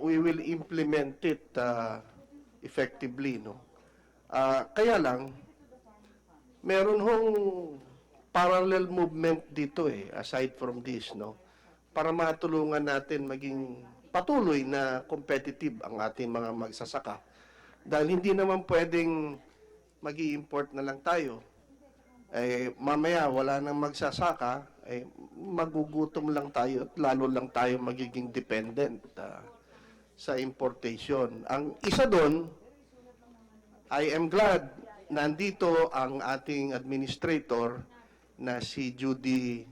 we will implement it effectively, no? Kaya lang, meron hong parallel movement dito aside from this, no? Para matulungan natin maging patuloy na competitive ang ating mga magsasaka. Dahil hindi naman pwedeng mag-i-import na lang tayo. Mamaya wala nang magsasaka, magugutom lang tayo at lalo lang tayo magiging dependent sa importation. Ang isa doon, I am glad nandito ang ating administrator na si Judy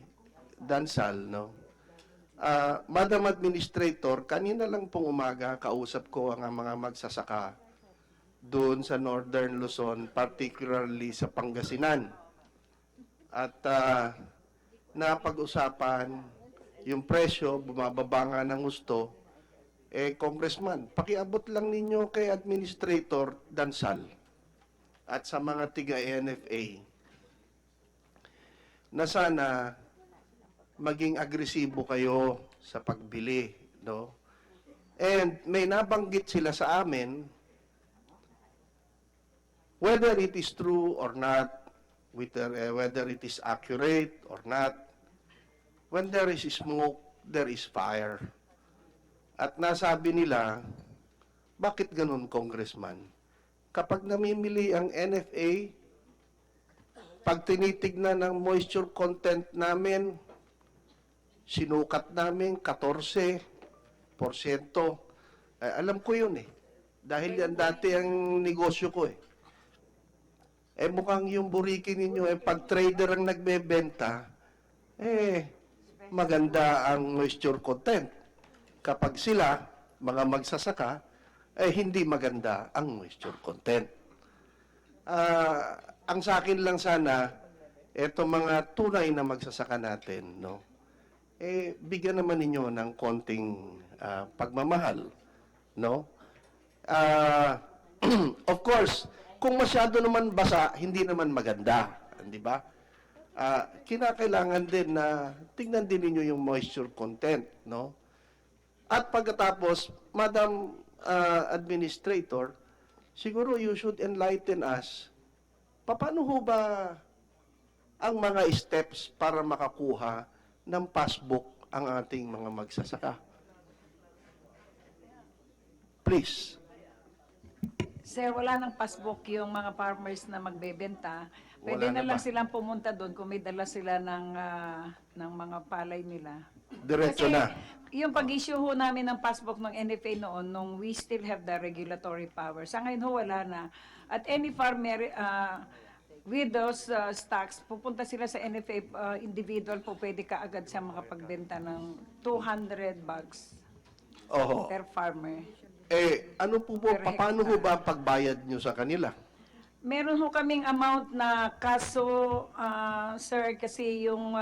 Dansal, no? Madam Administrator, kanina lang pong umaga kausap ko ang mga magsasaka doon sa Northern Luzon, particularly sa Pangasinan. At napag-usapan yung presyo, bumababa nga ng gusto. Congressman, pakiabot lang ninyo kay Administrator Dansal at sa mga tiga-NFA na sana maging agresibo kayo sa pagbili, no? And may nabanggit sila sa amin, whether it is true or not, whether it is accurate or not, when there is smoke, there is fire. At nasabi nila, bakit ganun, Congressman? Kapag namimili ang NFA, pag tinitignan ng moisture content namin, sinukat namin 14%. Alam ko yun dahil yan dati ang negosyo ko mukhang yung buriki ninyo pag trader ang nagbebenta, maganda ang moisture content. Kapag sila, mga magsasaka, hindi maganda ang moisture content. Ang sa akin lang sana, mga tunay na magsasaka natin, no? Bigyan naman ninyo ng konting pagmamahal, no? Of course, kung masyado naman basa, hindi naman maganda, di ba? Kinakailangan din na tingnan din ninyo yung moisture content, no? At pagkatapos, Madam Administrator, siguro you should enlighten us, paano ho ba ang mga steps para makakuha ng passbook ang ating mga magsasaka? Please. Sir, wala nang passbook yung mga farmers na magbebenta. Pwede Wala na na lang ba? silang pumunta doon kung may dala sila ng mga palay nila. Diretso Kasi na. yung pag-issue ho namin ng passbook ng NFA noon, nung we still have the regulatory power. Sa ngayon ho, wala na. At any farmer with those stocks, pupunta sila sa NFA, individual po pwede kaagad siya makapagbenta ng 200 bags Oho. per farmer. Ano po paano ho ba ang pagbayad nyo sa kanila? Meron ho kaming amount na kaso, sir, kasi yung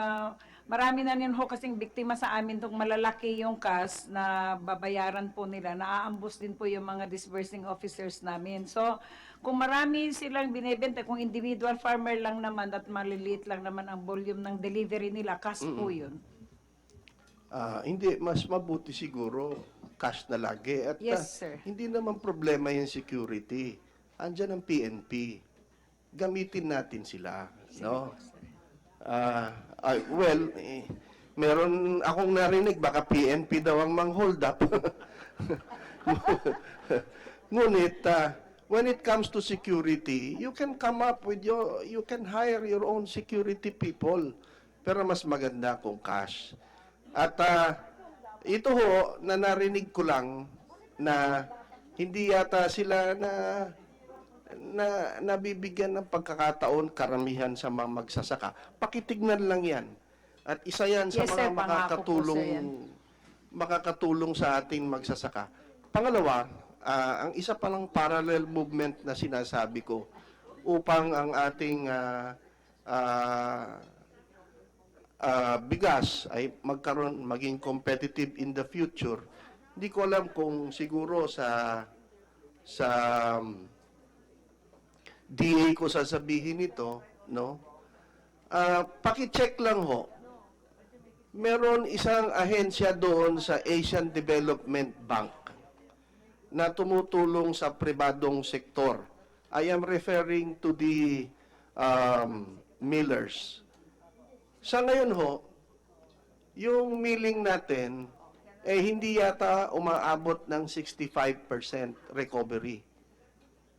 marami na rin ho kasing biktima sa amin itong malalaki yung cash na babayaran po nila. Naaambos din po yung mga disbursing officers namin. So, kung marami silang binibenta, kung individual farmer lang naman at maliliit lang naman ang volume ng delivery nila, cash po yun. Hindi, mas mabuti siguro cash na lagi. At Yes, sir. hindi naman problema yung security. Andyan ang PNP. Gamitin natin sila, no? Well, meron akong narinig, baka PNP daw ang mang-hold up. Ngunit, when it comes to security, you can come up with you can hire your own security people. Pero mas maganda kung cash. At ito ho, na narinig ko lang na hindi yata sila nabibigyan ng pagkakataon karamihan sa mga magsasaka. Pakitignan lang yan. At isa yan sa Yes, mga sir. Pangako po, sir, yan. makakatulong sa ating magsasaka. Pangalawa, ang isa palang parallel movement na sinasabi ko upang ang ating bigas ay maging competitive in the future. Hindi ko alam kung siguro sa DA ko sasabihin ito, no? Paki-check lang ho. Meron isang ahensya doon sa Asian Development Bank na tumutulong sa pribadong sektor. I am referring to the millers. Sa ngayon ho, yung milling natin, hindi yata umaabot ng 65% recovery.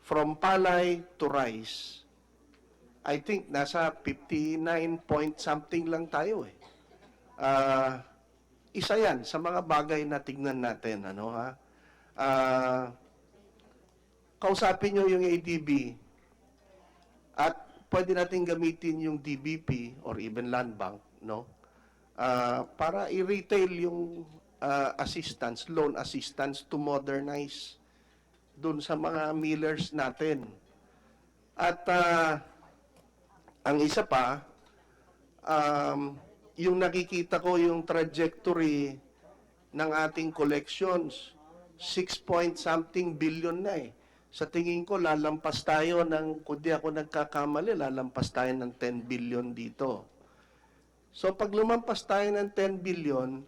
From palay to rice, I think nasa 59 point something lang tayo eh. Isa yan sa mga bagay na tignan natin, ano ha? Kausapin nyo yung ADB at pwede natin gamitin yung DBP or even Land Bank, no? Para i-retail yung assistance, loan assistance to modernize doon sa mga millers natin. At ang isa pa, yung nakikita ko yung trajectory ng ating collections, 6 point something billion na eh. Sa tingin ko, lalampas tayo ng, kung di ako nagkakamali, lalampas tayo ng 10 billion dito. So pag lumampas tayo ng 10 billion,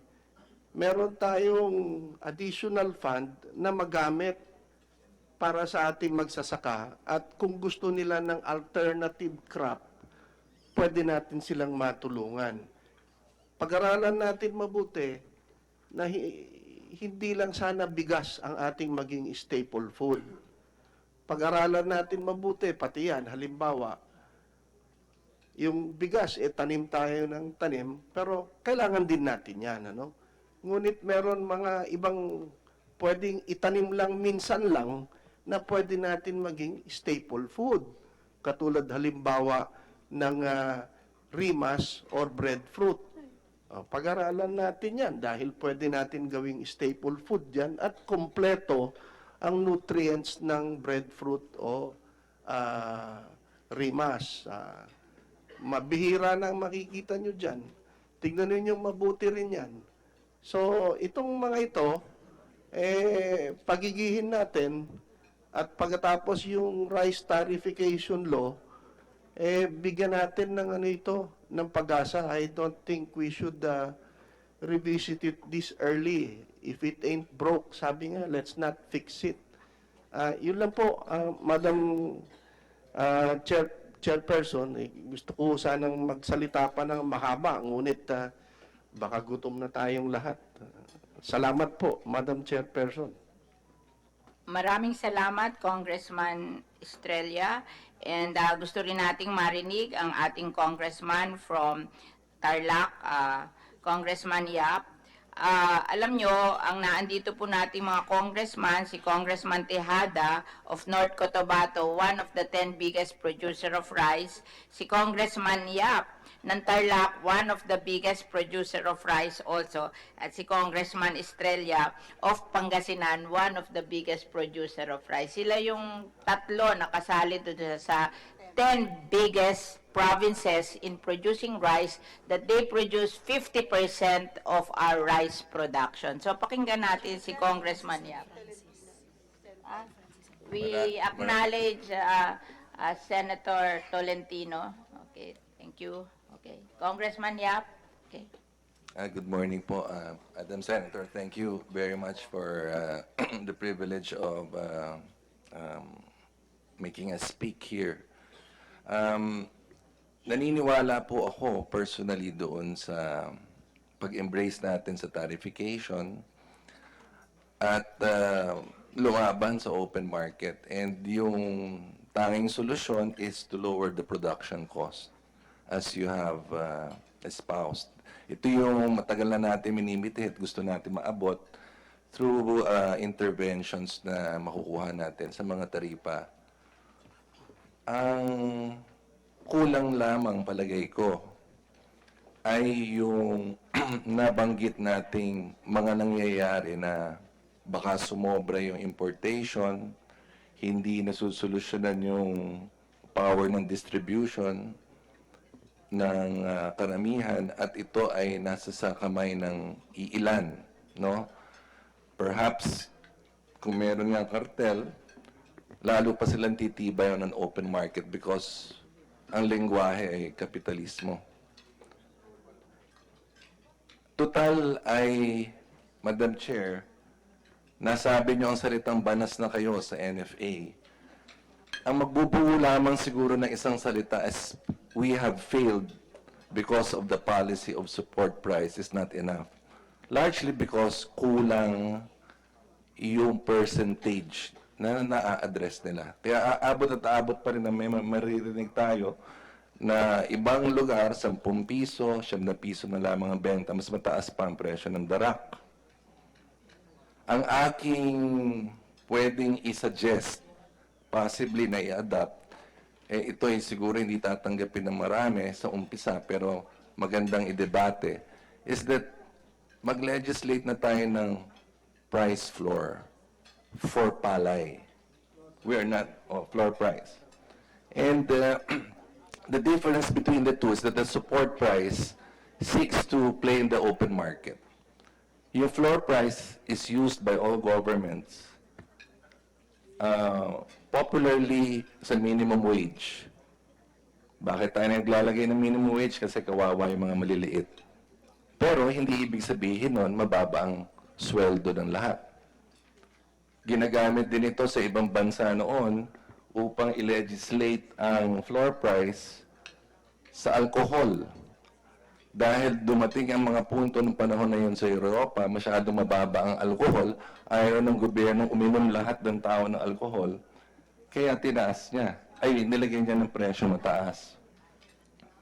meron tayong additional fund na magamit para sa ating magsasaka. At kung gusto nila ng alternative crop, pwede natin silang matulungan. Pag-aralan natin mabuti na hindi lang sana bigas ang ating maging staple food. Pag-aralan natin mabuti, pati yan, halimbawa, yung bigas, tanim tayo ng tanim, pero kailangan din natin yan, ano? Ngunit meron mga ibang pwedeng itanim lang minsan lang na pwede natin maging staple food. Katulad halimbawa ng rimas or breadfruit. Pag-aralan natin yan dahil pwede natin gawing staple food yan at kompleto ang nutrients ng breadfruit o rimas. Mabihira na makikita nyo dyan. Tignan ninyo mabuti rin yan. So, itong mga ito, pagigihin natin at pagkatapos yung rice tariffication law, bigyan natin ng ano ito, ng pag-asa. I don't think we should revisit it this early. If it ain't broke, sabi nga, let's not fix it. Yun lang po, Madam Chairperson, gusto ko sanang magsalita pa ng mahaba, ngunit baka gutom na tayong lahat. Salamat po, Madam Chairperson. Maraming salamat, Congressman Estrella. And gusto rin nating marinig ang ating congressman from Tarlac, Congressman Yap. Alam nyo, ang naandito po nating mga congressman, si Congressman Tejada of North Cotabato, one of the 10 biggest producer of rice, si Congressman Yap ng Tarlac, one of the biggest producer of rice also, at si Congressman Estrella of Pangasinan, one of the biggest producer of rice. Sila yung tatlo nakasali doon sa 10 biggest provinces in producing rice that they produce 50% of our rice production. So pakinggan natin si Congressman Yap. We acknowledge Senator Tolentino. Okay, thank you. Okay, Congressman Yap. Okay. Good morning po, Madam Senator. Thank you very much for the privilege of making us speak here. Naniniwala po ako personally doon sa pag-embrace natin sa tariffication at lumaban sa open market. And yung tanging solusyon is to lower the production cost as you have espoused. Ito yung matagal na natin minimiti at gusto natin maabot through interventions na makukuha natin sa mga taripa. Ang kulang lamang palagay ko ay yung nabanggit nating mga nangyayari na baka sumobra yung importation, hindi nasusolusyonan yung power ng distribution ng karamihan at ito ay nasa sa kamay ng iilan, no? Perhaps kung meron nga kartel, lalo pa silang titibay ng open market because ang lengguwahe ay kapitalismo. Total ay, Madam Chair, nasabi niyo ang salitang banas na kayo sa NFA. Ang magbubuo lamang siguro ng isang salita is we have failed because of the policy of support price is not enough. Largely because kulang yung percentage na na-address nila. Kaya aabot at aabot pa rin na may maririnig tayo na ibang lugar, 10 piso, 7 piso na lamang ang benta, mas mataas pa ang presyo ng darak. Ang aking pwedeng i-suggest, possibly na i-adapt, ito ay siguro hindi tatanggapin ng marami sa umpisa, pero magandang i-debate, is that mag-legislate na tayo ng price floor for palay. We are not, floor price. And the difference between the two is that the support price seeks to play in the open market. Yung floor price is used by all governments, popularly sa minimum wage. Bakit tayo naglalagay ng minimum wage? Kasi kawawa yung mga maliliit. Pero hindi ibig sabihin nun, mababa ang sweldo ng lahat. Ginagamit din ito sa ibang bansa noon upang i-legislate ang floor price sa alcohol. Dahil dumating ang mga punto ng panahon na yun sa Europa, masyadong mababa ang alcohol, ayaw ng gobyerno uminom lahat ng tao ng alcohol, kaya tinaas niya. Ay, nilagyan niya ng presyo mataas.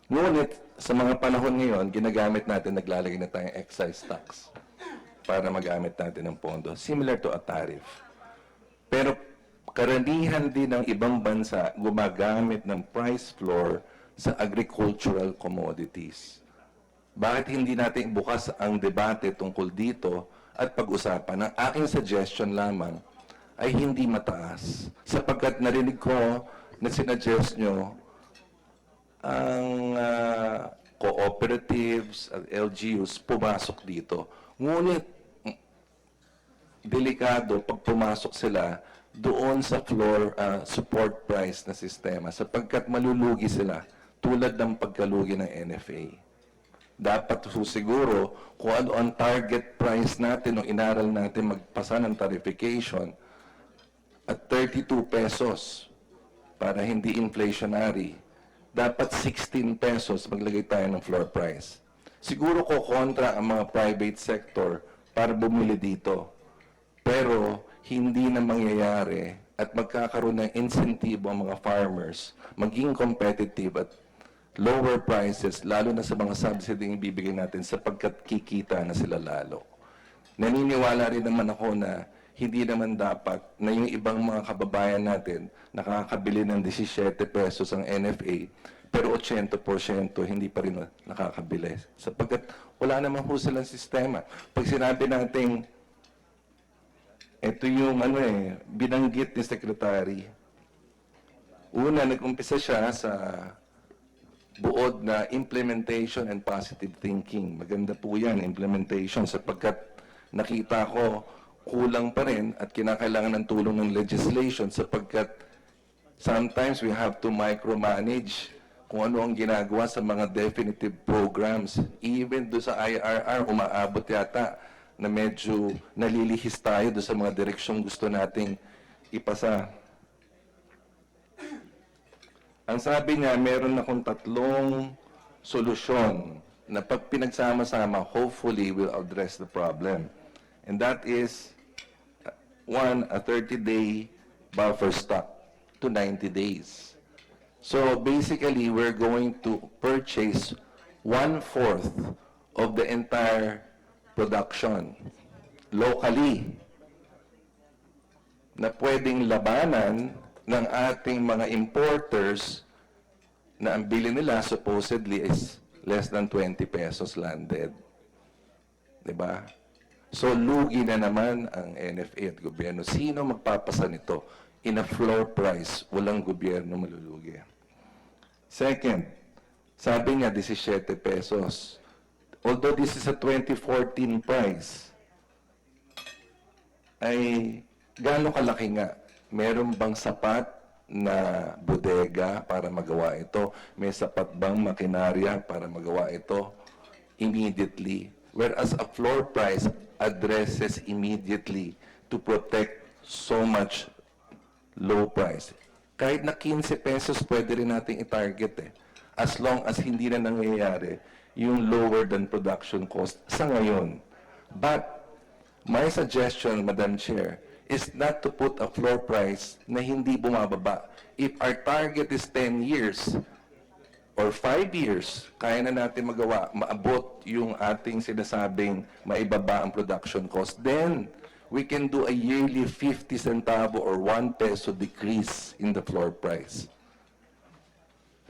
Ngunit, sa mga panahon ngayon, ginagamit natin, naglalagay na tayong excise tax para magamit natin ng pondo, similar to a tariff. Pero karanihan din ng ibang bansa gumagamit ng price floor sa agricultural commodities. Bakit hindi natin bukas ang debate tungkol dito at pag-usapan? Ang aking suggestion lamang ay hindi mataas. Sapagkat narinig ko na sinuggest nyo ang cooperatives at LGUs pumasok dito. Ngunit delikado pag pumasok sila doon sa floor support price na sistema sapagkat malulugi sila tulad ng pagkalugi ng NFA. Dapat siguro kung ano ang target price natin o inaral natin magpasa ng tariffication at 32 pesos para hindi inflationary, dapat 16 pesos maglagay tayo ng floor price. Siguro ko kontra ang mga private sector para bumili dito. Pero hindi na mangyayari at magkakaroon ng insentibo ang mga farmers maging competitive at lower prices, lalo na sa mga subsidy yung ibibigay natin sapagkat kikita na sila lalo. Naniniwala rin naman ako na hindi naman dapat na yung ibang mga kababayan natin nakakabili ng 17 pesos ang NFA, pero 80% hindi pa rin nakakabili. Sapagkat wala naman ho silang sistema. Pag sinabi natin, ito yung binanggit ni Secretary, una, nag-umpisa siya sa buod na implementation and positive thinking. Maganda po yan, implementation, sapagkat nakita ko kulang pa rin at kinakailangan ng tulong ng legislation sapagkat sometimes we have to micromanage kung ano ang ginagawa sa mga definitive programs. Even do sa IRR, umaabot yata na medyo nalilihis tayo do sa mga direksyong gusto nating ipasa. Ang sabi niya, meron akong 3 solusyon na pag pinagsama-sama, hopefully will address the problem. And that is, 1, a 30-day buffer stock to 90 days. So basically, we're going to purchase 1/4 of the entire production locally na pwedeng labanan ng ating mga importers na ang bili nila supposedly is less than 20 pesos landed. Diba? So, lugi na naman ang NFA at gobyerno. Sino magpapasa nito? In a floor price, walang gobyerno malulugi. Second, sabi niya 17 pesos. Although this is a 2014 price, ay gaano kalaki nga? Meron bang sapat na bodega para magawa ito? May sapat bang makinarya para magawa ito immediately? Whereas a floor price addresses immediately to protect so much low price. Kahit na 15 pesos, pwede rin natin i-target as long as hindi na nangyayari yung lower than production cost sa ngayon. But my suggestion, Madam Chair, is not to put a floor price na hindi bumababa. If our target is 10 years, or 5 years, kaya na natin magawa, maabot yung ating sinasabing maibaba ang production cost, then we can do a yearly 50 centavo or 1 peso decrease in the floor price.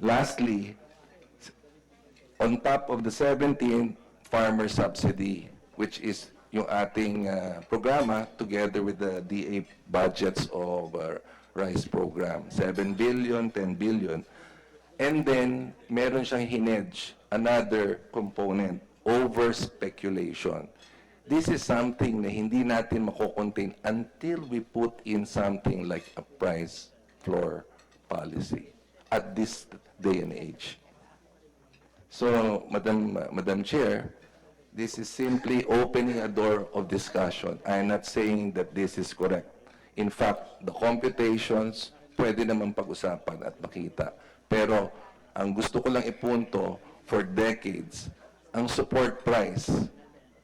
Lastly, on top of the 17 farmer subsidy, which is yung ating programa together with the DA budgets of rice program, 7 billion, 10 billion, and then, meron siyang hinedge, another component, over-speculation. This is something na hindi natin mako-contain until we put in something like a price floor policy at this day and age. So, Madam Chair, this is simply opening a door of discussion. I am not saying that this is correct. In fact, the computations, pwede naman pag-usapan at makita. Pero, ang gusto ko lang ipunto, for decades, ang support price,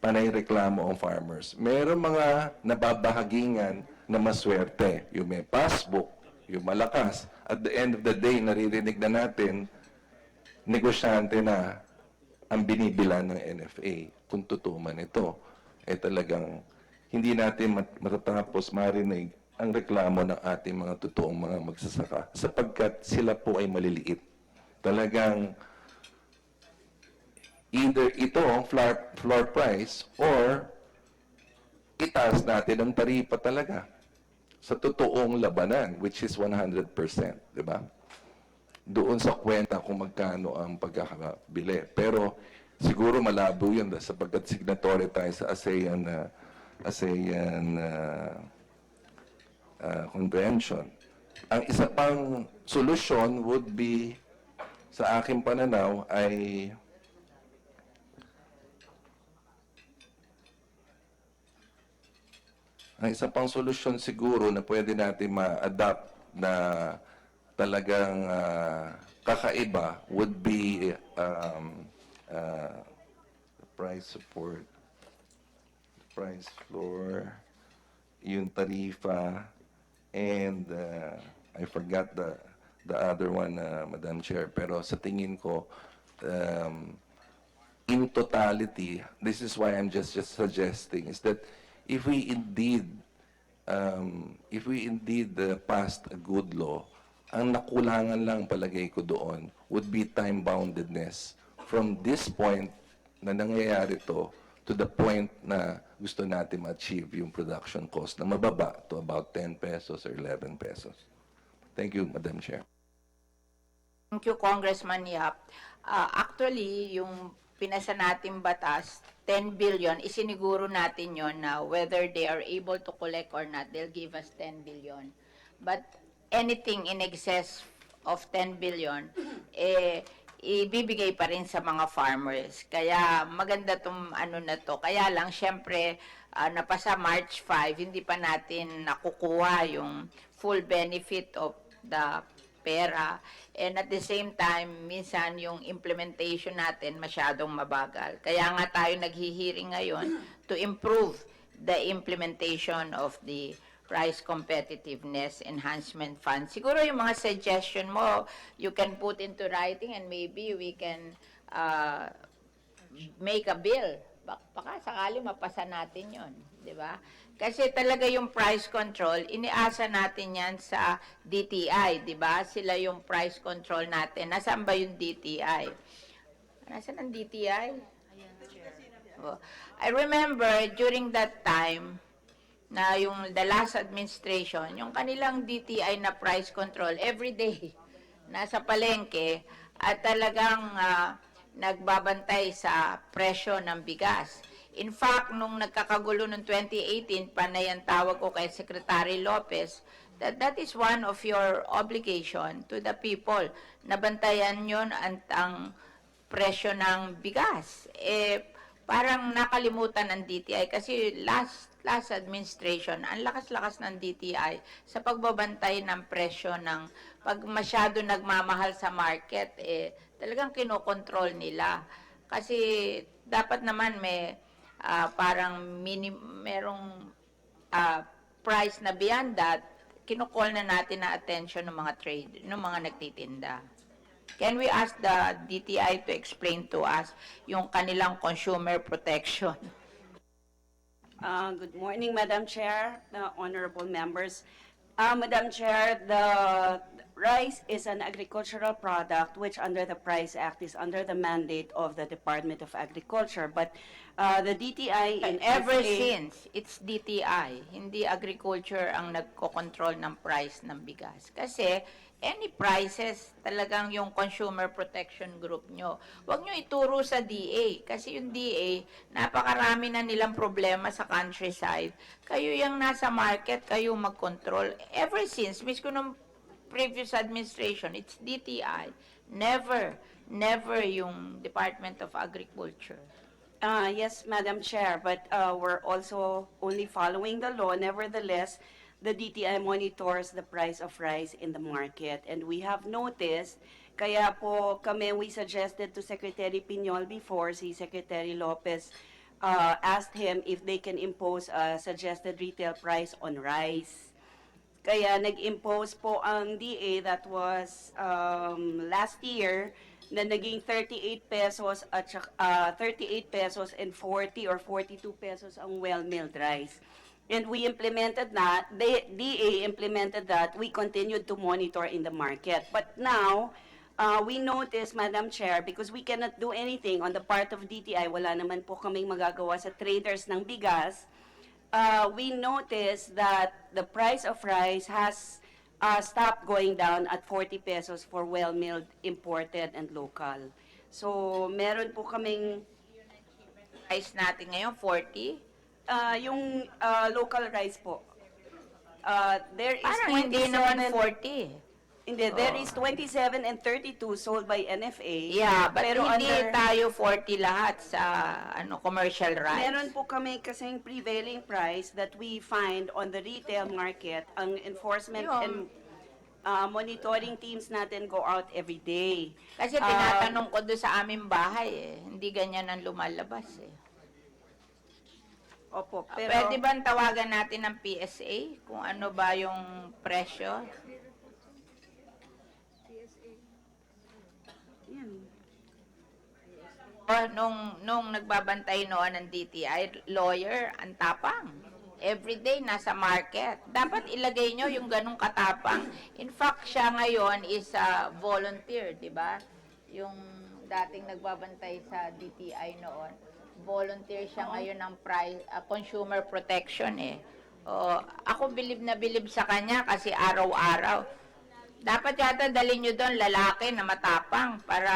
panay reklamo ang farmers. Meron mga nababahagingan na maswerte. Yung may passbook, yung malakas. At the end of the day, naririnig na natin, negosyante na ang binibilan ng NFA. Kung totoo man ito, talagang hindi natin matatapos marinig ang reklamo ng ating mga totoong mga magsasaka sapagkat sila po ay maliliit. Talagang either ito ang floor price or itaas natin ang taripa talaga sa totoong labanan, which is 100%, di ba? Doon sa kwenta kung magkano ang pagkakabili. Pero siguro malabo yun sapagkat signatory tayo sa ASEAN Convention. Ang isa pang solusyon would be, sa aking pananaw, ay ang isa pang solusyon siguro na pwede natin ma-adapt na talagang kakaiba would be price support, price floor, yung tarifa, and I forgot the other one, Madam Chair. Pero sa tingin ko, in totality, this is why I'm just suggesting, is that if we indeed if we indeed passed a good law, ang nakulangan lang palagay ko doon would be time-boundedness. From this point na nangyayari to the point na gusto natin ma-achieve yung production cost na mababa to about 10 pesos or 11 pesos. Thank you, Madam Chair. Thank you, Congressman Yap. Actually, yung pinasa nating batas, 10 billion, isiniguro natin yon na whether they are able to collect or not, they'll give us 10 billion. But anything in excess of 10 billion, ibibigay pa rin sa mga farmers. Kaya maganda tong ano na to. Kaya lang, syempre, napasa March 5, hindi pa natin nakukuha yung full benefit of the pera. And at the same time, minsan yung implementation natin masyadong mabagal. Kaya nga tayo naghihiring ngayon to improve the implementation of the Price Competitiveness Enhancement Fund. Siguro yung mga suggestion mo, you can put into writing and maybe we can make a bill. Baka sakali mapasa natin yon, di ba? Kasi talaga yung price control, iniasa natin yan sa DTI, di ba? Sila yung price control natin. Nasaan ba yung DTI? Nasaan ang DTI? Oh. I remember during that time, na yung the last administration, yung kanilang DTI na price control, every day, nasa palengke, at talagang nagbabantay sa presyo ng bigas. In fact, nung nagkakagulo ng 2018, panay ang tawag ko kay Secretary Lopez, that is one of your obligation to the people. Nabantayan yun ang presyo ng bigas. Parang nakalimutan ng DTI kasi last administration, ang lakas-lakas ng DTI sa pagbabantay ng presyo ng pag masyado nagmamahal sa market, talagang kinokontrol nila. Kasi dapat naman may parang merong price na beyond that, kinukol na natin na attention ng mga trade, ng mga nagtitinda. Can we ask the DTI to explain to us yung kanilang consumer protection? Good morning, Madam Chair, the honorable members. Madam Chair, the rice is an agricultural product which under the Price Act is under the mandate of the Department of Agriculture. But the DTI in Ever FA since, it's DTI, hindi agriculture ang nagko-control ng price ng bigas. Kasi any prices, talagang yung consumer protection group nyo. Huwag nyo ituro sa DA. Kasi yung DA, napakarami na nilang problema sa countryside. Kayo yung nasa market, kayo mag-control. Ever since, miss ko nung previous administration, it's DTI. Never yung Department of Agriculture. Yes, Madam Chair, but we're also only following the law. Nevertheless, the DTI monitors the price of rice in the market. And we have noticed, kaya po we suggested to Secretary Piñol before, si Secretary Lopez asked him if they can impose a suggested retail price on rice. Kaya nag-impose po ang DA, that was last year, na naging 38 pesos at 38 pesos and 40 or 42 pesos ang well-milled rice. And we implemented that, the DA implemented that, we continued to monitor in the market. But now, we notice, Madam Chair, because we cannot do anything on the part of DTI, wala naman po kaming magagawa sa traders ng bigas, we notice that the price of rice has stopped going down at 40 pesos for well-milled, imported, and local. So, meron po kaming Price natin ngayon, 40? yung local rice po. There is Parang 27, hindi naman 40. Hindi, there is 27 and 32 sold by NFA. Yeah, but pero hindi under, tayo 40 lahat sa commercial rice. meron po kami kasing prevailing price that we find on the retail market. Ang enforcement and monitoring teams natin go out every day. Kasi tinatanong ko doon sa aming bahay, hindi ganyan ang lumalabas eh. Opo, pero Pwede ba tawagan natin ng PSA kung ano ba yung presyo? Nung nagbabantay noon ng DTI, lawyer, ang tapang. Everyday nasa market. Dapat ilagay nyo yung ganong katapang. In fact, siya ngayon is volunteer, di ba? Yung dating nagbabantay sa DTI noon. Volunteer siya ngayon ng consumer protection eh. Ako bilib na bilib sa kanya kasi araw-araw. Dapat yata dalhin nyo doon lalaki na matapang para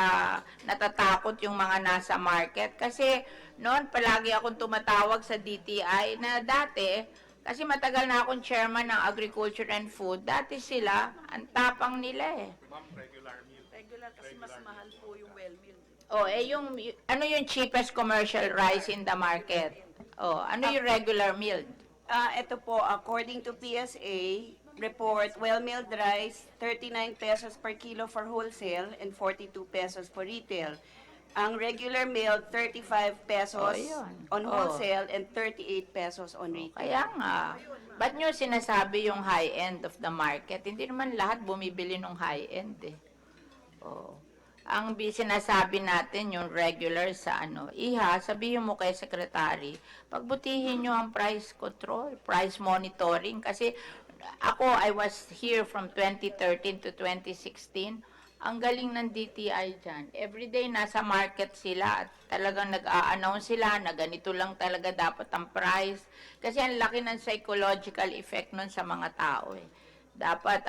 natatakot yung mga nasa market. Kasi noon palagi akong tumatawag sa DTI na dati, kasi matagal na akong chairman ng Agriculture and Food, dati sila, ang tapang nila eh. Regular kasi mas mahal po yung well meal. Ano yung cheapest commercial rice in the market? Ano yung regular milled? Ito po, according to PSA report, well-milled rice, 39 pesos per kilo for wholesale and 42 pesos for retail. Ang regular milled, 35 pesos Yun. on wholesale and 38 pesos on retail. Kaya nga, ba't nyo sinasabi yung high-end of the market? Hindi naman lahat bumibili ng high-end eh. Ang sinasabi natin yung regular sa sabihin mo kay secretary, pagbutihin nyo ang price control, price monitoring. Kasi ako, I was here from 2013 to 2016. Ang galing ng DTI dyan. Everyday nasa market sila at talagang nag-a-announce sila na ganito lang talaga dapat ang price. Kasi ang laki ng psychological effect nun sa mga tao eh. Dapat,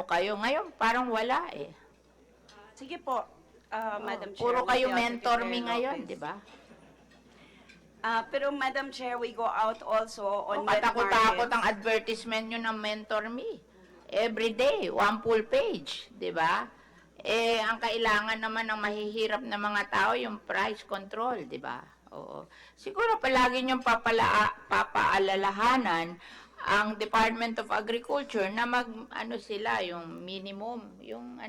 kayo, ngayon parang wala eh. Sige po, Madam Chair. Puro with kayo the mentor Secretary me ngayon, Lopez. di ba? Pero Madam Chair, we go out also on wet Katakot-takot markets. ang advertisement nyo ng mentor me. Every day, one full page, di ba? Ang kailangan naman ng mahihirap na mga tao, yung price control, di ba? Siguro palagi niyong papaalalahanan ang Department of Agriculture na sila, yung minimum, yung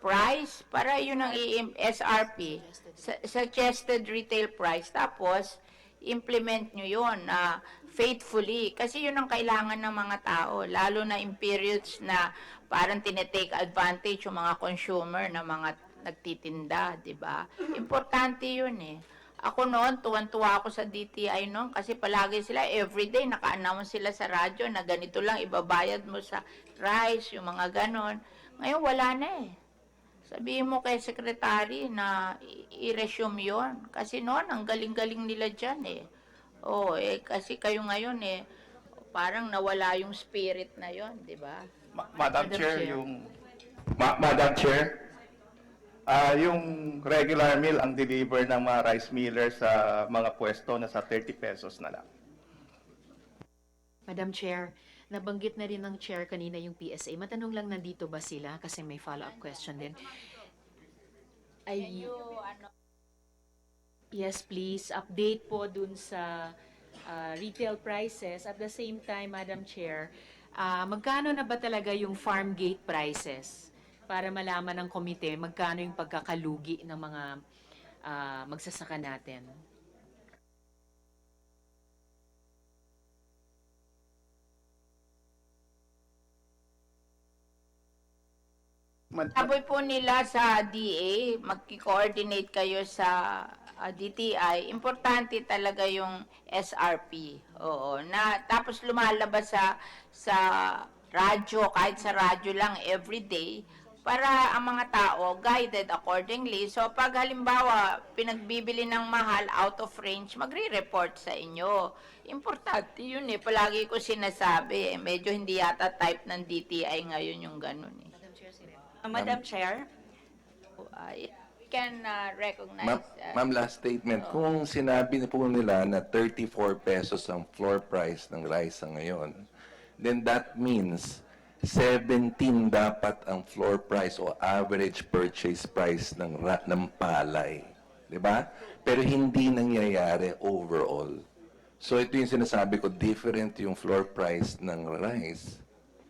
price, para yun ang SRP, suggested retail price, tapos implement nyo yun faithfully, kasi yun ang kailangan ng mga tao, lalo na in periods na parang tinetake advantage yung mga consumer na mga nagtitinda, di ba? Importante yun eh. Ako noon, tuwan-tuwa ako sa DTI noon kasi palagi sila, everyday, naka-announce sila sa radyo na ganito lang, ibabayad mo sa rice, yung mga ganon. Ngayon, wala na eh. Sabihin mo kay secretary na i-resume yon. Kasi noon, ang galing-galing nila dyan eh. Kasi kayo ngayon eh, parang nawala yung spirit na yon, di ba? Madam Chair, Chair. Madam Chair, yung regular meal ang deliver ng mga rice millers sa mga pwesto na sa 30 pesos na lang. Madam Chair, nabanggit na rin ng Chair kanina yung PSA. Matanong lang, nandito ba sila? Kasi may follow-up question din. Yes, please. Update po dun sa retail prices. At the same time, Madam Chair, magkano na ba talaga yung farm gate prices? Para malaman ng komite magkano yung pagkakalugi ng mga magsasaka natin. Sabi po nila sa DA, magki-coordinate kayo sa DTI, importante talaga yung SRP. Tapos lumalabas sa radyo, kahit sa radyo lang everyday, para ang mga tao guided accordingly. So pag halimbawa pinagbibili ng mahal out of range, magre-report sa inyo. Importante yun eh, palagi ko sinasabi. Medyo hindi yata type ng DTI ngayon yung ganun eh. Madam Chair, Can recognize. Ma'am, last statement. Kung sinabi na po nila na 34 pesos ang floor price ng rice ngayon, then that means 17 dapat ang floor price o average purchase price ng palay. Diba? Pero hindi nangyayari overall. So ito yung sinasabi ko, different yung floor price ng rice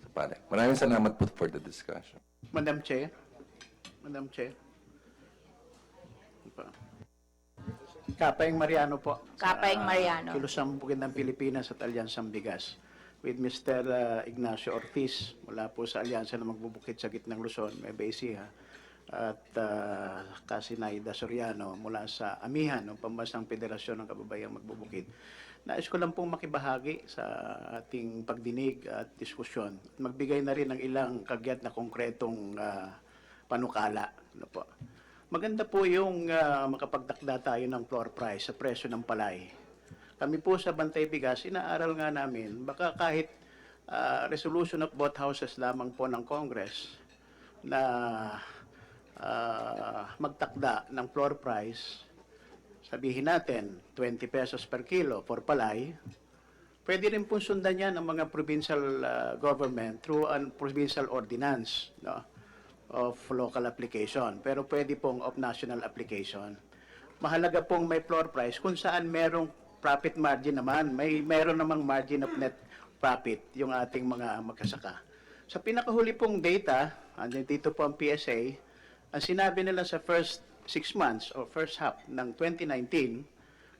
sa palay. Maraming salamat po for the discussion. Madam Chair. Kapaeng Mariano po. Kapaeng Mariano. Kilusang Bukid ng Pilipinas at Alyansang Bigas. With Mr. Ignacio Ortiz mula po sa Alyansa na Magbubukid sa Gitnang Luzon, may Ecija, at Casinaida Soriano mula sa Amihan, ng Pambansang Federasyon ng Kababayang Magbubukid. Nais ko lang pong makibahagi sa ating pagdinig at diskusyon. Magbigay na rin ng ilang kagyat na konkretong panukala. Ano po. Maganda po yung makapagtakda tayo ng floor price sa presyo ng palay. Kami po sa Bantay Bigas, inaaral nga namin, baka kahit resolution of both houses lamang po ng Congress na magtakda ng floor price, sabihin natin, 20 pesos per kilo for palay, pwede rin pong sundan yan ng mga provincial government through a provincial ordinance, no, of local application. Pero pwede pong of national application. Mahalaga pong may floor price kung saan merong profit margin naman. Meron namang margin of net profit yung ating mga magkasaka. Sa pinakahuli pong data, dito po ang PSA, ang sinabi nila sa first 6 months or first half ng 2019,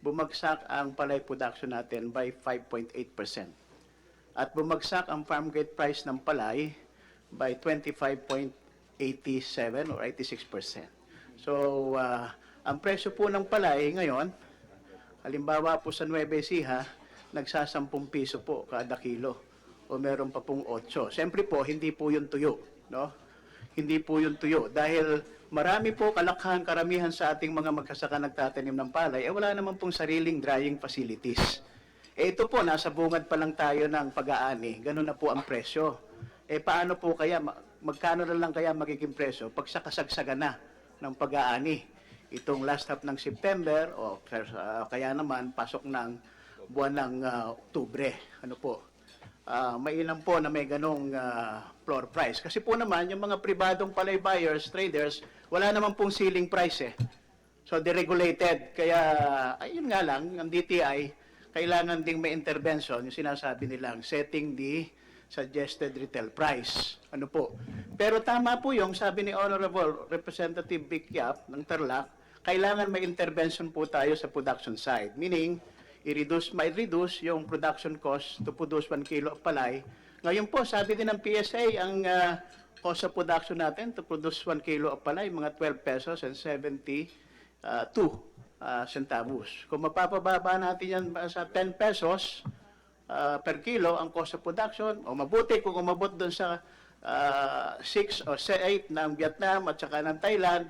bumagsak ang palay production natin by 5.8%. At bumagsak ang farm gate price ng palay by 25.87 or 86%. So, ang presyo po ng palay ngayon, halimbawa po sa Nueva Ecija, nagsasampung piso po kada kilo o meron pa pong 8. Siyempre po, hindi po yung tuyo, no? Hindi po yung tuyo dahil marami po kalakhan karamihan sa ating mga magkasaka nagtatanim ng palay, wala naman pong sariling drying facilities. Ito po, nasa bungad pa lang tayo ng pag-aani, ganun na po ang presyo. Paano po kaya, magkano na lang kaya magiging presyo pag sa kasagsagan na ng pag-aani? Itong last half ng September o kaya naman pasok ng buwan ng Oktubre. Ano po? Mainam po na may ganong floor price. Kasi po naman, yung mga pribadong palay buyers, traders, wala naman pong ceiling price eh. So, deregulated. Kaya, ayun nga lang, ang DTI, kailangan ding may intervention, yung sinasabi nilang setting the suggested retail price. Ano po? Pero tama po yung sabi ni Honorable Representative Vic Yap ng Tarlac, kailangan may intervention po tayo sa production side. Meaning, might reduce yung production cost to produce 1 kilo of palay. Ngayon po, sabi din ng PSA, ang cost of production natin to produce 1 kilo of palay, mga 12 pesos and 72 centavos. Kung mapapababa natin yan sa 10 pesos per kilo ang cost of production, o mabuti kung umabot doon sa 6 o 8 ng Vietnam at saka ng Thailand,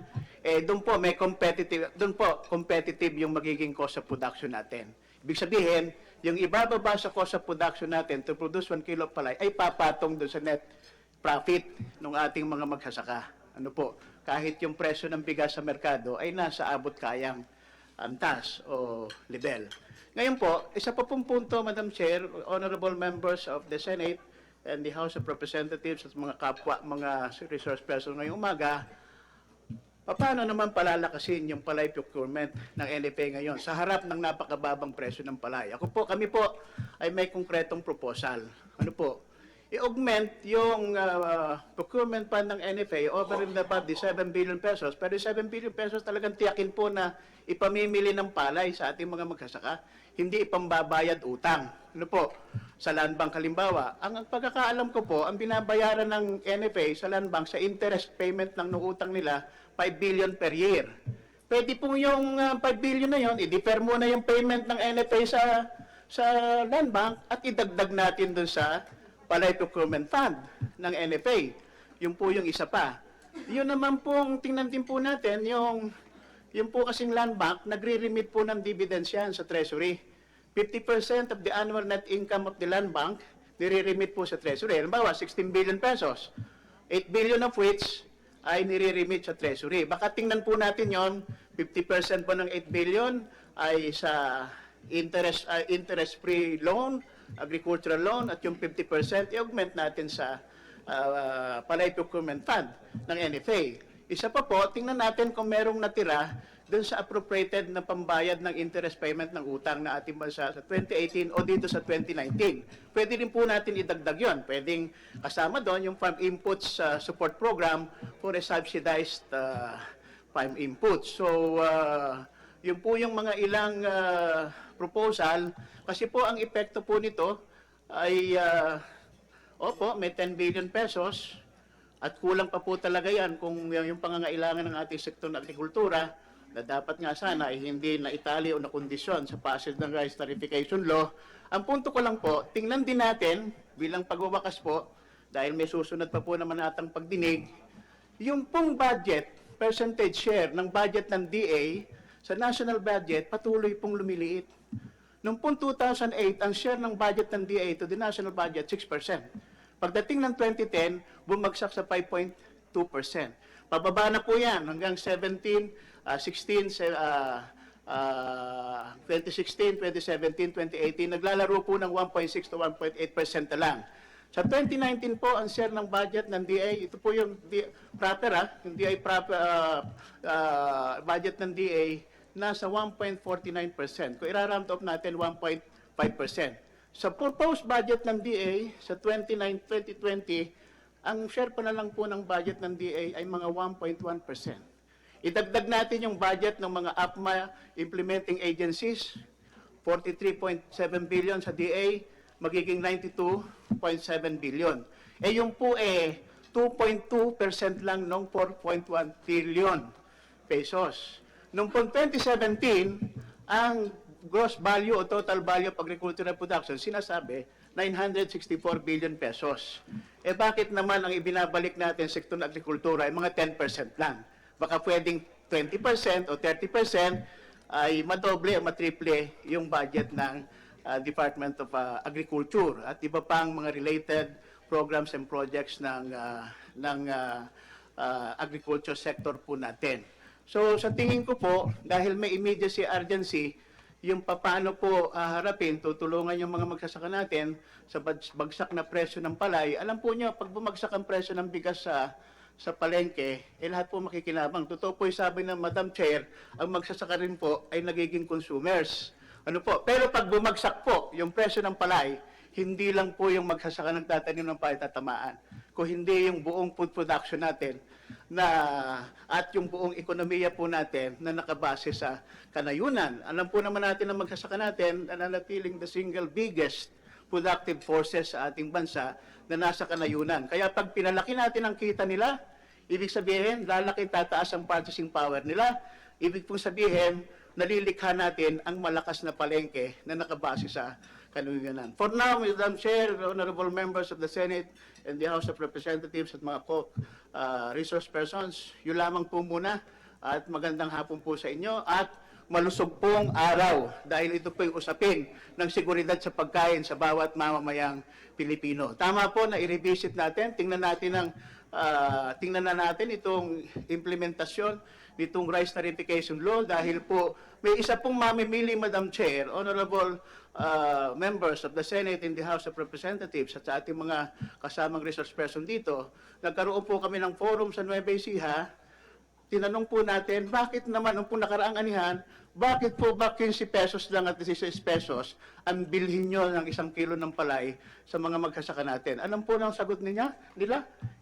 doon po may competitive yung magiging cost of production natin. Ibig sabihin, yung ibababa sa cost of production natin to produce 1 kilo of palay ay papatong doon sa net profit ng ating mga magsasaka. Ano po? Kahit yung presyo ng bigas sa merkado ay nasa abot kayang antas o level. Ngayon po, isa pa pong punto, Madam Chair, honorable members of the Senate and the House of Representatives at mga kapwa, mga resource person ngayong umaga, paano naman palalakasin yung palay procurement ng NFA ngayon sa harap ng napakababang presyo ng palay? Kami po ay may konkretong proposal. Ano po? I-augment yung procurement fund ng NFA over and above the 7 billion pesos. Pero 7 billion pesos talagang tiyakin po na ipamimili ng palay sa ating mga magsasaka. Hindi ipambabayad utang. Ano po? Sa land bank halimbawa. Ang pagkakaalam ko po, ang binabayaran ng NFA sa land bank sa interest payment ng utang nila, 5 billion per year. Pwede po yung 5 billion na yon, i-defer muna yung payment ng NFA sa land bank at idagdag natin dun sa palay procurement fund ng NFA. Yun po yung isa pa. Yun naman pong tingnan din po natin, yung po kasing land bank, nagre-remit po ng dividends yan sa Treasury. 50% of the annual net income of the land bank, nire-remit po sa Treasury. Halimbawa, 16 billion pesos. 8 billion of which ay nire-remit sa Treasury. Baka tingnan po natin yon, 50% po ng 8 billion ay sa interest-free loan, agricultural loan, at yung 50% i-augment natin sa palay procurement fund ng NFA. Isa pa po, tingnan natin kung merong natira dun sa appropriated na pambayad ng interest payment ng utang na ating bansa sa 2018 o dito sa 2019. Pwede rin po natin idagdag yon. Pwedeng kasama doon yung farm inputs support program for a subsidized farm inputs. So, yun po yung mga ilang proposal. Kasi po ang epekto po nito ay, may 10 billion pesos at kulang pa po talaga yan kung yung pangangailangan ng ating sektor ng agrikultura na dapat nga sana ay hindi na itali o na kondisyon sa passage ng rice tariffication law. Ang punto ko lang po, tingnan din natin bilang pagwawakas po, dahil may susunod pa po naman natang pagdinig, yung pong budget, percentage share ng budget ng DA sa national budget patuloy pong lumiliit. Noong pong 2008, ang share ng budget ng DA to the national budget, 6%. Pagdating ng 2010, bumagsak sa 5.2%. Pababa na po yan hanggang 2016, 2017, 2018, naglalaro po ng 1.6 to 1.8% na lang. Sa 2019 po, ang share ng budget ng DA, ito po yung yung DA proper, budget ng DA, nasa 1.49%. Kung i-round up natin, 1.5%. Sa proposed budget ng DA, sa 2020, ang share pa na lang po ng budget ng DA ay mga 1.1%. Idagdag natin yung budget ng mga APMA implementing agencies, 43.7 billion sa DA, magiging 92.7 billion. Yung po 2.2% lang ng 4.1 trillion pesos. Noong 2017, ang gross value o total value of agricultural production, sinasabi, 964 billion pesos. Bakit naman ang ibinabalik natin sa sektor ng agrikultura ay mga 10% lang? Baka pwedeng 20% o 30% ay madoble o matriple yung budget ng Department of Agriculture at iba pang mga related programs and projects ng agriculture sector po natin. So sa tingin ko po, dahil may immediacy urgency, yung paano po harapin, tutulungan yung mga magsasaka natin sa bagsak na presyo ng palay. Alam po niyo, pag bumagsak ang presyo ng bigas sa palengke, lahat po makikinabang. Totoo po yung sabi ng Madam Chair, ang magsasaka rin po ay nagiging consumers. Ano po? Pero pag bumagsak po yung presyo ng palay, hindi lang po yung magsasaka nagtatanim ng palay tatamaan. Kung hindi yung buong food production natin at yung buong ekonomiya po natin na nakabase sa kanayunan. Alam po naman natin na magsasaka natin na nanatiling the single biggest productive forces sa ating bansa na nasa kanayunan. Kaya pag pinalaki natin ang kita nila, ibig sabihin, lalaki tataas ang purchasing power nila. Ibig pong sabihin, nalilikha natin ang malakas na palengke na nakabase sa kanayunan. For now, Madam Chair, honorable members of the Senate and the House of Representatives at mga resource persons, yun lamang po muna at magandang hapon po sa inyo at malusog pong araw dahil ito po yung usapin ng seguridad sa pagkain sa bawat mamamayang Pilipino. Tama po na i-revisit natin, tingnan na natin itong implementasyon nitong rice tariffication law dahil po may isa pong mamimili, Madam Chair, honorable members of the Senate and the House of Representatives at sa ating mga kasamang resource person dito. Nagkaroon po kami ng forum sa Nueva Ecija. Tinanong po natin, bakit naman ang po nakaraang anihan, bakit po ba 15 pesos lang at 16 pesos ang bilhin nyo ng 1 kilo ng palay sa mga magsasaka natin? Alam po na ang sagot nila?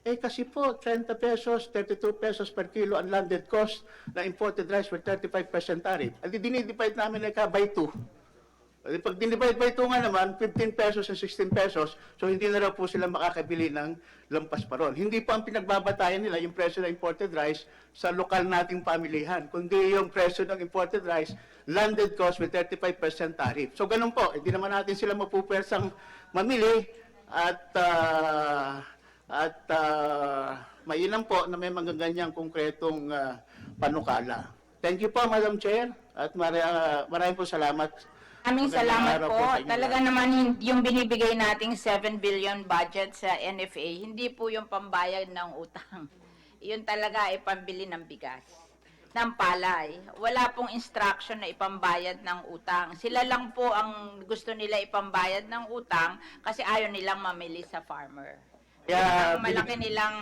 Kasi po 30 pesos, 32 pesos per kilo ang landed cost na imported rice with 35% tariff. At dinidivide namin by 2. Pag dinivide by 2 nga naman, 15 pesos and 16 pesos, so hindi na raw po sila makakabili ng lampas paron. Hindi po ang pinagbabatayan nila yung presyo ng imported rice sa lokal nating pamilihan, kundi yung presyo ng imported rice, landed cost with 35% tariff. So ganun po, hindi naman natin sila mapupwersang mamili at mainam po na may magaganyang konkretong panukala. Thank you po, Madam Chair, at maraming po salamat. Aming salamat po. Talaga naman yung binibigay nating 7 billion budget sa NFA, hindi po yung pambayad ng utang. Yun talaga ay pambili ng bigas, ng palay. Wala pong instruction na ipambayad ng utang. Sila lang po ang gusto nila ipambayad ng utang kasi ayaw nilang mamili sa farmer. Kaya malaki nilang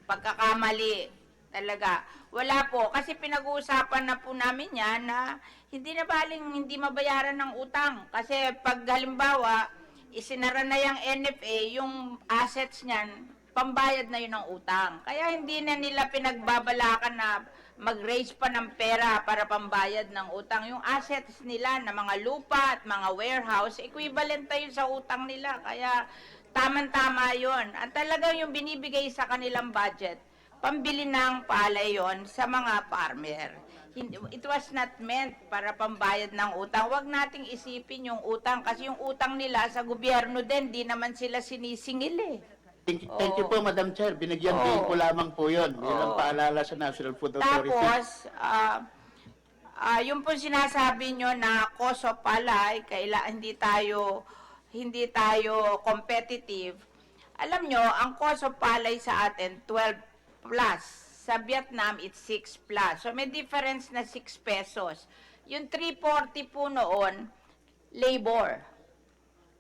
pagkakamali talaga. Wala po. Kasi pinag-uusapan na po namin yan na hindi na baling hindi mabayaran ng utang. Kasi pag halimbawa, isinara na yung NFA, yung assets niyan, pambayad na yun ng utang. Kaya hindi na nila pinagbabalakan na mag-raise pa ng pera para pambayad ng utang. Yung assets nila na mga lupa at mga warehouse, equivalent na yun sa utang nila. Kaya tama-tama yun. At talaga yung binibigay sa kanilang budget, pambili ng palay yon sa mga farmer. It was not meant para pambayad ng utang. Huwag nating isipin yung utang kasi yung utang nila sa gobyerno din, di naman sila sinisingil eh. Thank you po, Madam Chair. Binigyan din ko lamang po yun. Bilang paalala sa National Food Authority. Tapos, yung po sinasabi nyo na cost of palay, hindi tayo competitive. Alam nyo, ang cost of palay sa atin, 12 plus. Sa Vietnam, it's 6 plus. So, may difference na 6 pesos. Yung 340 po noon, labor.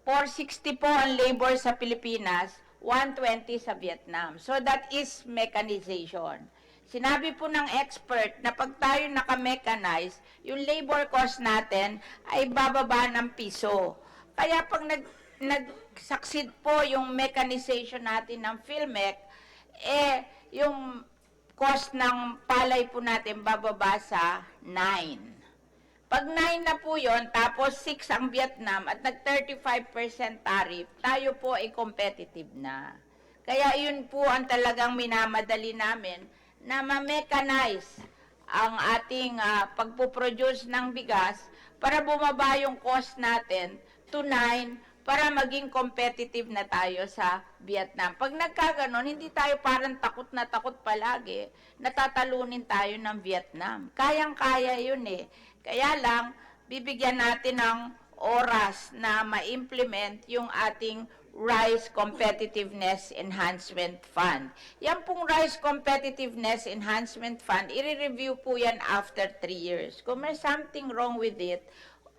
460 po ang labor sa Pilipinas, 120 sa Vietnam. So, that is mechanization. Sinabi po ng expert na pag tayo naka-mechanize, yung labor cost natin ay bababa ng piso. Kaya pag nag-succeed po yung mechanization natin ng PhilMec, yung cost ng palay po natin bababa sa 9. Pag 9 na po yon, tapos 6 ang Vietnam at nag-35% tariff, tayo po ay competitive na. Kaya yun po ang talagang minamadali namin na ma-mechanize ang ating pagpuproduce ng bigas para bumaba yung cost natin to 9 para maging competitive na tayo sa Vietnam. Pag nagkaganon, hindi tayo parang takot na takot palagi, natatalunin tayo ng Vietnam. Kayang-kaya yun eh. Kaya lang, bibigyan natin ng oras na ma-implement yung ating Rice Competitiveness Enhancement Fund. Yan pong Rice Competitiveness Enhancement Fund, i-review po yan after 3 years. Kung may something wrong with it,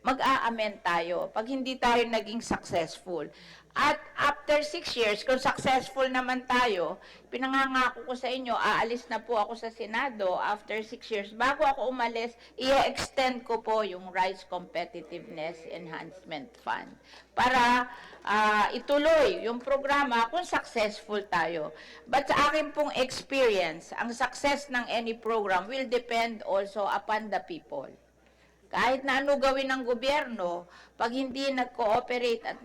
mag-a-amend tayo pag hindi tayo naging successful. At after 6 years, kung successful naman tayo, pinangangako ko sa inyo, aalis na po ako sa Senado after 6 years. Bago ako umalis, i-extend ko po yung Rice Competitiveness Enhancement Fund para ituloy yung programa kung successful tayo. But sa akin pong experience, ang success ng any program will depend also upon the people. Kahit na ano gawin ng gobyerno, pag hindi nag-cooperate at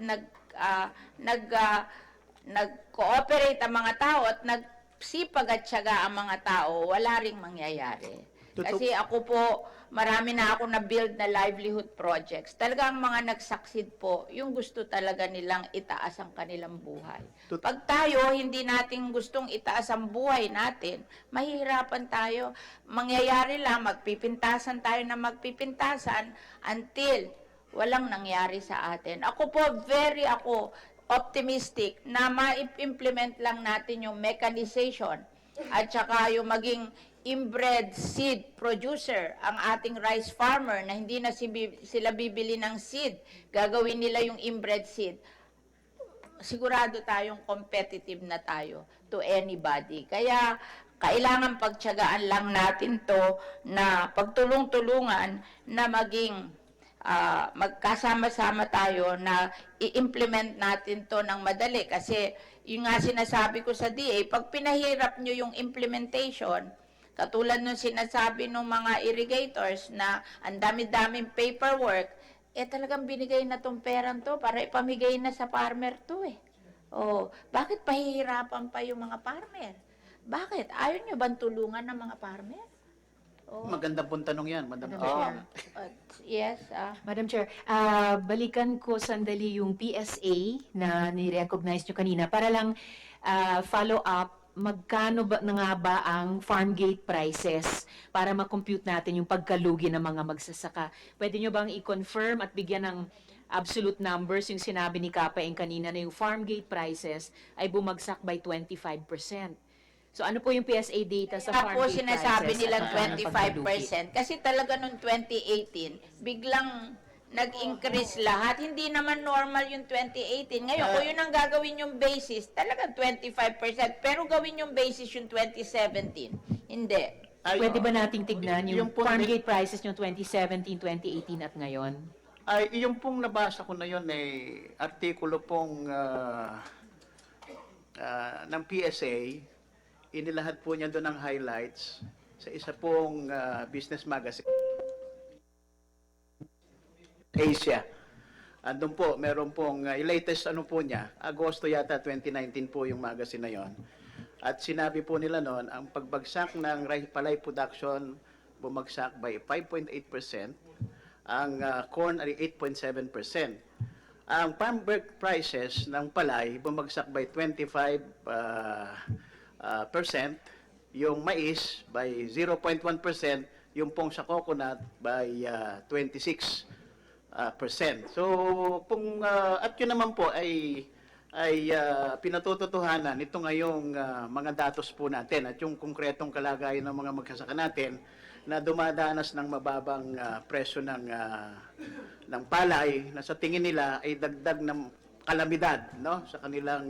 nag-cooperate ang mga tao at nagsipag at tiyaga ang mga tao, wala ring mangyayari. Kasi ako po, marami na ako na-build na livelihood projects. Talagang mga nag-succeed po, yung gusto talaga nilang itaas ang kanilang buhay. Pag tayo, hindi natin gustong itaas ang buhay natin, mahihirapan tayo. Mangyayari lang, magpipintasan tayo na magpipintasan until walang nangyari sa atin. Ako po, optimistic na ma-implement lang natin yung mechanization at saka yung maging inbred seed producer ang ating rice farmer na hindi na sila bibili ng seed, gagawin nila yung inbred seed. Sigurado tayong competitive na tayo to anybody. Kaya kailangan pagtiyagaan lang natin to na pagtulong-tulungan na maging magkasama-sama tayo na i-implement natin to ng madali. Kasi yung nga sinasabi ko sa DA, pag pinahirap nyo yung implementation, katulad nung sinasabi ng mga irrigators na ang dami-daming paperwork, talagang binigay na tong perang to para ipamigay na sa farmer to eh. Bakit pahihirapan pa yung mga farmer? Bakit? Ayaw nyo bang tulungan ng mga farmer? Magandang pong tanong yan, Madam Madam Chair. Chair. Yes. Madam Chair, balikan ko sandali yung PSA na ni-recognize nyo kanina para lang follow up, magkano ba na nga ba ang farm gate prices para ma-compute natin yung pagkalugi ng mga magsasaka? Pwede nyo bang i-confirm at bigyan ng absolute numbers yung sinabi ni Kapaeng kanina na yung farm gate prices ay bumagsak by 25%? So ano po yung PSA data sa farm po gate sinasabi prices nilang at magkano ang pagkalugi? 25%. Kasi talaga noong 2018, biglang nag-increase lahat. Hindi naman normal yung 2018. Ngayon, kung yun ang gagawin yung basis, talagang 25%. Pero gawin yung basis yung 2017. Hindi. Pwede ba nating tignan yung farm gate prices yung 2017, 2018 at ngayon? Yung pong nabasa ko na yun artikulo pong ng PSA, inilahat po niya doon ang highlights sa isa pong business magazine, Asia. Andun po, meron pong latest po niya, Agosto yata 2019 po yung magazine na yon. At sinabi po nila noon, ang pagbagsak ng rice palay production bumagsak by 5.8%, ang corn ay 8.7%. Ang farm prices ng palay bumagsak by 25%, yung mais by 0.1%, yung pong sa coconut by 26%. So, at yun naman po ay pinatututuhanan ito ngayong mga datos po natin at yung konkretong kalagayan ng mga magsasaka natin na dumadanas ng mababang presyo ng palay na sa tingin nila ay dagdag ng kalamidad, no, sa kanilang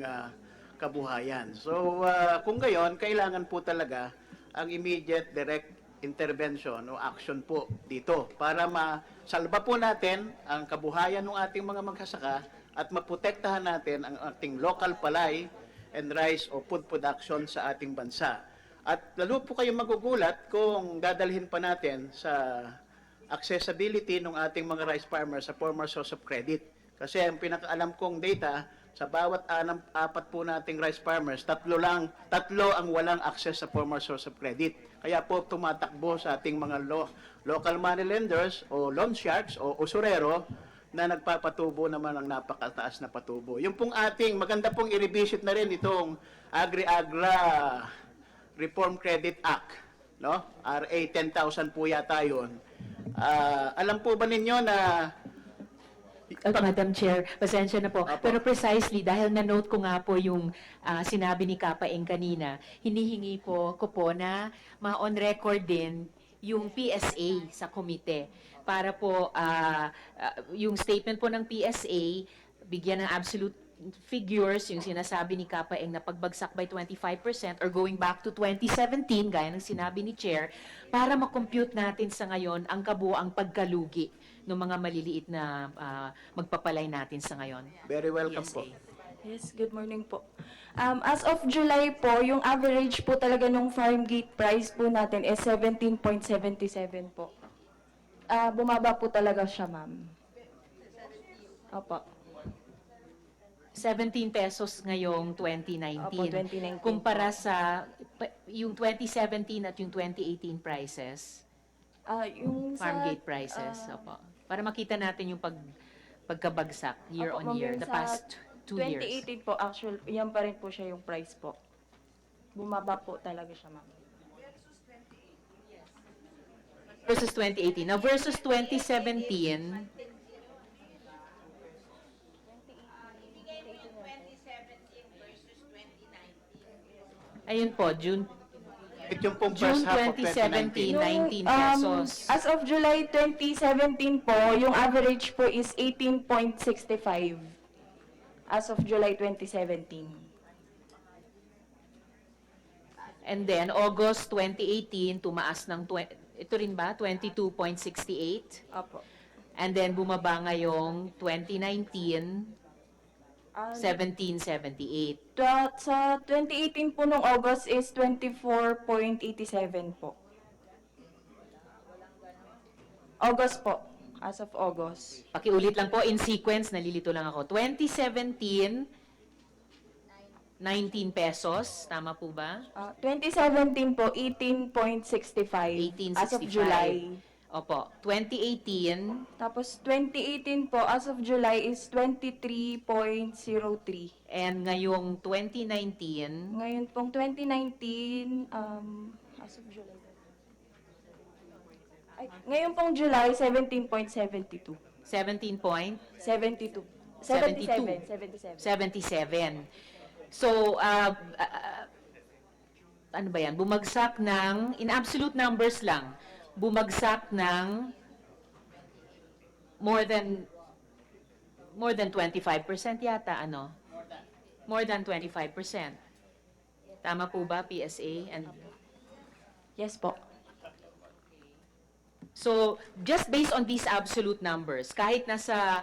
kabuhayan. So kung gayon, kailangan po talaga ang immediate direct intervention o action po dito para masalba po natin ang kabuhayan ng ating mga magsasaka at maprotektahan natin ang ating local palay and rice o food production sa ating bansa. At lalo po kayong magugulat kung dadalhin pa natin sa accessibility ng ating mga rice farmers sa former source of credit. Kasi ang pinakaalam kong data, sa bawat apat po nating rice farmers, tatlo ang walang access sa former source of credit. Kaya po tumatakbo sa ating mga local money lenders o loan sharks o usurero na nagpapatubo naman ng napakataas na patubo. Yung pong maganda pong i-revisit na rin itong Agri-Agra Reform Credit Act, no? RA 10,000 po yata yun. Alam po ba ninyo na Madam Chair, pasensya na po. Pero precisely, dahil na-note ko nga po yung sinabi ni Kapa Eng kanina, hinihingi ko po na ma-on record din yung PSA sa komite para po yung statement po ng PSA, bigyan ng absolute figures, yung sinasabi ni Kapa Eng na pagbagsak by 25% or going back to 2017, gaya ng sinabi ni Chair, para makompute natin sa ngayon ang kabuoang pagkalugi ng mga maliliit na magpapalay natin sa ngayon. very welcome po. Yes, good morning po. As of July po, yung average po talaga ng farm gate price po natin is 17.77 po. Bumaba po talaga siya, ma'am. Opo. 17 pesos ngayong 2019. Opo, 2019 Kumpara sa yung 2017 at yung 2018 prices, Yung farm sa, gate prices. Opo. Para makita natin yung pagkabagsak year Opo, on ma'am, year, yung the sa past 2 years. 2018 po, actual, yan pa rin po siya yung price po. Bumaba po talaga siya, ma'am. Versus 2018. Now, versus 2017, ayun po, June Yung pong June first half of 2017, 19 2019. pesos. As of July 2017 po, yung average po is 18.65. As of July 2017. And then, August 2018, tumaas ng, ito rin ba? 22.68. Opo. And then, bumaba ngayong 2019, 17.78. Sa 2018 po nung August is 24.87 po. August po. As of August. Pakiulit lang po, in sequence, nalilito lang ako. 2017, 19 pesos. Tama po ba? 2017 po, 18.65. As of 18.65. July. Opo. 2018, Tapos 2018 po, as of July is 23.03. and ngayong 2019, Ngayon pong 2019, as of July. Ngayon pong July, 17.72. 17 point? 72. 77. 77. So, ano ba yan? Bumagsak ng, in absolute numbers lang, bumagsak ng more than 25% yata, ano? More than 25%. Tama po ba, PSA? And Yes po. so, just based on these absolute numbers, kahit nasa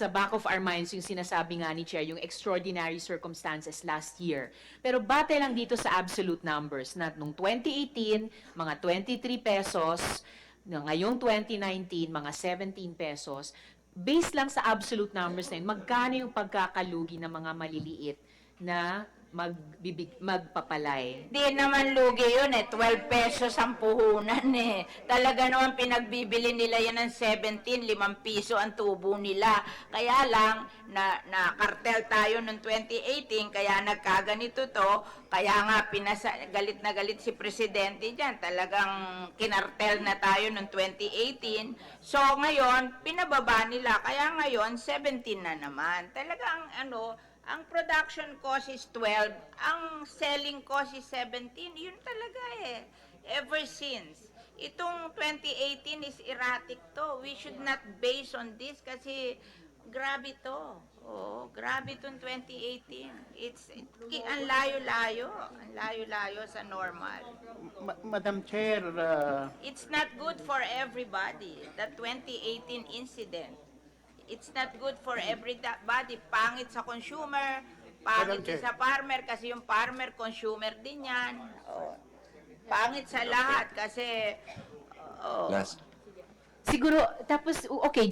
back of our minds yung sinasabi nga ni Chair, yung extraordinary circumstances last year. Pero bate lang dito sa absolute numbers na nung 2018, mga 23 pesos, ngayong 2019, mga 17 pesos. Based lang sa absolute numbers na yun, magkano yung pagkakalugi ng mga maliliit na magpapalay. Di naman lugi yun eh, 12 pesos ang puhunan eh. Talaga naman pinagbibili nila yan ng 17, 5 piso ang tubo nila. Kaya lang, na kartel tayo noong 2018, kaya nagkaganito to, kaya nga galit na galit si Presidente dyan, talagang kinartel na tayo noong 2018. So ngayon, pinababa nila, kaya ngayon, 17 na naman. Talagang ang production cost is 12, ang selling cost is 17. Yun talaga eh. Ever since. Itong 2018 is erratic to. We should not base on this kasi grabe to. Oh, grabe itong 2018. Ang layo-layo. Ang layo-layo sa normal. Madam Chair, It's not good for everybody, the 2018 incident. It's not good for everybody. Pangit sa consumer, pangit Madam Chair. sa farmer, kasi yung farmer, consumer din yan. Oh. Pangit sa lahat, kasi... Last. Siguro, tapos, okay,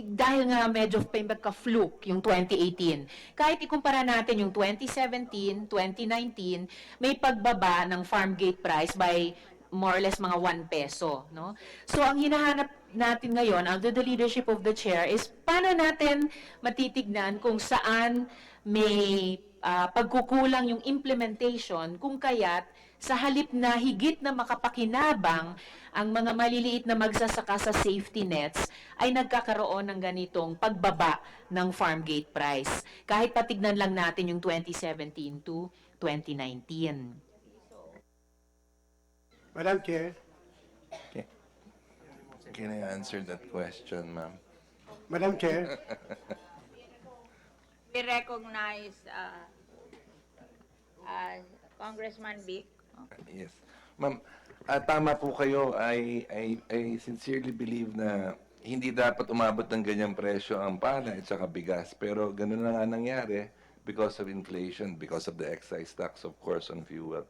dahil nga medyo magka-fluke yung 2018, kahit ikumpara natin yung 2017, 2019, may pagbaba ng farm gate price by more or less mga 1 peso, no? So, ang hinahanap natin ngayon, under the leadership of the chair, is paano natin matitignan kung saan may pagkukulang yung implementation, kung kaya't sa halip na higit na makapakinabang ang mga maliliit na magsasaka sa safety nets, ay nagkakaroon ng ganitong pagbaba ng farm gate price. Kahit patignan lang natin yung 2017 to 2019. Madam Chair, Okay. Can I answer that question, ma'am? Madam Chair, We recognize Congressman Vic. Yes. Ma'am, tama po kayo. I sincerely believe na hindi dapat umabot ng ganyang presyo ang palay at saka bigas. Pero ganun na nga nangyari because of inflation, because of the excise tax, of course, on fuel.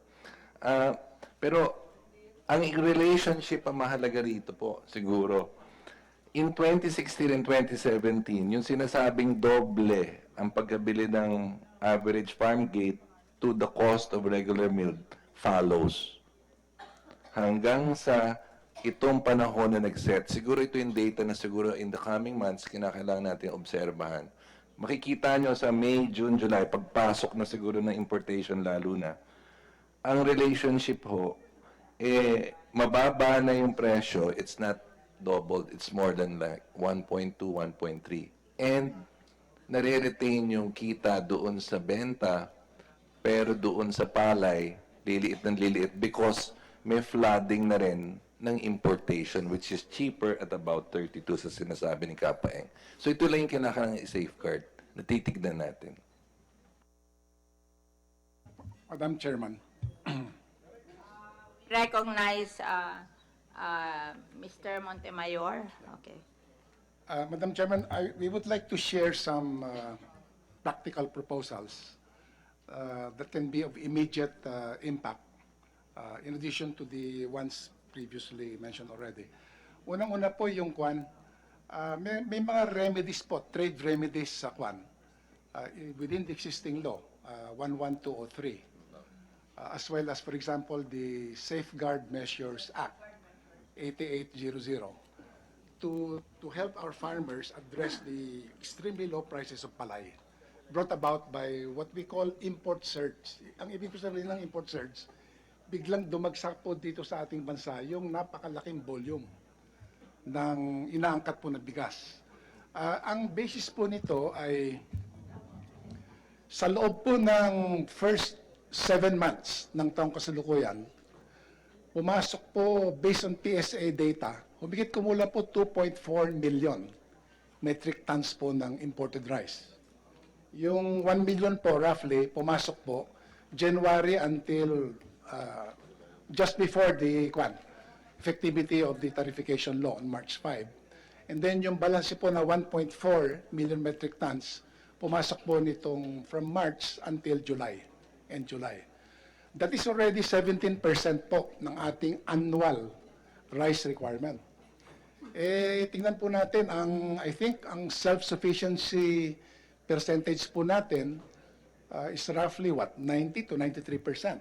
Pero ang relationship ang mahalaga rito po, siguro. In 2016 and 2017, yung sinasabing doble ang pagkabili ng average farm gate to the cost of regular milk follows. Hanggang sa itong panahon na nag-set, siguro ito yung data na siguro in the coming months, kinakailangan natin obserbahan. Makikita nyo sa May, June, July, pagpasok na siguro ng importation lalo na, ang relationship ho, mababa na yung presyo, it's not doubled, it's more than like 1.2, 1.3. And nare-retain yung kita doon sa benta, pero doon sa palay, liliit ng liliit because may flooding na rin ng importation which is cheaper at about 32 sa sinasabi ni Kapaeng. So ito lang yung kinakailangan i-safeguard na titignan natin. Madam Chairman. Recognize Mr. Montemayor. Okay. Madam Chairman, we would like to share some practical proposals that can be of immediate impact in addition to the ones previously mentioned already. Unang-una po yung may mga remedies po, trade remedies sa within the existing law, 11203, as well as, for example, the Safeguard Measures Act, 8800, to help our farmers address the extremely low prices of palay brought about by what we call import surge. Ang ibig ko sabihin ng import surge, biglang dumagsak po dito sa ating bansa yung napakalaking volume ng inaangkat po na bigas. Ang basis po nito ay sa loob po ng first 7 months ng taong kasalukuyan, pumasok po based on PSA data, humigit kumulang po 2.4 million metric tons po ng imported rice. Yung 1 million po, roughly, pumasok po January until just before the effectivity of the Tariffication law on March 5. And then yung balance po na 1.4 million metric tons, pumasok po nitong from March until July. That is already 17% po ng ating annual rice requirement. Tingnan po natin, I think ang self-sufficiency percentage po natin is roughly what? 90 to 93%.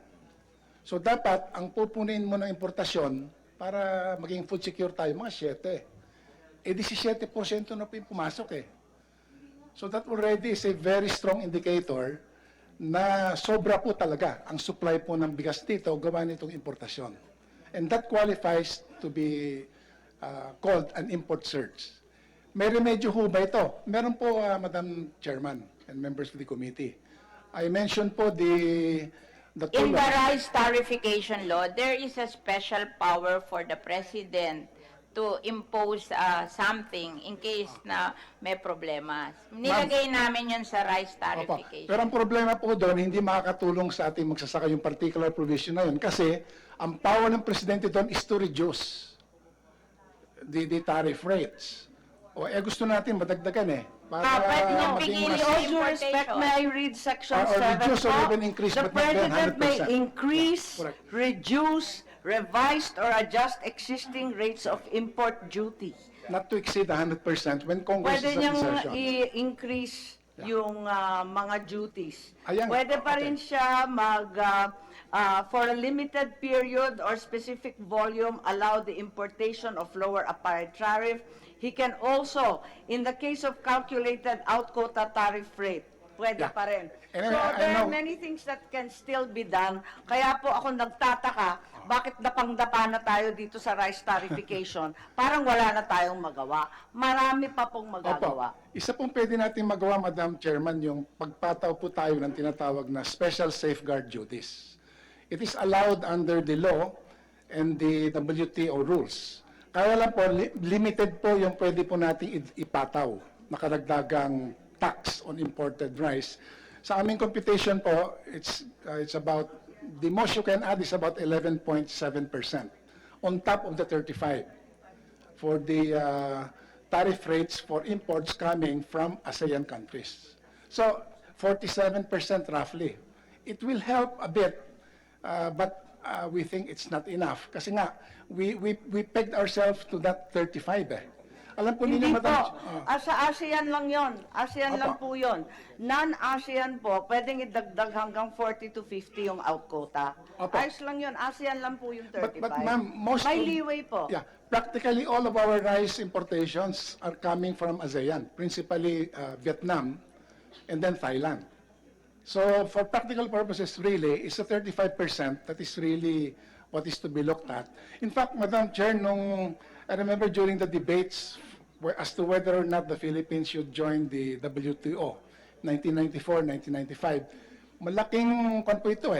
So dapat, ang pupunin mo ng importasyon para maging food secure tayo, mga 7. 17% na po yung pumasok eh. So that already is a very strong indicator na sobra po talaga ang supply po ng bigas dito gawa nitong importasyon. And that qualifies to be called an import surge. May remedyo ho ba ito? Meron po, Madam Chairman and members of the committee. I mentioned po the In the rice tariffication law, there is a special power for the president to impose something in case na may problema. Nilagay namin yun sa rice Opo. tariffication. Pero ang problema po doon, hindi makakatulong sa ating magsasaka yung particular provision na yun kasi ang power ng presidente doon is to reduce the tariff rates. O gusto natin madagdagan eh. Para pwede niyang maging pigilin mas... yung With all due importation. respect, may I read section Or 7 reduce or po? even increase, The but not be President may 100%. increase, Correct. reduce, revise, or adjust existing rates of import duty. Not to exceed 100% when Congress Pwede is at niyang session. i-increase yung mga duties. Ayan. Pwede pa rin Okay. siya for a limited period or specific volume, allow the importation of lower apparent tariff. He can also, in the case of calculated out-quota tariff rate, pwede Yeah. pa rin. And So I there are know- many things that can still be done. Kaya po ako nagtataka, bakit dapang-dapa na tayo dito sa rice tariffication? Parang wala na tayong magawa. Marami pa pong magagawa. Opo. Isa pong pwede natin magawa, Madam Chairman, yung pagpataw po tayo ng tinatawag na special safeguard duties. It is allowed under the law and the WTO rules. Kaya lang po, limited po yung pwede po nating ipataw na karagdagang tax on imported rice. Sa aming computation po, it's about, the most you can add is about 11.7% on top of the 35 for the tariff rates for imports coming from ASEAN countries. So 47% roughly. It will help a bit, but we think it's not enough. Kasi nga, we pegged ourselves to that 35 eh. Alam po Hindi ninyo, po. Madam... Sa ASEAN lang yon. ASEAN Opo. lang po yon. Non-ASEAN po, pwedeng idagdag hanggang 40 to 50 yung out quota. Opo. Ayos lang yon. ASEAN lang po yung 35. But ma'am, most May of- leeway po. Yeah, practically all of our rice importations are coming from ASEAN, principally Vietnam and then Thailand. So for practical purposes, really, it's a 35% that is really what is to be looked at. In fact, Madam Chair, I remember during the debates as to whether or not the Philippines should join the WTO, 1994, 1995, malaking po ito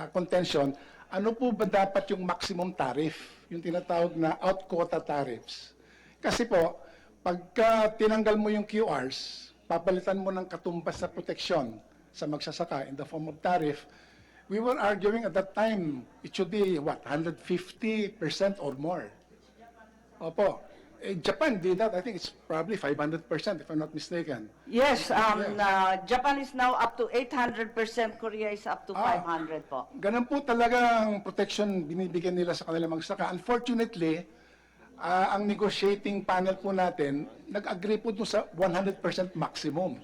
contention. Ano po ba dapat yung maximum tariff, yung tinatawag na out-quota tariffs? Kasi po, pagka tinanggal mo yung QRs, papalitan mo ng katumbas na proteksyon sa magsasaka in the form of tariff, we were arguing at that time, it should be, 150% or more. Opo. Japan did that. I think it's probably 500%, if I'm not mistaken. Yes, Japan is now up to 800%, Korea is up to 500 po. Ganun po talagang protection binibigyan nila sa kanilang magsasaka. Unfortunately, ang negotiating panel po natin, nag-agree po doon sa 100% maximum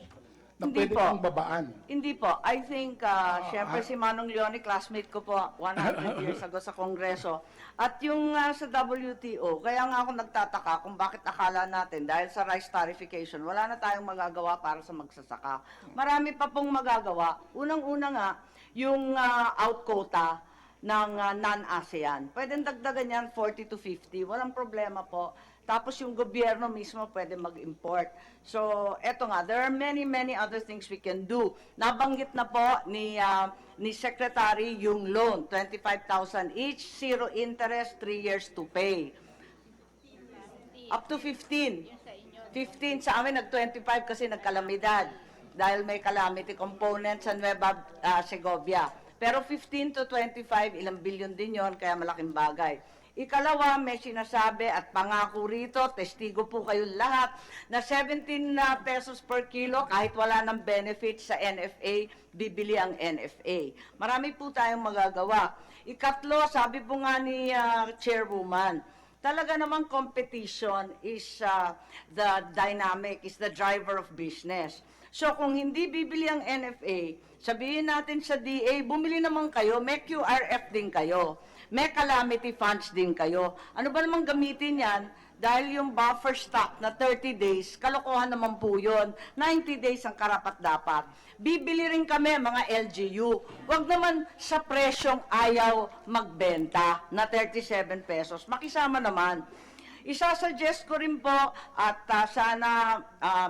na Hindi pwede po. pong babaan. Hindi po. I think, syempre si Manong Leone, classmate ko po 100 years ago sa Kongreso. At yung sa WTO, kaya nga ako nagtataka kung bakit akala natin, dahil sa rice tariffication, wala na tayong magagawa para sa magsasaka. Marami pa pong magagawa. Unang-una nga, yung out quota ng non-ASEAN. Pwedeng dagdagan yan 40 to 50, walang problema po. Tapos yung gobyerno mismo pwede mag-import. So, eto nga, there are many, many other things we can do. Nabanggit na po ni Secretary yung loan, 25,000 each, zero interest, 3 years to pay. Up to 15. 15 sa amin, nag-25 kasi nagkalamidad dahil may calamity component sa Nueva Segovia. Pero 15 to 25, ilang billion din yon, kaya malaking bagay. Ikalawa, may sinasabi at pangako rito, testigo po kayong lahat, na 17 pesos per kilo, kahit wala ng benefit sa NFA, bibili ang NFA. Marami po tayong magagawa. Ikatlo, sabi po nga ni Chairwoman, talaga namang competition is the dynamic, is the driver of business. So kung hindi bibili ang NFA, sabihin natin sa DA, bumili naman kayo, may QRF din kayo, may calamity funds din kayo. Ano ba namang gamitin yan? Dahil yung buffer stock na 30 days, kalokohan naman po yun. 90 days ang karapat-dapat. Bibili rin kami mga LGU. Huwag naman sa presyong ayaw magbenta na 37 pesos. Makisama naman. Isasuggest ko rin po at sana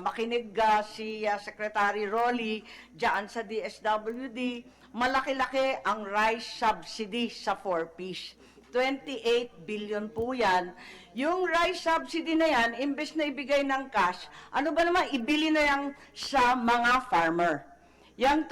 makinig si Secretary Rolly dyan sa DSWD, malaki-laki ang rice subsidy sa 4-piece. 28 billion po yan. Yung rice subsidy na yan, imbes na ibigay ng cash, ano ba naman, ibili na yan sa mga farmer. Yang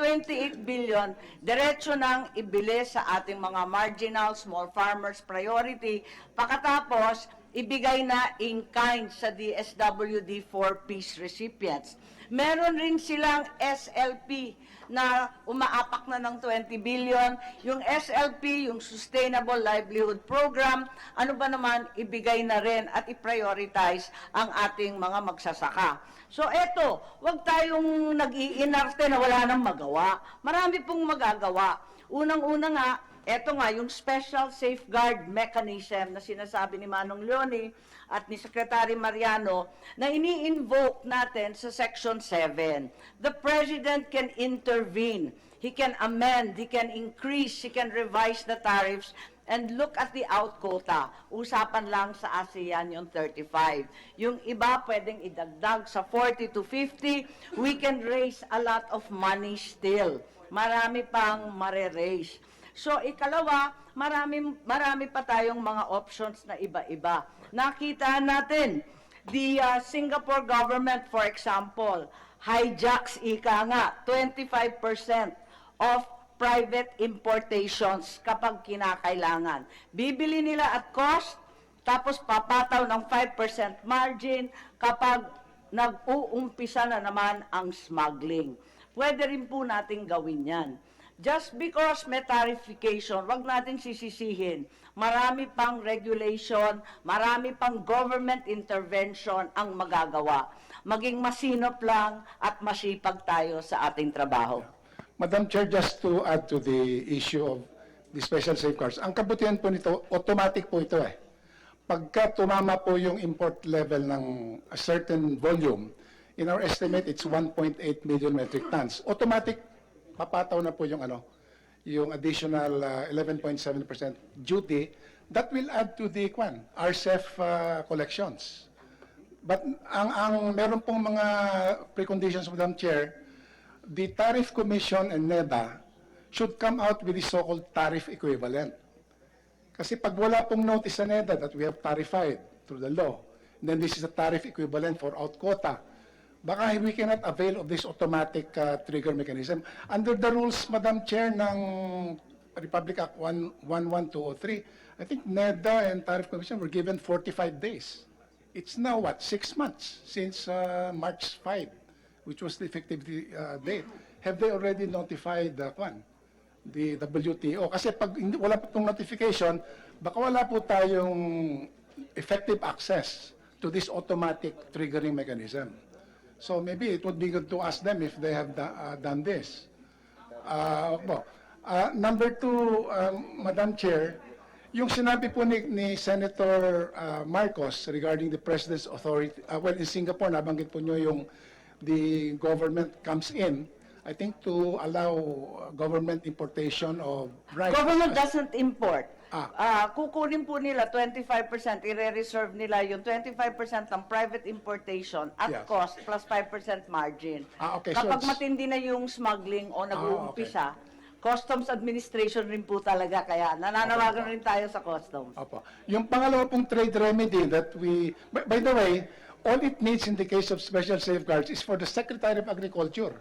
28 billion, diretso nang ibili sa ating mga marginal small farmers priority. Pagkatapos, ibigay na in kind sa DSWD 4-piece recipients. Meron rin silang SLP na umaapak na ng 20 billion. Yung SLP, yung Sustainable Livelihood Program, ano ba naman, ibigay na rin at i-prioritize ang ating mga magsasaka. So eto, wag tayong nag-iinarte na wala nang magawa. Marami pong magagawa. Unang-una nga, eto nga, yung special safeguard mechanism na sinasabi ni Manong Leone at ni Secretary Mariano na ini-invoke natin sa Section 7. The President can intervene. He can amend, he can increase, he can revise the tariffs and look at the out quota. Usapan lang sa ASEAN yung 35. Yung iba pwedeng idagdag sa 40 to 50. We can raise a lot of money still. Marami pang mare-raise. So ikalawa, marami pa tayong mga options na iba-iba. Nakita natin, the Singapore government, for example, hijacks ika nga, 25% of private importations kapag kinakailangan. Bibili nila at cost, tapos papataw ng 5% margin kapag nag-uumpisa na naman ang smuggling. Pwede rin po natin gawin yan. Just because may tariffication, wag natin sisisihin. Marami pang regulation, marami pang government intervention ang magagawa. Maging masinop lang at masipag tayo sa ating trabaho. Madam Chair, just to add to the issue of the special safeguards, ang kabutihan po nito, automatic po ito eh. Pagka tumama po yung import level ng a certain volume, in our estimate, it's 1.8 million metric tons. Automatic, papataw na po yung yung additional 11.7% duty that will add to the RCEF collections. But ang meron pong mga preconditions, Madam Chair, the Tariff Commission and NEDA should come out with the so-called tariff equivalent. Kasi pag wala pong notice sa NEDA that we have tarified through the law, then this is a tariff equivalent for out quota, baka we cannot avail of this automatic trigger mechanism. Under the rules, Madam Chair, ng Republic Act 11203, I think NEDA and Tariff Commission were given 45 days. It's now, 6 months since March 5, which was the effective date. Have they already notified the WTO? Kasi pag wala pa pong notification, baka wala po tayong effective access to this automatic triggering mechanism. So maybe it would be good to ask them if they have done this. Number two, Madam Chair, yung sinabi po ni Senator Marcos regarding the President's authority, well, in Singapore, nabanggit po nyo yung the government comes in, I think, to allow government importation of rice. Government doesn't import. Kukunin po nila 25%, i-reserve nila yung 25% ng private importation at cost plus 5% margin. Okay, Kapag so matindi na yung smuggling o nag-uumpisa, Customs Administration rin po talaga, kaya nananawagan rin tayo sa Customs. Opo. Yung pangalawa pong trade remedy that we, by the way, all it needs in the case of special safeguards is for the Secretary of Agriculture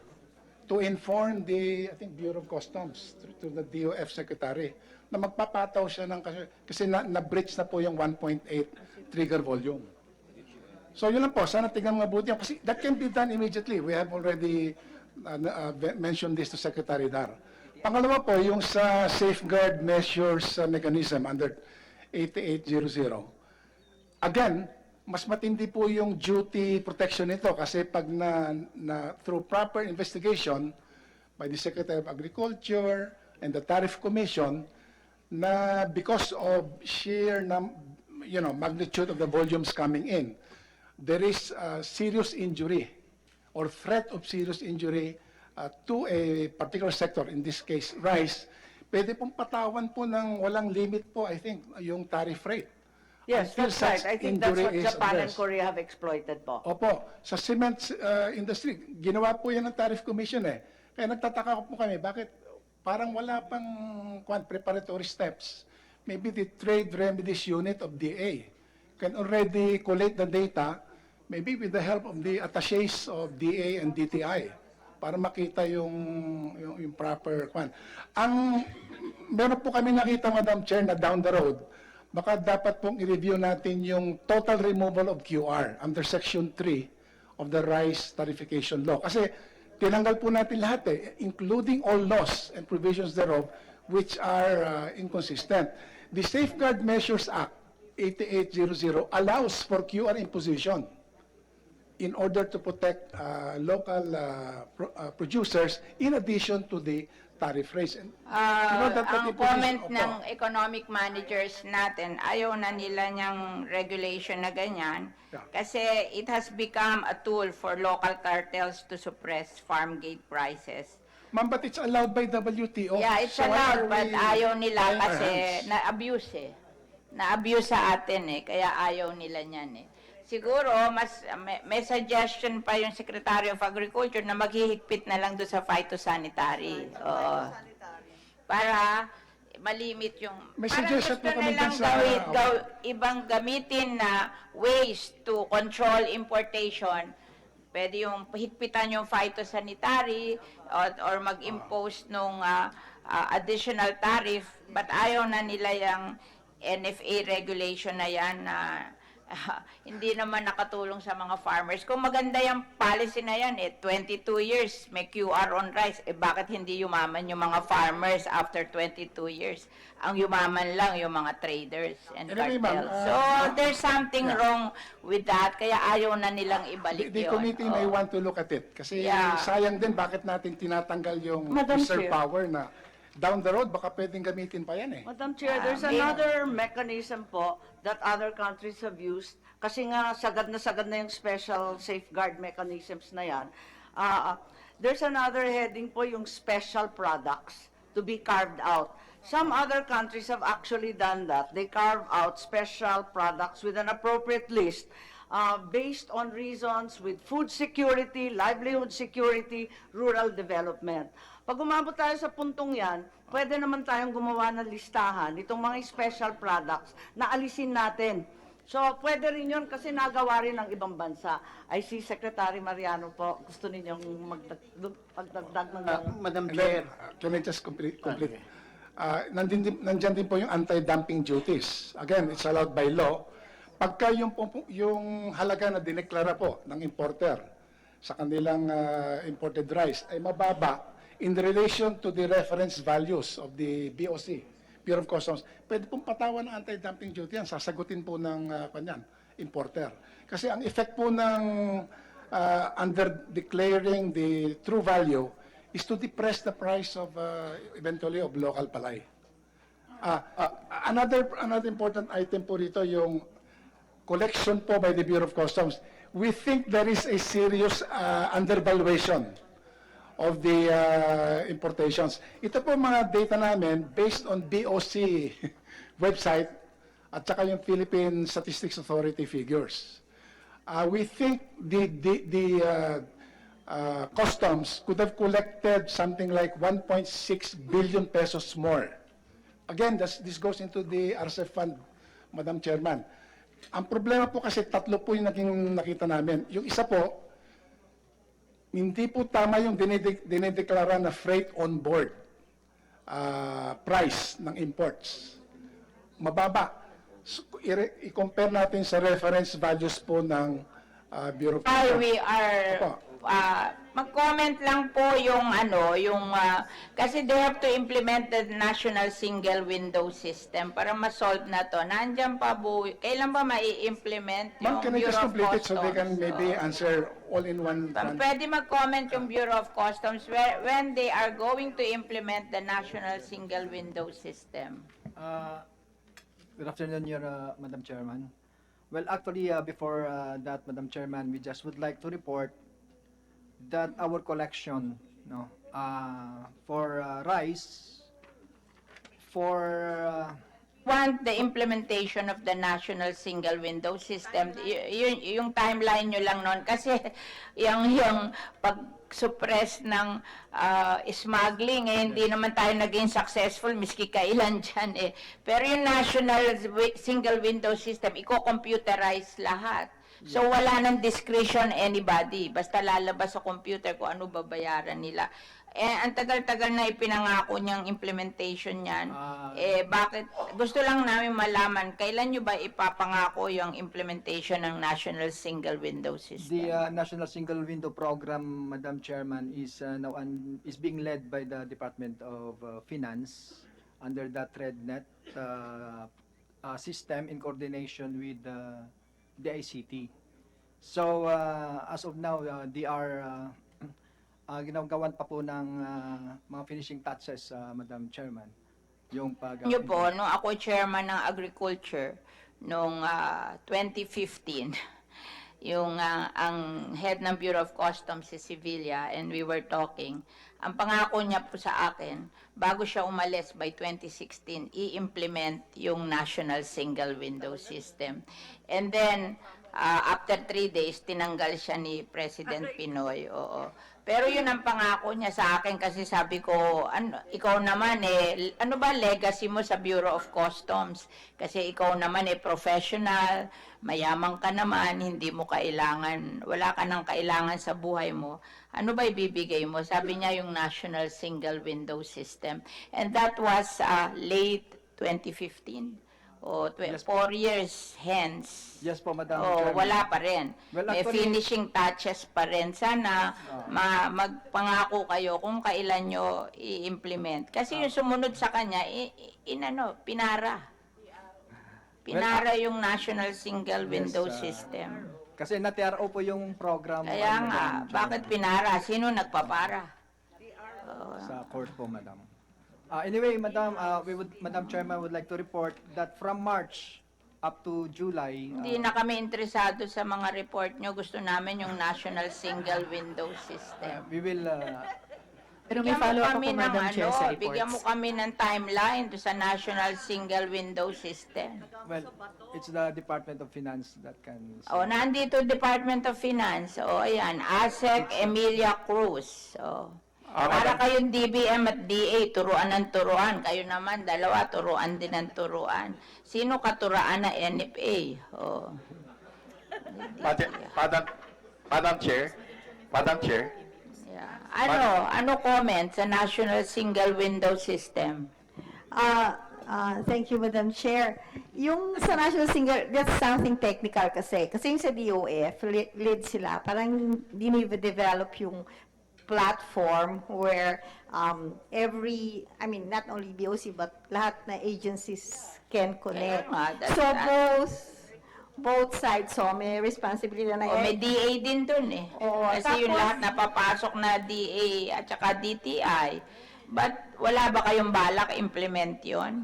to inform the, I think, Bureau of Customs, to the DOF Secretary, na magpapataw siya ng, kasi na-breach na po yung 1.8 trigger volume. So yun lang po, sana tingnan mabuti yan, kasi that can be done immediately. We have already mentioned this to Secretary Dar. Pangalawa po, yung sa safeguard measures mechanism under 8800. Again, mas matindi po yung duty protection nito kasi pag through proper investigation by the Secretary of Agriculture and the Tariff Commission, na because of sheer magnitude of the volumes coming in, there is serious injury or threat of serious injury to a particular sector, in this case rice, pwede pong patawan po ng walang limit po, I think, yung tariff rate. Yes, Until that's right. such I think that's what injury is Japan and addressed. Korea have exploited po. Opo, sa cement industry, ginawa po yan ng Tariff Commission eh. Kaya nagtataka po kami, bakit parang wala pang preparatory steps? Maybe the Trade Remedies Unit of DA can already collate the data, maybe with the help of the attaches of DA and DTI, para makita yung proper kwan. Meron po kami nakita, Madam Chair, na down the road, baka dapat pong i-review natin yung total removal of QR under Section 3 of the Rice Tariffication Law. Kasi tinanggal po natin lahat including all laws and provisions thereof which are inconsistent. The Safeguard Measures Act 8800 allows for QR imposition in order to protect local producers in addition to the tariff rates. And, Ang comment ng economic managers natin, ayaw na nila niyang regulation na ganyan kasi it has become a tool for local cartels to suppress farm gate prices. Ma'am, but it's allowed by WTO. Yeah, it's So why allowed, are but we ayaw nila tying our kasi hands? na-abuse Na-abuse sa atin kaya ayaw nila niyan Siguro, may suggestion pa yung Secretary of Agriculture na maghihigpit na lang doon sa phytosanitary. Para malimit yung... May parang suggestion gusto po kami nilang dun sa- ibang gamitin na ways to control importation. Pwede yung higpitan yung phytosanitary or mag-impose nung additional tariff. But ayaw na nila yung NFA regulation na yan na hindi naman nakatulong sa mga farmers. Kung maganda yung policy na yan, 22 years may QR on rice, bakit hindi yumaman yung mga farmers after 22 years? Ang yumaman lang yung mga traders and Anyway, ma'am, cartels. So, there's something wrong with that, kaya ayaw na nilang ibalik The yun. committee may want to look at it. Kasi sayang din bakit natin tinatanggal yung Madam reserve Chair. power na down the road, baka pwedeng gamitin pa yan Madam Chair, there's another mechanism po that other countries have used. Kasi nga, sagad na yung special safeguard mechanisms na yan. There's another heading po, yung special products to be carved out. Some other countries have actually done that. They carve out special products with an appropriate list based on reasons with food security, livelihood security, rural development. Pag umabot tayo sa puntong yan, pwede naman tayong gumawa ng listahan itong mga special products na alisin natin. So, pwede rin yun kasi nagawa rin ng ibang bansa. I see Secretary Mariano po, gusto ninyong magdagdag ng Madam Chair. Can I just complete? Nandyan din po yung anti-dumping duties. Again, it's allowed by law. Pagka yung halaga na dineklara po ng importer sa kanilang imported rice ay mababa in relation to the reference values of the BOC, Bureau of Customs, pwede pong patawan ng anti-dumping duty yan, sasagutin po ng importer. Kasi ang effect po ng under declaring the true value is to depress the price of eventually of local palay. Another important item po rito yung collection po by the Bureau of Customs. We think there is a serious undervaluation of the importations. Ito po mga data namin based on BOC website at saka yung Philippine Statistics Authority figures. We think the customs could have collected something like 1.6 billion pesos more. Again, this goes into the RCEP fund, Madam Chairman. Ang problema po kasi tatlo po yung naging nakita namin. Yung isa po, hindi po tama yung dinideklara na freight on board price ng imports. Mababa. So, i-compare natin sa reference values po ng Bureau of Why Customs. we are Mag-comment lang po yung kasi they have to implement the national single window system para ma-solve na to. Nandiyan pa po, kailan ba mai-implement Ma'am, yung can I just Bureau of complete it so they can Customs? maybe answer all in one? Pwede mag-comment yung Bureau of Customs when they are going to implement the national single window system. Good afternoon, Madam Chairman. Well, actually, before that, Madam Chairman, we just would like to report that our collection, for rice, for Want the implementation of the national single window system. Yung timeline nyo lang noon kasi yung pag-suppress ng smuggling hindi naman tayo naging successful miski kailan dyan Pero yung national single window system, i-computerize lahat. So wala nang discretion anybody. Basta lalabas sa computer kung ano babayaran nila. Ang tagal-tagal na ipinangako niyang implementation niyan. Bakit? Gusto lang namin malaman, kailan nyo ba ipapangako yung implementation ng National Single Window System? the National Single Window Program, Madam Chairman, is now is being led by the Department of Finance under the ThreadNet system in coordination with the ICT. So as of now, they are ginagawan pa po ng mga finishing touches, Madam Chairman. Yung Nyo po, nung ako chairman ng Agriculture, noong 2015, yung ang head ng Bureau of Customs si Sevilla, and we were talking, ang pangako niya po sa akin, bago siya umalis by 2016, i-implement yung National Single Window System. And then, after 3 days, tinanggal siya ni President Pinoy. Oo. Pero yun ang pangako niya sa akin kasi sabi ko, ikaw naman ano ba legacy mo sa Bureau of Customs? Kasi ikaw naman professional, mayaman ka naman, hindi mo kailangan, wala ka nang kailangan sa buhay mo. Ano ba ibibigay mo? Sabi niya yung National Single Window System. And that was late 2015. 4 years hence. Yes po, Madam Chairman. Wala pa rin. Well, May actually, finishing touches pa rin. Sana magpangako kayo kung kailan nyo i-implement. Kasi yung sumunod sa kanya, pinara. Pinara yung National Single Window System. Kasi na-TRO po yung program. Kaya nga, bakit pinara? Sino nagpapara? Sa court po, Madam. Anyway, Madam, Madam Chairman would like to report that from March up to July. Hindi na kami interesado sa mga report nyo. Gusto namin yung National Single Window System. We will. Pero may follow-up ako, Madam Chair, sa reports. Bigyan mo kami ng timeline sa National Single Window System. Well, it's the Department of Finance that can. Nandito Department of Finance. Ayan, ASEC Emilia Cruz. Para kayong DBM at DA, turuan ng turuan. Kayo naman, dalawa, turuan din ng turuan. Sino katuraan na NFA? Madam Chair, Yeah. Ano comment sa National Single Window System? Thank you, Madam Chair. Yung sa National Single, that's something technical kasi. Kasi yung sa DOF, lead sila, parang dinidevelop yung platform where not only BOC but lahat na agencies can connect. So both sides, may responsibility na May DA din dun Kasi yung lahat napapasok na DA at saka DTI. But wala ba kayong balak implement yon?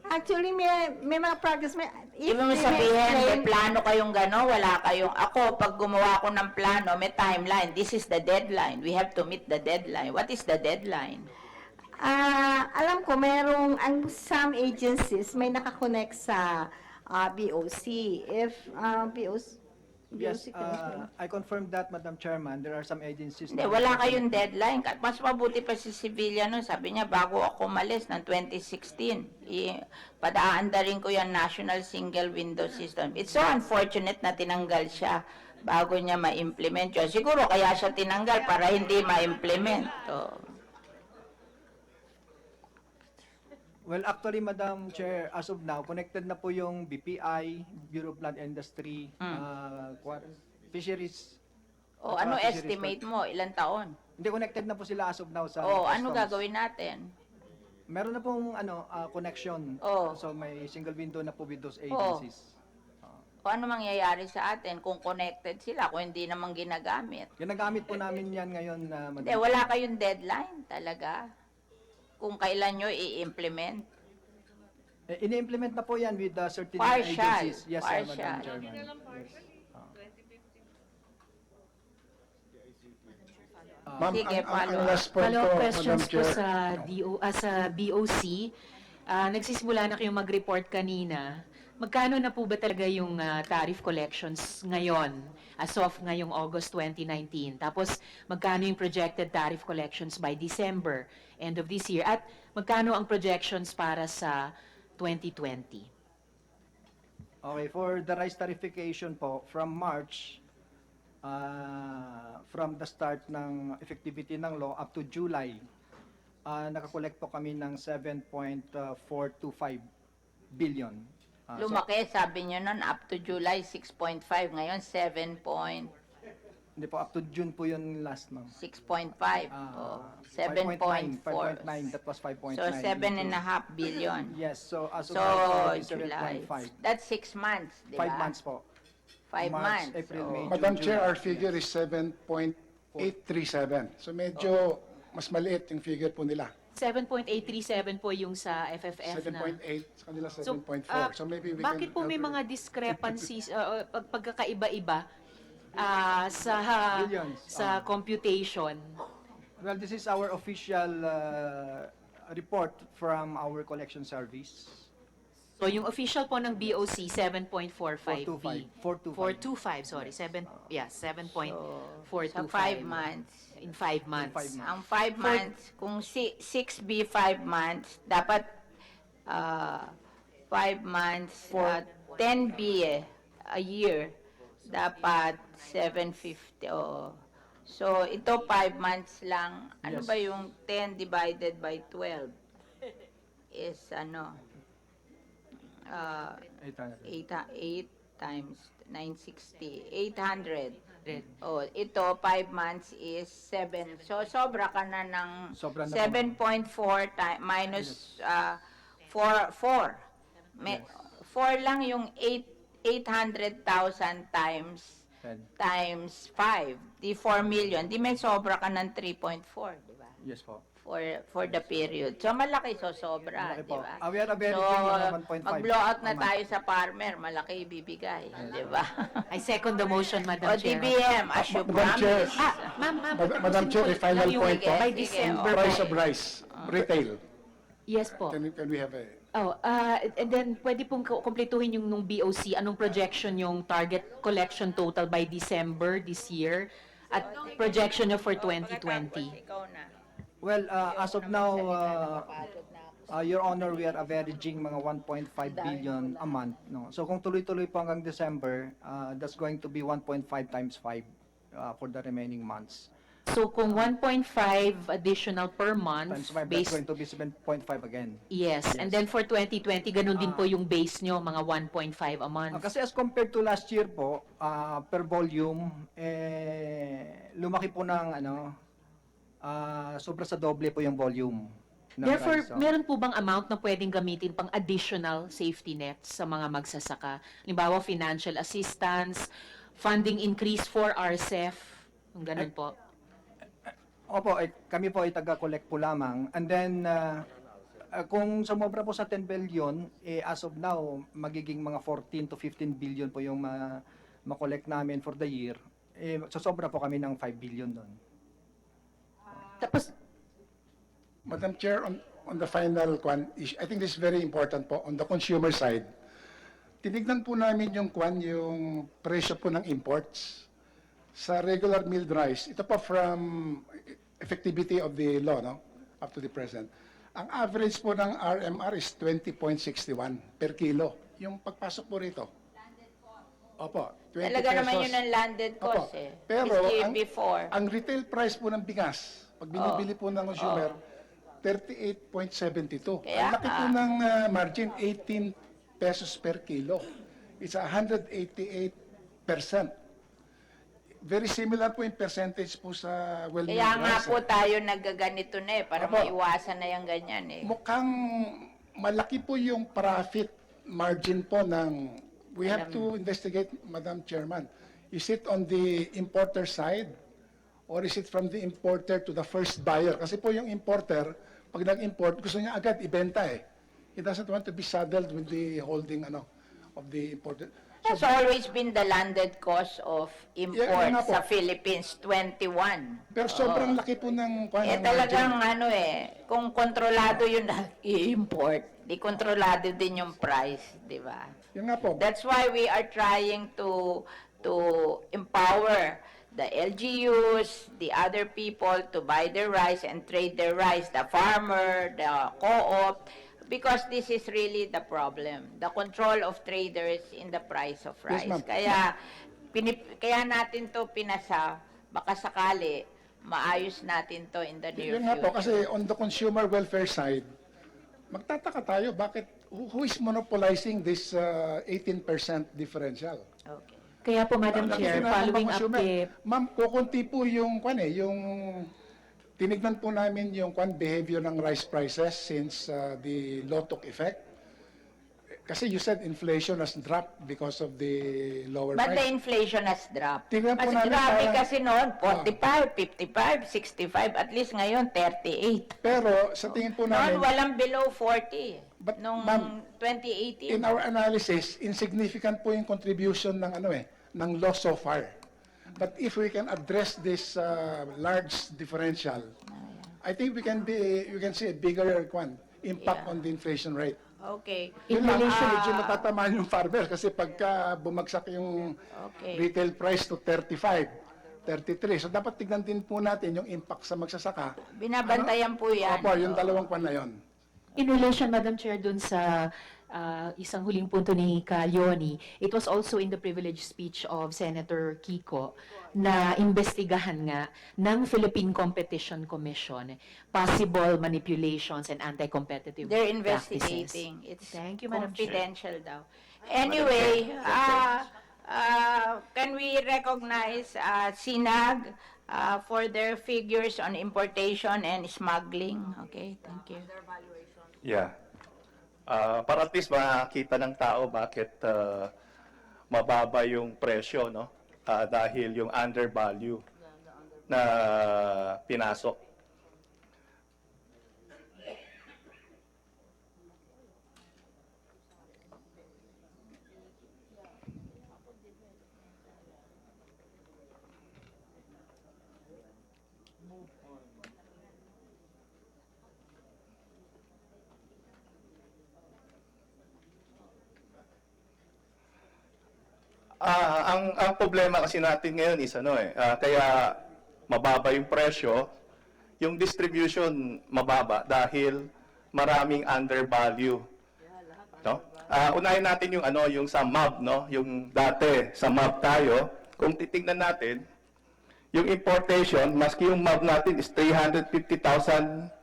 Actually, may mga practice. Ibig mo sabihin, may plano kayong gano'n, wala kayong, ako, pag gumawa ko ng plano, may timeline. This is the deadline. We have to meet the deadline. What is the deadline? Alam ko, some agencies may nakakonect sa BOC. If Yes, I confirm that, Madam Chairman. There are some agencies. Hindi, wala kayong deadline. Mas mabuti pa si Sevilla nun. Sabi niya, bago ako umalis ng 2016, padaandarin ko yung National Single Window System. It's so unfortunate na tinanggal siya bago niya ma-implement yun. Siguro kaya siya tinanggal para hindi ma-implement. Well, actually, Madam Chair, as of now, connected na po yung BPI, Bureau of Land Industry, Fisheries O At ano saka fisheries estimate mo? Ilang taon? Hindi, connected na po sila as of now sa O ano customs. gagawin natin? Meron na pong connection. Oh. So may single window na po with those Oh. agencies. O ano mangyayari sa atin kung connected sila, kung hindi naman ginagamit? Ginagamit po namin yan ngayon, Hindi, wala kayong deadline talaga kung kailan nyo i-implement. Ini-implement na po yan with certain Partial. agencies. Yes, Partial. Madam Chairman. Yes. Ma'am, Sige, ang last point Follow-up ko, questions Madam po Chair. sa BOC. Nagsisimula na kayong mag-report kanina. Magkano na po ba talaga yung tariff collections ngayon, as of ngayong August 2019? Tapos, magkano yung projected tariff collections by December, end of this year? At magkano ang projections para sa 2020? Okay, for the rice tariffication po, from March, from the start ng effectivity ng law up to July, nakakolekt po kami ng 7.425 billion. Lumaki, sabi nyo nun, up to July 6.5, ngayon 7 point... Hindi po, up to June po yun last month. 6.5, 7.4. 5.9, that was 5.9. So 7.5 billion. Yes, so as of So, now, it's July. 7.5. That's 6 months, di ba? 5 months po. 5 March, months. April, So, May, June, Madam Chair, July. our figure is 7.837. So medyo mas maliit yung figure po nila. 7.837 po yung sa FFF na. 7.8, sa kanila So, 7.4. So maybe we bakit can po may help mga discrepancies, pagkakaiba-iba sa Billions. sa computation? Well, this is our official report from our collection service. So yung official po ng BOC 7.45 B. 425. 425, sorry. 7.425. sa 5 months. In 5 months. Ang 5 months, kung 6B 5 months, dapat 5 months, 10B a year, dapat 750. Oh. So, ito 5 months lang. Ano Yes. ba yung 10 divided by 12? Is ano? 8 times 960. 800. Oh, ito 5 months is 7. So sobra ka na ng Sobra na 7.4 minus 4. 4 lang yung 800,000 times 5. Di 4 million. Di may sobra ka ng 3.4, di ba? Yes po. For the period. So malaki sobra, Malaki di po. ba? We are averaging So 1.5 mag-blow out na a month. tayo sa farmer, malaki ibibigay, di ba? I second the motion, O Madam Chair. DBM, as you Madam Chair, promised. Ma'am, Madam Chair, a final Sige, point po. sige, By sige, December oh. Price of rice, retail. Yes po. Can we have a... And then pwede pong kumpletuhin yung nung BOC, anong projection yung target collection total by December this year at projection nyo for 2020? Ikaw na. Well, as of now, Your Honor, we are averaging mga 1.5 billion a month. No? So kung tuloy-tuloy po hanggang December, that's going to be 1.5 times 5 for the remaining months. So kung 1.5 additional per month, Times 5, that's going to be 7.5 again. yes. And then for 2020, ganun din po yung base nyo, mga 1.5 a month. Kasi as compared to last year po, per volume, lumaki po ng sobra sa doble po yung volume. ng Therefore, rice. meron po bang amount na pwedeng gamitin pang additional safety nets sa mga magsasaka? Halimbawa, financial assistance, funding increase for RCEF, yung ganun po. Opo, kami po ay taga-collect po lamang. And then, kung sumobra po sa 10 billion, as of now, magiging mga 14 to 15 billion po yung ma-collect namin for the year. Sasobra po kami ng 5 billion doon. Tapos, Madam Chair, on the final one, I think this is very important po, on the consumer side. Tinignan po namin yung presyo po ng imports sa regular milled rice. Ito po from effectivity of the law, no? Up to the present. Ang average po ng RMR is 20.61 per kilo. Yung pagpasok po rito. Opo, 20 Talaga pesos. naman yun ang landed cost Opo. eh. Pero before. ang retail price po ng bigas, pag binibili po ng consumer, 38.72. Kaya Ang laki po ng margin, 18 pesos per kilo. It's 188%. very similar po yung percentage po sa well-milled Kaya nga rice. po tayo nagaganito na para Apo. maiwasan na yung ganyan eh. Mukhang malaki po yung profit margin po ng, we have to investigate, Madam Chairman. Is it on the importer side or is it from the importer to the first buyer? Kasi po yung importer, pag nag-import, gusto niya agad ibenta eh. He doesn't want to be saddled with the holding of the importer. Has always been the landed cost of import Yeah, nga po. sa Philippines, 21. Pero sobrang laki po ng Eh ng talagang margin. kung kontrolado yung i-import, di kontrolado din yung price, di ba? Yun nga po. That's why we are trying to empower the LGUs, the other people to buy their rice and trade their rice, the farmer, the co-op, because this is really the problem, the control of traders in the price of rice. ma'am. Kaya natin to pinasa, baka sakali, maayos natin to in the near Yun nga po, future. kasi on the consumer welfare side, magtataka tayo, bakit, who is monopolizing this 18% differential? Okay. Kaya po, Madam Kasi Chair, sinabi ng following up consumer, kay... Ma'am, kukunti po yung, yung tinignan po namin yung behavior ng rice prices since the law took effect. Kasi you said inflation has dropped because of the lower But the price. inflation has dropped. Tingnan po Mas namin grabe parang- kasi noon, 45, 55, 65, at least ngayon 38. Pero sa tingin po Noon namin, walang below 40. But, Nung ma'am, 2018. in our analysis, insignificant po yung contribution ng ng law so far. But if we can address this large differential, I think we can see a bigger impact on the inflation rate. Okay. Yun lang, medyo matatamaan yung farmer kasi pagka bumagsak yung Okay. retail price to 35, 33. So dapat tignan din po natin yung impact sa magsasaka. Binabantayan po yan. Opo, yung dalawang kwan na yun. In relation, Madam Chair, dun sa isang huling punto ni Leonie, it was also in the privileged speech of Senator Kiko na imbestigahan nga ng Philippine Competition Commission possible manipulations and anti-competitive They're practices. investigating. It's Thank you, Madam Chair. confidential daw. Anyway, can we recognize SINAG for their figures on importation and smuggling? Okay, thank you. Yeah. Para at least makakita ng tao bakit mababa yung presyo, no? Dahil yung undervalue na pinasok. Ang problema kasi natin ngayon is kaya mababa yung presyo, yung distribution mababa dahil maraming undervalue. No? Unahin natin yung yung sa MAB, no? Yung dati sa MAB tayo, kung titingnan natin, yung importation, maski yung MAB natin is 350,000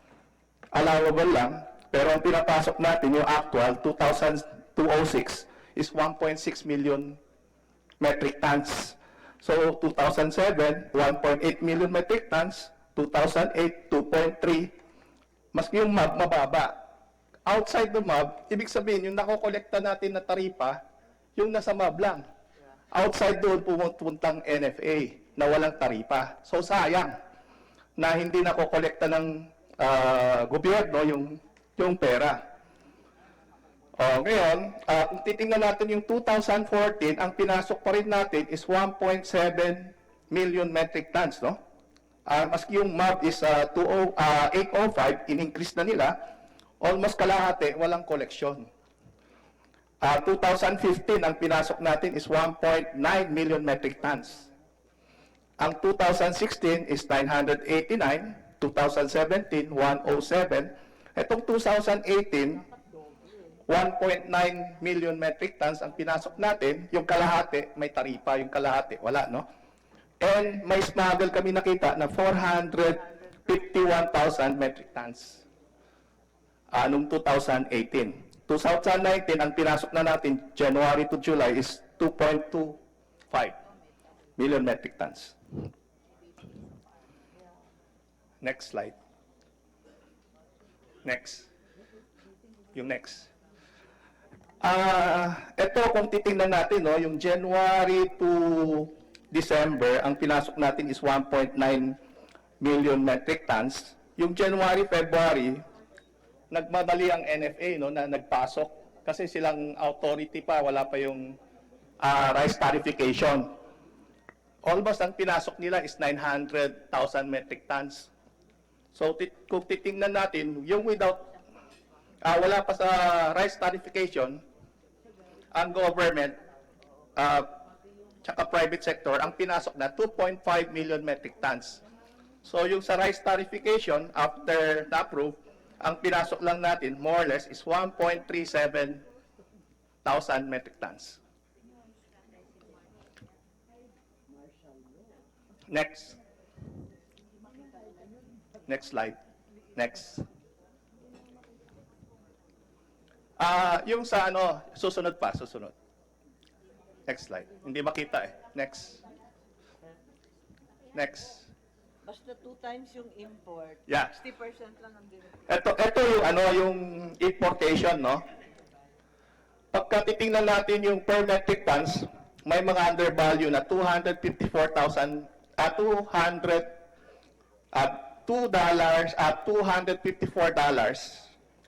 allowable lang, pero ang pinapasok natin yung actual 2,206 is 1.6 million metric tons. So, 2007, 1.8 million metric tons. 2008, 2.3. Maski yung MAB, mababa. Outside the MAB, ibig sabihin, yung nakokolekta natin na taripa, yung nasa MAB lang. Outside doon, pumupuntang NFA na walang taripa. So, sayang na hindi nakokolekta ng gobyerno yung pera. Ngayon, kung titingnan natin yung 2014, ang pinasok pa rin natin is 1.7 million metric tons, no? Maski yung MAB is 805, in-increase na nila, almost kalahati, walang koleksyon. 2015, ang pinasok natin is 1.9 million metric tons. Ang 2016 is 989, 2017, 107. Itong 2018, 1.9 million metric tons ang pinasok natin, yung kalahati, may taripa, yung kalahati, wala, no? And may smuggle kami nakita na 451,000 metric tons noong 2018. 2019, ang pinasok na natin, January to July, is 2.25 million metric tons. Next slide. Next. Yung next. Ito, kung titingnan natin, no, yung January to December, ang pinasok natin is 1.9 million metric tons. Yung January, February, nagmadali ang NFA, no, na nagpasok. Kasi silang authority pa, wala pa yung rice tariffication. Almost ang pinasok nila is 900,000 metric tons. So, kung titingnan natin, yung without, wala pa sa rice tariffication, ang government, tsaka private sector, ang pinasok na 2.5 million metric tons. So, yung sa rice tariffication, after na-approve, ang pinasok lang natin, more or less, is 1.37 thousand metric tons. Next. Next slide. Next. Yung sa ano, susunod pa, susunod. Next slide. Hindi makita eh. Next. Next. Basta 2 times yung import. Yeah. 60% lang ang din. Ito yung ano, yung importation, no? Pagka titingnan natin yung per metric tons, may mga undervalue na $254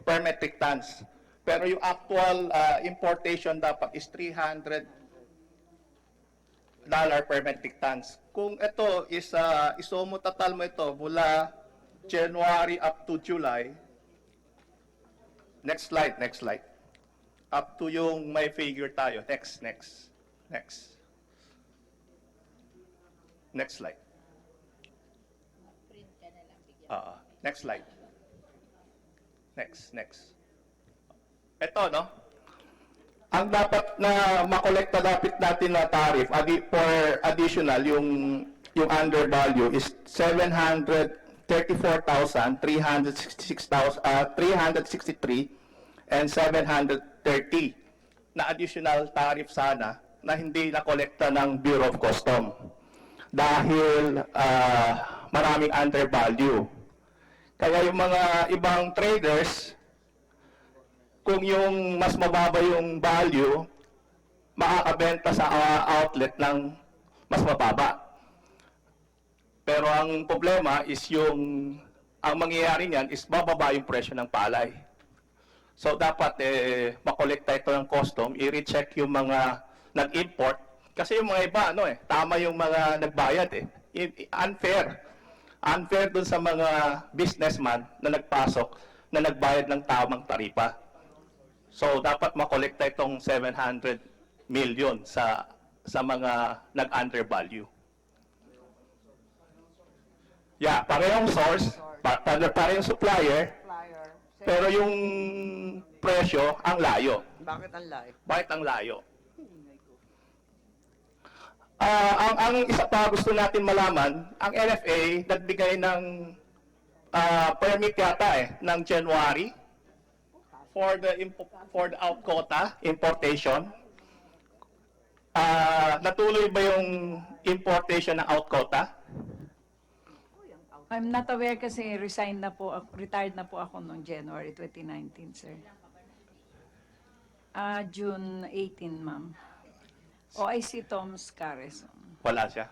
per metric tons. Pero yung actual importation dapat is $300 per metric tons. Kung ito is isomo total mo ito mula January up to July. Next slide, next slide. Up to yung may figure tayo. Next. Next slide. Next slide. Next. Ito, no? Ang dapat na makolekta dapat natin na tariff for additional, yung undervalue is 363 and 730 na additional tariff sana na hindi nakolekta ng Bureau of Custom dahil maraming undervalue. Kaya yung mga ibang traders, kung yung mas mababa yung value, makakabenta sa outlet ng mas mababa. Pero ang problema is ang mangyayari niyan is bababa yung presyo ng palay. So dapat makolekta ito ng custom, i-recheck yung mga nag-import kasi yung mga iba tama yung mga nagbayad unfair. Unfair dun sa mga businessman na nagpasok na nagbayad ng tamang taripa. So dapat makolekta itong 700 million sa mga nag-undervalue. Yeah, parehong source, parehong supplier, pero yung presyo ang layo. Bakit ang layo? Bakit ang layo? Ang isa pa gusto natin malaman, ang NFA nagbigay ng permit yata ng January for the out quota importation. Natuloy ba yung importation ng out quota? I'm not aware kasi retired na po ako noong January 2019, sir. June 18, ma'am. OIC Tom's Cares. Wala siya.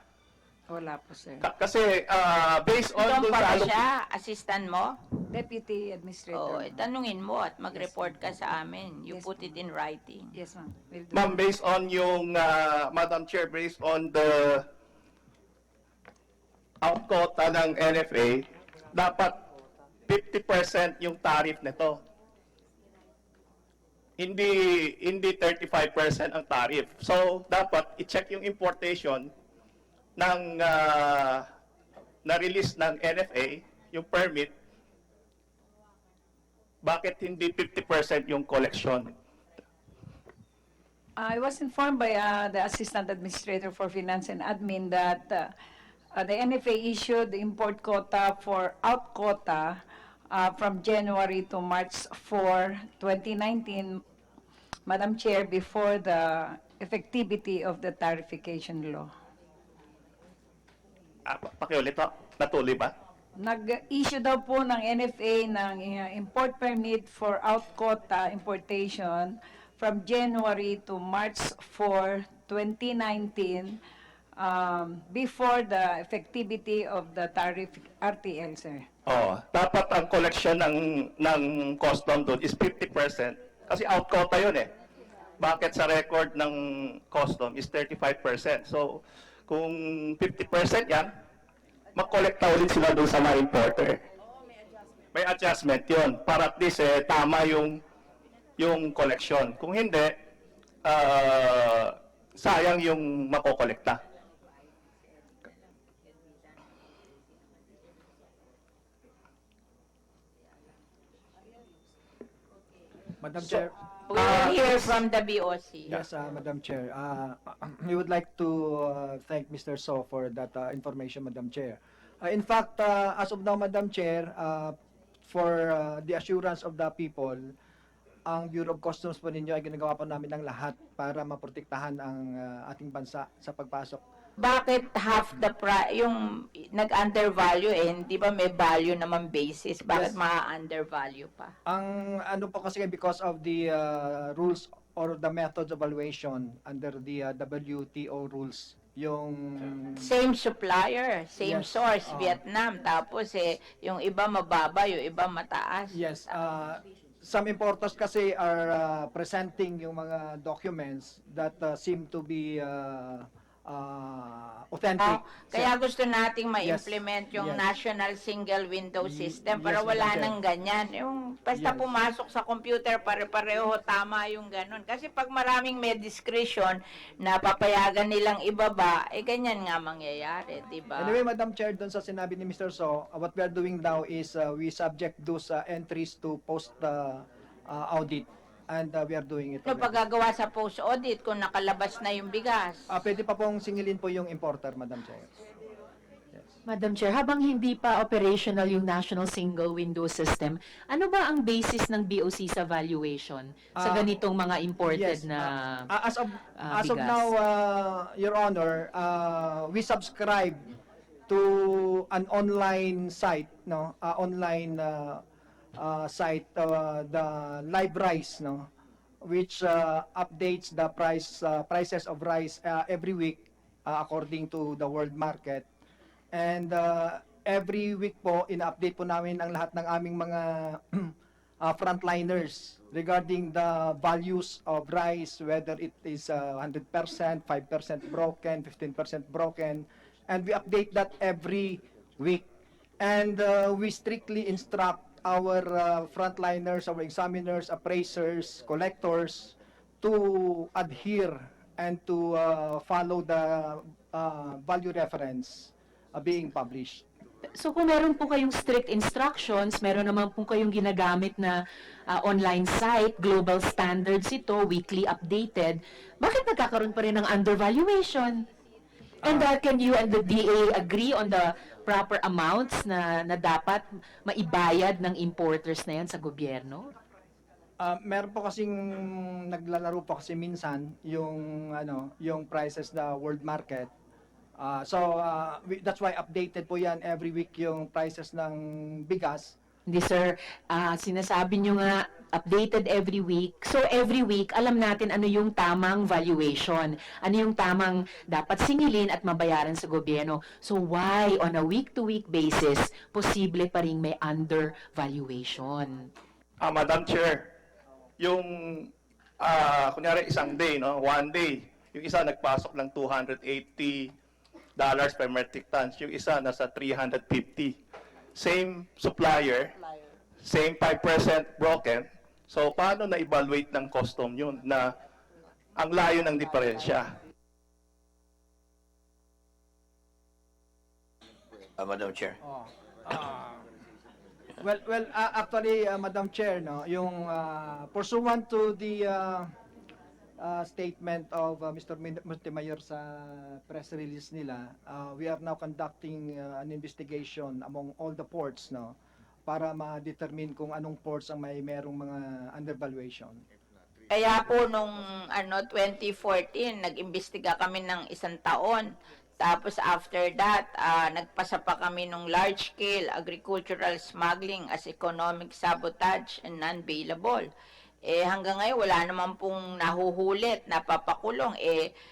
Wala po, sir. Kasi based on Tom dun pa ba sa siya? Assistant mo? Deputy Administrator. Tanungin mo at mag-report ka sa amin. You put it in writing. Yes, ma'am. Will do. Ma'am, based on yung, Madam Chair, based on the out quota ng NFA, dapat 50% yung tariff nito. Hindi 35% ang tariff. So, dapat i-check yung importation ng na-release ng NFA, yung permit, bakit hindi 50% yung collection? I was informed by the Assistant Administrator for Finance and Admin that the NFA issued the import quota for out quota from January to March 4, 2019, Madam Chair, before the effectivity of the Tariffication law. Pakiulit po, natuloy ba? Nag-issue daw po ng NFA ng import permit for out-quota importation from January to March 4, 2019, before the effectivity of the tariff RTL, sir. Dapat ang collection ng custom doon is 50%. Kasi out quota yun eh. Bakit sa record ng custom is 35%. So, kung 50% yan, mag-collecta ulit sila doon sa mga importer. May adjustment yun para at least tama yung collection. Kung hindi, sayang yung makokolekta. Madam Chair. We will hear from the BOC. Yes, Madam Chair. We would like to thank Mr. So for that information, Madam Chair. In fact, as of now, Madam Chair, for the assurance of the people, ang Bureau of Customs po ninyo ay ginagawa po namin ng lahat para maprotektahan ang ating bansa sa pagpasok. Bakit half the price, yung nag-undervalue hindi ba may value naman basis? Bakit Yes. ma-undervalue pa? Ang ano po kasi because of the rules or the methods of evaluation under the WTO rules, yung Same supplier, same Yes. source, Vietnam. Tapos yung iba mababa, yung iba mataas. Yes, some importers kasi are presenting yung mga documents that seem to be authentic. Kaya gusto nating Yes. ma-implement yung Yes. national single window system para yes, wala Madam Chair. nang ganyan. Yung basta Yes. pumasok sa computer, pare-pareho, tama yung ganun. Kasi pag maraming may discretion na papayagan nilang ibaba, ganyan nga mangyayari, di ba? Anyway, Madam Chair, doon sa sinabi ni Mr. So, what we are doing now is we subject those entries to post audit, and we are doing it. Ano already. paggagawa sa post-audit kung nakalabas na yung bigas? Pwede pa pong singilin po yung importer, Madam Chair. Madam Chair, habang hindi pa operational yung National Single Window System, ano ba ang basis ng BOC sa valuation sa ganitong mga imported Yes, na as of bigas? now, Your Honor, we subscribe to an online site, no, online site, the Live Rice, no, which updates the prices of rice every week according to the world market. And every week po, ina-update po namin ang lahat ng aming mga frontliners regarding the values of rice, whether it is 100%, 5% broken, 15% broken, and we update that every week. And we strictly instruct our frontliners, our examiners, appraisers, collectors to adhere and to follow the value reference being published. So kung meron po kayong strict instructions, meron naman po kayong ginagamit na online site, global standards ito, weekly updated, bakit nagkakaroon pa rin ng undervaluation? And can you and the DA agree on the proper amounts na dapat maibayad ng importers na yan sa gobyerno? Meron po kasing naglalaro po kasi minsan yung prices na world market. That's why updated po yan every week yung prices ng bigas. Hindi sir, sinasabi nyo nga updated every week. So every week, alam natin ano yung tamang valuation. Ano yung tamang dapat singilin at mabayaran sa gobyerno. So why on a week-to-week basis, posible pa rin may undervaluation? Madam Chair, yung kunyari isang day, no, one day, yung isa nagpasok ng $280 per metric tons, yung isa nasa 350. Same supplier, same 5% broken. So paano na-evaluate ng custom yun na ang layo ng diferensya? Madam Chair. Well, actually, Madam Chair, no, yung pursuant to the statement of Mr. Montemayor sa press release nila, we are now conducting an investigation among all the ports, no, para ma-determine kung anong ports ang merong mga undervaluation. Kaya po nung 2014, nag-imbestiga kami ng 1 taon. Tapos after that, nagpasa pa kami ng large-scale agricultural smuggling as economic sabotage and non-bailable. Hanggang ngayon, wala naman pong nahuhulit, napapakulong.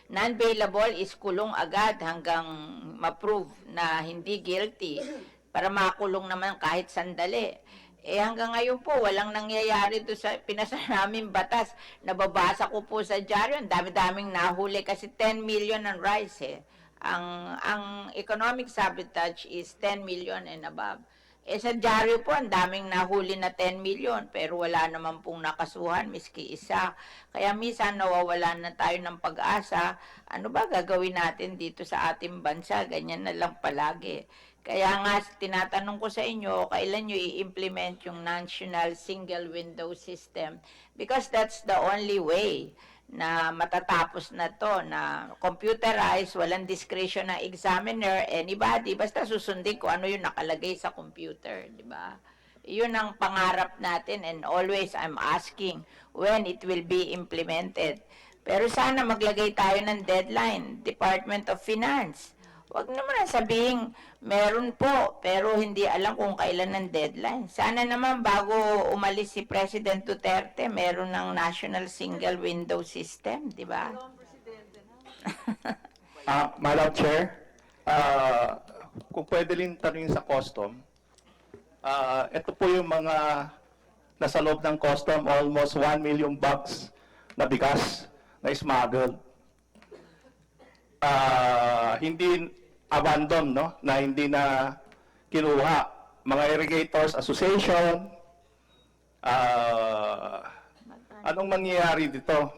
Non-bailable is kulong agad hanggang ma-prove na hindi guilty para makulong naman kahit sandali. Hanggang ngayon po, walang nangyayari doon sa pinasa namin batas. Nababasa ko po sa dyaryo, ang dami-daming nahuli kasi 10 million ang rice Ang economic sabotage is 10 million and above. Sa dyaryo po, ang daming nahuli na 10 million, pero wala naman pong nakasuhan, miski isa. Kaya minsan nawawalan na tayo ng pag-asa. Ano ba gagawin natin dito sa ating bansa? Ganyan na lang palagi. Kaya nga, tinatanong ko sa inyo, kailan nyo i-implement yung National Single Window System? Because that's the only way na matatapos na to, na computerized, walang discretion ng examiner, anybody, basta susundin ko ano yung nakalagay sa computer, di ba? Yun ang pangarap natin, and always I'm asking when it will be implemented. Pero sana maglagay tayo ng deadline, Department of Finance. Huwag naman sabihin, meron po, pero hindi alam kung kailan ang deadline. Sana naman bago umalis si President Duterte, meron ng National Single Window System, di ba? Madam Chair, kung pwede rin tanungin sa custom, ito po yung mga nasa loob ng custom, almost 1 million bags na bigas na smuggled. Hindi abandon, no? Na hindi na kinuha. Mga Irrigators Association, anong mangyayari dito?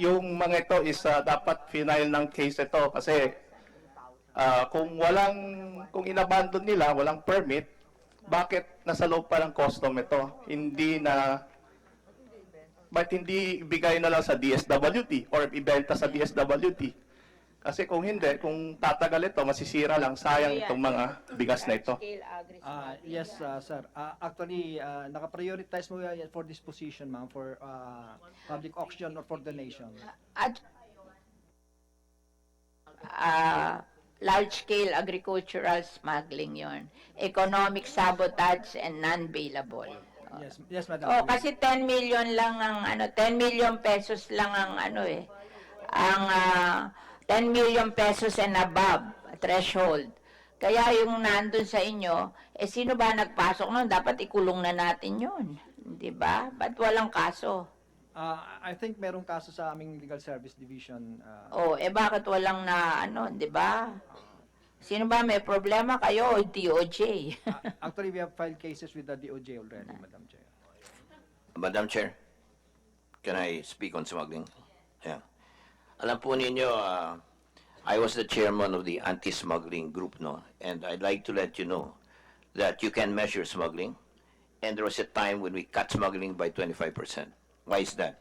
Yung mga ito is dapat final ng case ito kasi kung inabandon nila, walang permit, bakit nasa loob pa ng custom ito? Ba't hindi ibigay na lang sa DSWD or ibenta sa DSWD? Kasi kung hindi, kung tatagal ito, masisira lang, sayang itong mga bigas na ito. Yes, sir. Actually, naka-prioritize mo yan for this position, ma'am, for public auction or for donation. Large-scale agricultural smuggling yon, economic sabotage and non-bailable. Yes, madam. Kasi 10 million lang ang 10 million pesos lang ang ang 10 million pesos and above threshold. Kaya yung nandun sa inyo, sino ba nagpasok nun? Dapat ikulong na natin yun. Di ba? Ba't walang kaso? I think merong kaso sa aming Legal Service Division. Bakit walang di ba? Sino ba may problema kayo o DOJ? Actually, we have filed cases with the DOJ already, Madam Chair. Madam Chair, can I speak on smuggling? Yeah. Alam po ninyo, I was the chairman of the anti-smuggling group, no? And I'd like to let you know that you can measure smuggling, and there was a time when we cut smuggling by 25%. Why is that?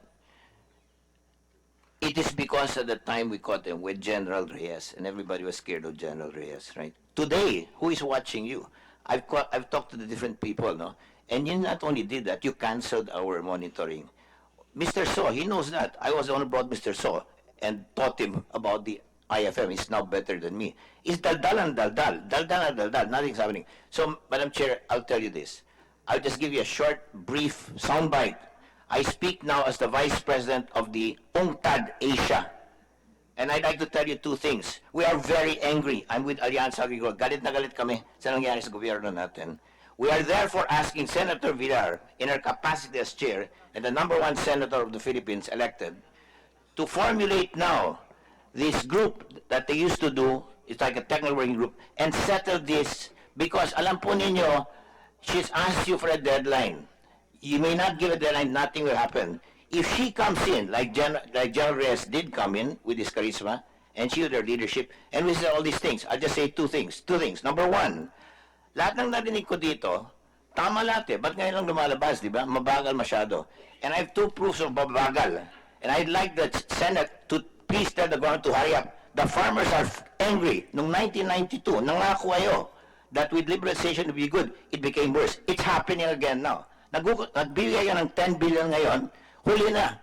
It is because at the time we caught them with General Reyes, and everybody was scared of General Reyes, right? Today, who is watching you? I've talked to the different people, no? And you not only did that, you canceled our monitoring. Mr. So, he knows that. I was the one who brought Mr. So and taught him about the IFM. He's now better than me. It's daldal and daldal. Daldal and daldal. Nothing's happening. So, Madam Chair, I'll tell you this. I'll just give you a short, brief soundbite. I speak now as the Vice President of the UNCTAD Asia. And I'd like to tell you two things. We are very angry. I'm with Allianz Agricole. Galit na galit kami sa nangyari sa gobyerno natin. We are therefore asking Senator Villar, in her capacity as chair, and the #1 senator of the Philippines elected, to formulate now this group that they used to do, it's like a technical working group, and settle this, because alam po ninyo, she's asked you for a deadline. You may not give a deadline, nothing will happen. If she comes in, like General Reyes did come in with his charisma, and she with her leadership, and we say all these things, I'll just say two things. Number one, lahat ng narinig ko dito, tama lahat ba't ngayon lang lumalabas, di ba? Mabagal masyado. And I have two proofs of mabagal. And I'd like the Senate to please tell the government to hurry up. The farmers are angry. Noong 1992, nangako kayo that with liberalization it would be good. It became worse. It's happening again now. Nagbigay ka ng 10 billion ngayon, huli na.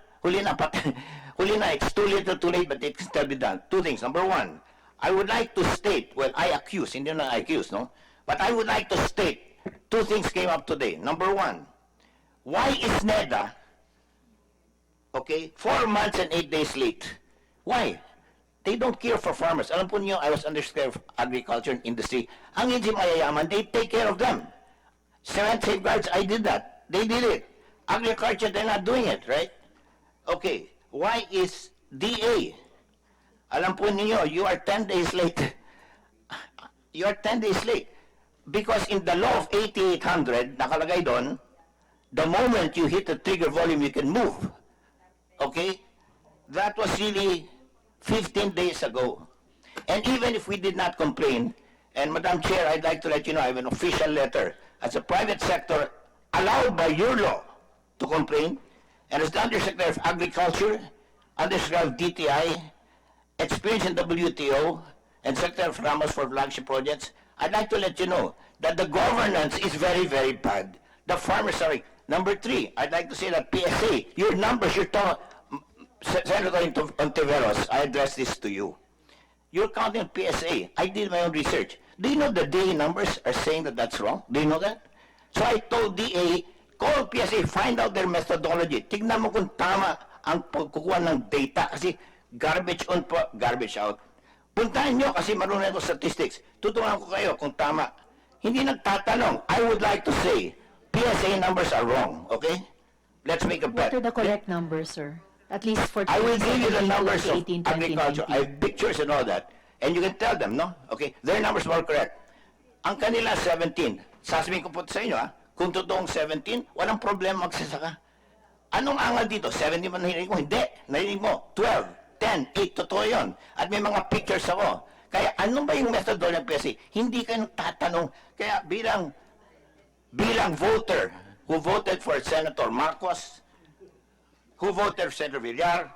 It's too little, too late, but it can still be done. Two things. Number one, I would like to state, well, I accuse, hindi na I accuse, no? But I would like to state, two things came up today. Number one, why is NEDA, okay, 4 months and 8 days late? Why? They don't care for farmers. Alam po niyo, I was under Secretary of Agriculture and Industry. Ang hindi mayayaman, they take care of them. Cement safeguards, I did that. They did it. Agriculture, they're not doing it, right? Okay, why is DA? Alam po niyo, you are 10 days late. You are 10 days late. Because in the law of 8800, nakalagay doon, the moment you hit the trigger volume, you can move. Okay? That was really 15 days ago. And even if we did not complain, and Madam Chair, I'd like to let you know, I have an official letter as a private sector allowed by your law to complain, and as the Undersecretary of Agriculture, Undersecretary of DTI, experience in WTO, and Secretary of Ramos for flagship projects, I'd like to let you know that the governance is very, very bad. The farmers are... Number three, I'd like to say that PSA, your numbers, you're talking... Senator Hontiveros, I address this to you. You're counting PSA. I did my own research. Do you know the DA numbers are saying that that's wrong? Do you know that? So I told DA, call PSA, find out their methodology. Tignan mo kung tama ang pagkukuha ng data kasi garbage on po, garbage out. Puntahan nyo kasi marunong ako statistics. Tuturuan ko kayo kung tama. Hindi nagtatanong. I would like to say, PSA numbers are wrong, okay? Let's make a bet. What are the correct numbers, sir? At least for I will give you the 2017, numbers of 2018, agriculture. I 2019. have pictures and all that. And you can tell them, no? Okay? Their numbers were correct. Ang kanila 17. Sasabihin ko po sa inyo, ha? Kung totoong 17, walang problema magsasaka. Anong angal dito? 17 man narinig mo? Hindi. Narinig mo? 12, 10, 8. Totoo yun. At may mga pictures ako. Kaya ano ba yung methodology ng PSA? Hindi kayo tatanong. Kaya bilang voter who voted for Senator Marcos, who voted for Senator Villar,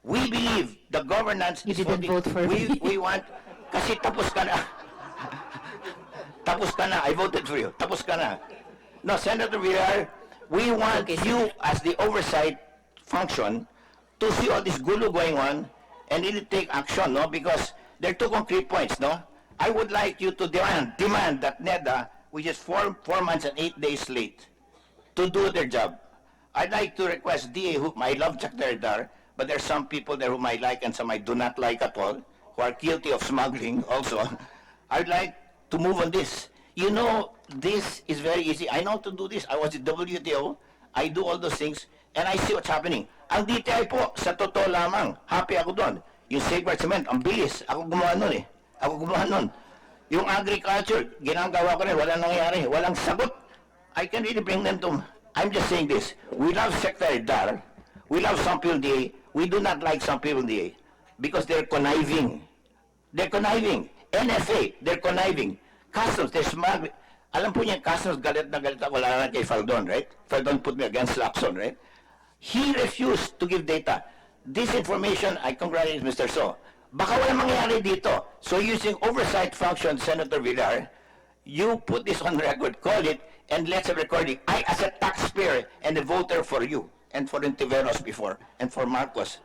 we believe the governance You is didn't vote for me. we want, kasi tapos ka na. Tapos ka na. I voted for you. Tapos ka na. No, Senator Villar, we want you as the oversight function to see all this gulo going on and really take action, no? Because there are two concrete points, no? I would like you to demand that NEDA, which is 4 months and 8 days late, to do their job. I'd like to request DA, whom I love Secretary Dar, but there are some people there whom I like and some I do not like at all, who are guilty of smuggling also. I'd like to move on this. You know, this is very easy. I know to do this. I was at WTO. I do all those things, and I see what's happening. Ang DTI po, sa totoo lamang, happy ako doon. Yung safeguard cement, ang bilis. Ako gumawa nun eh. Ako gumawa nun. Yung agriculture, ginagawa ko rin, walang nangyayari. Walang sagot. I can really bring them to... I'm just saying this. We love Secretary Dar. We love some people in the DA. We do not like some people in the DA because they're conniving. They're conniving. NFA, they're conniving. Customs, they're smuggling. Alam po niya, Customs, galit na galit ako, wala na kay Faldon, right? Faldon put me against Lacson, right? He refused to give data. This information, I congratulate Mr. So. Baka wala mangyari dito. So using oversight function, Senator Villar, you put this on record, call it, and let's have recording. I, as a taxpayer and a voter for you, and for Hontiveros before, and for Marcos,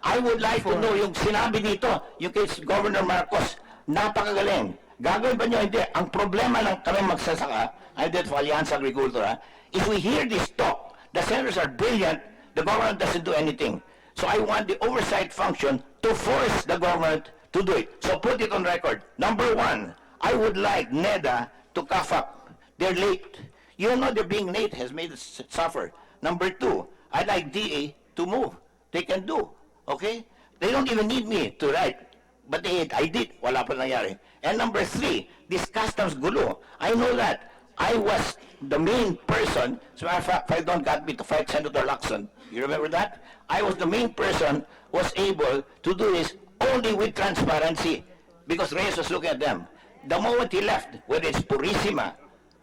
I would like to know yung sinabi dito, yung kay Governor Marcos, napakagaling. Gagawin ba nyo? Hindi. Ang problema ng kami magsasaka, I did for Allianz Agricultura, if we hear this talk, the senators are brilliant, the government doesn't do anything. So I want the oversight function to force the government to do it. So put it on record. Number one, I would like NEDA to cough up. They're late. You know they're being late has made us suffer. Number two, I'd like DA to move. They can do. Okay? They don't even need me to write. But I did. Wala pa nangyari. And number three, this customs gulo. I know that. I was the main person, so if Faldon got me to fight Senator Lacson. You remember that? I was the main person who was able to do this only with transparency because Reyes was looking at them. The moment he left, whether it's Purisima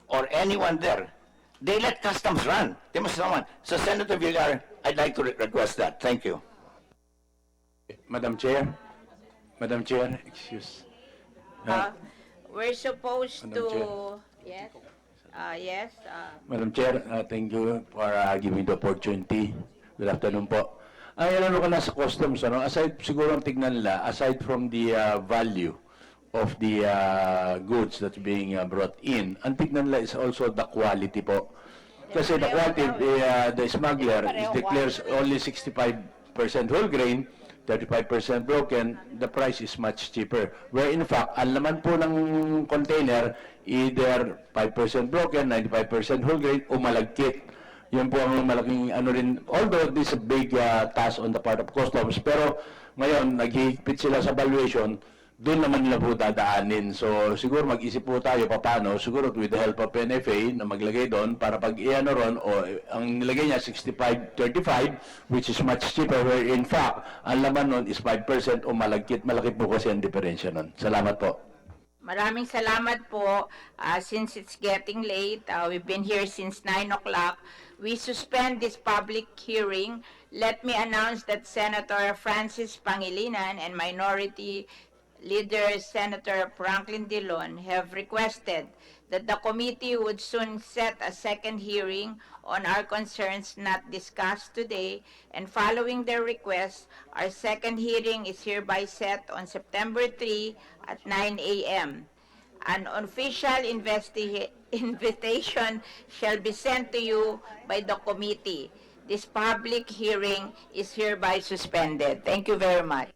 or anyone there, they let customs run. They must someone. So Senator Villar, I'd like to request that. Thank you. Madam Chair, excuse. We're supposed Madam Chair. to... Yes? Yes? Madam Chair, thank you for giving the opportunity. Good afternoon po. Ay, ano ka na sa customs, ano? Aside, siguro ang tignan nila, aside from the value of the goods that's being brought in, ang tignan nila is also the quality po. Kasi the quality, the smuggler declares only 65% whole grain, 35% broken, the price is much cheaper. Where in fact, ang laman po ng container, either 5% broken, 95% whole grain, o malagkit. Yun po ang malaking ano rin, although this is a big task on the part of customs, pero ngayon, naghihigpit sila sa valuation, doon naman nila po dadaanin. So, siguro mag-isip po tayo paano, siguro with the help of NFA na maglagay doon para pag iano ron, o ang nilagay niya 65-35, which is much cheaper, where in fact, ang laman nun is 5% o malagkit. Malaki po kasi ang diferensya nun. Salamat po. Maraming salamat po. Since it's getting late, we've been here since 9 o'clock. We suspend this public hearing. Let me announce that Senator Francis Pangilinan and Minority Leader Senator Franklin Dillon have requested that the committee would soon set a second hearing on our concerns not discussed today, and following their request, our second hearing is hereby set on September 3 at 9 a.m. An official invitation shall be sent to you by the committee. This public hearing is hereby suspended. Thank you very much.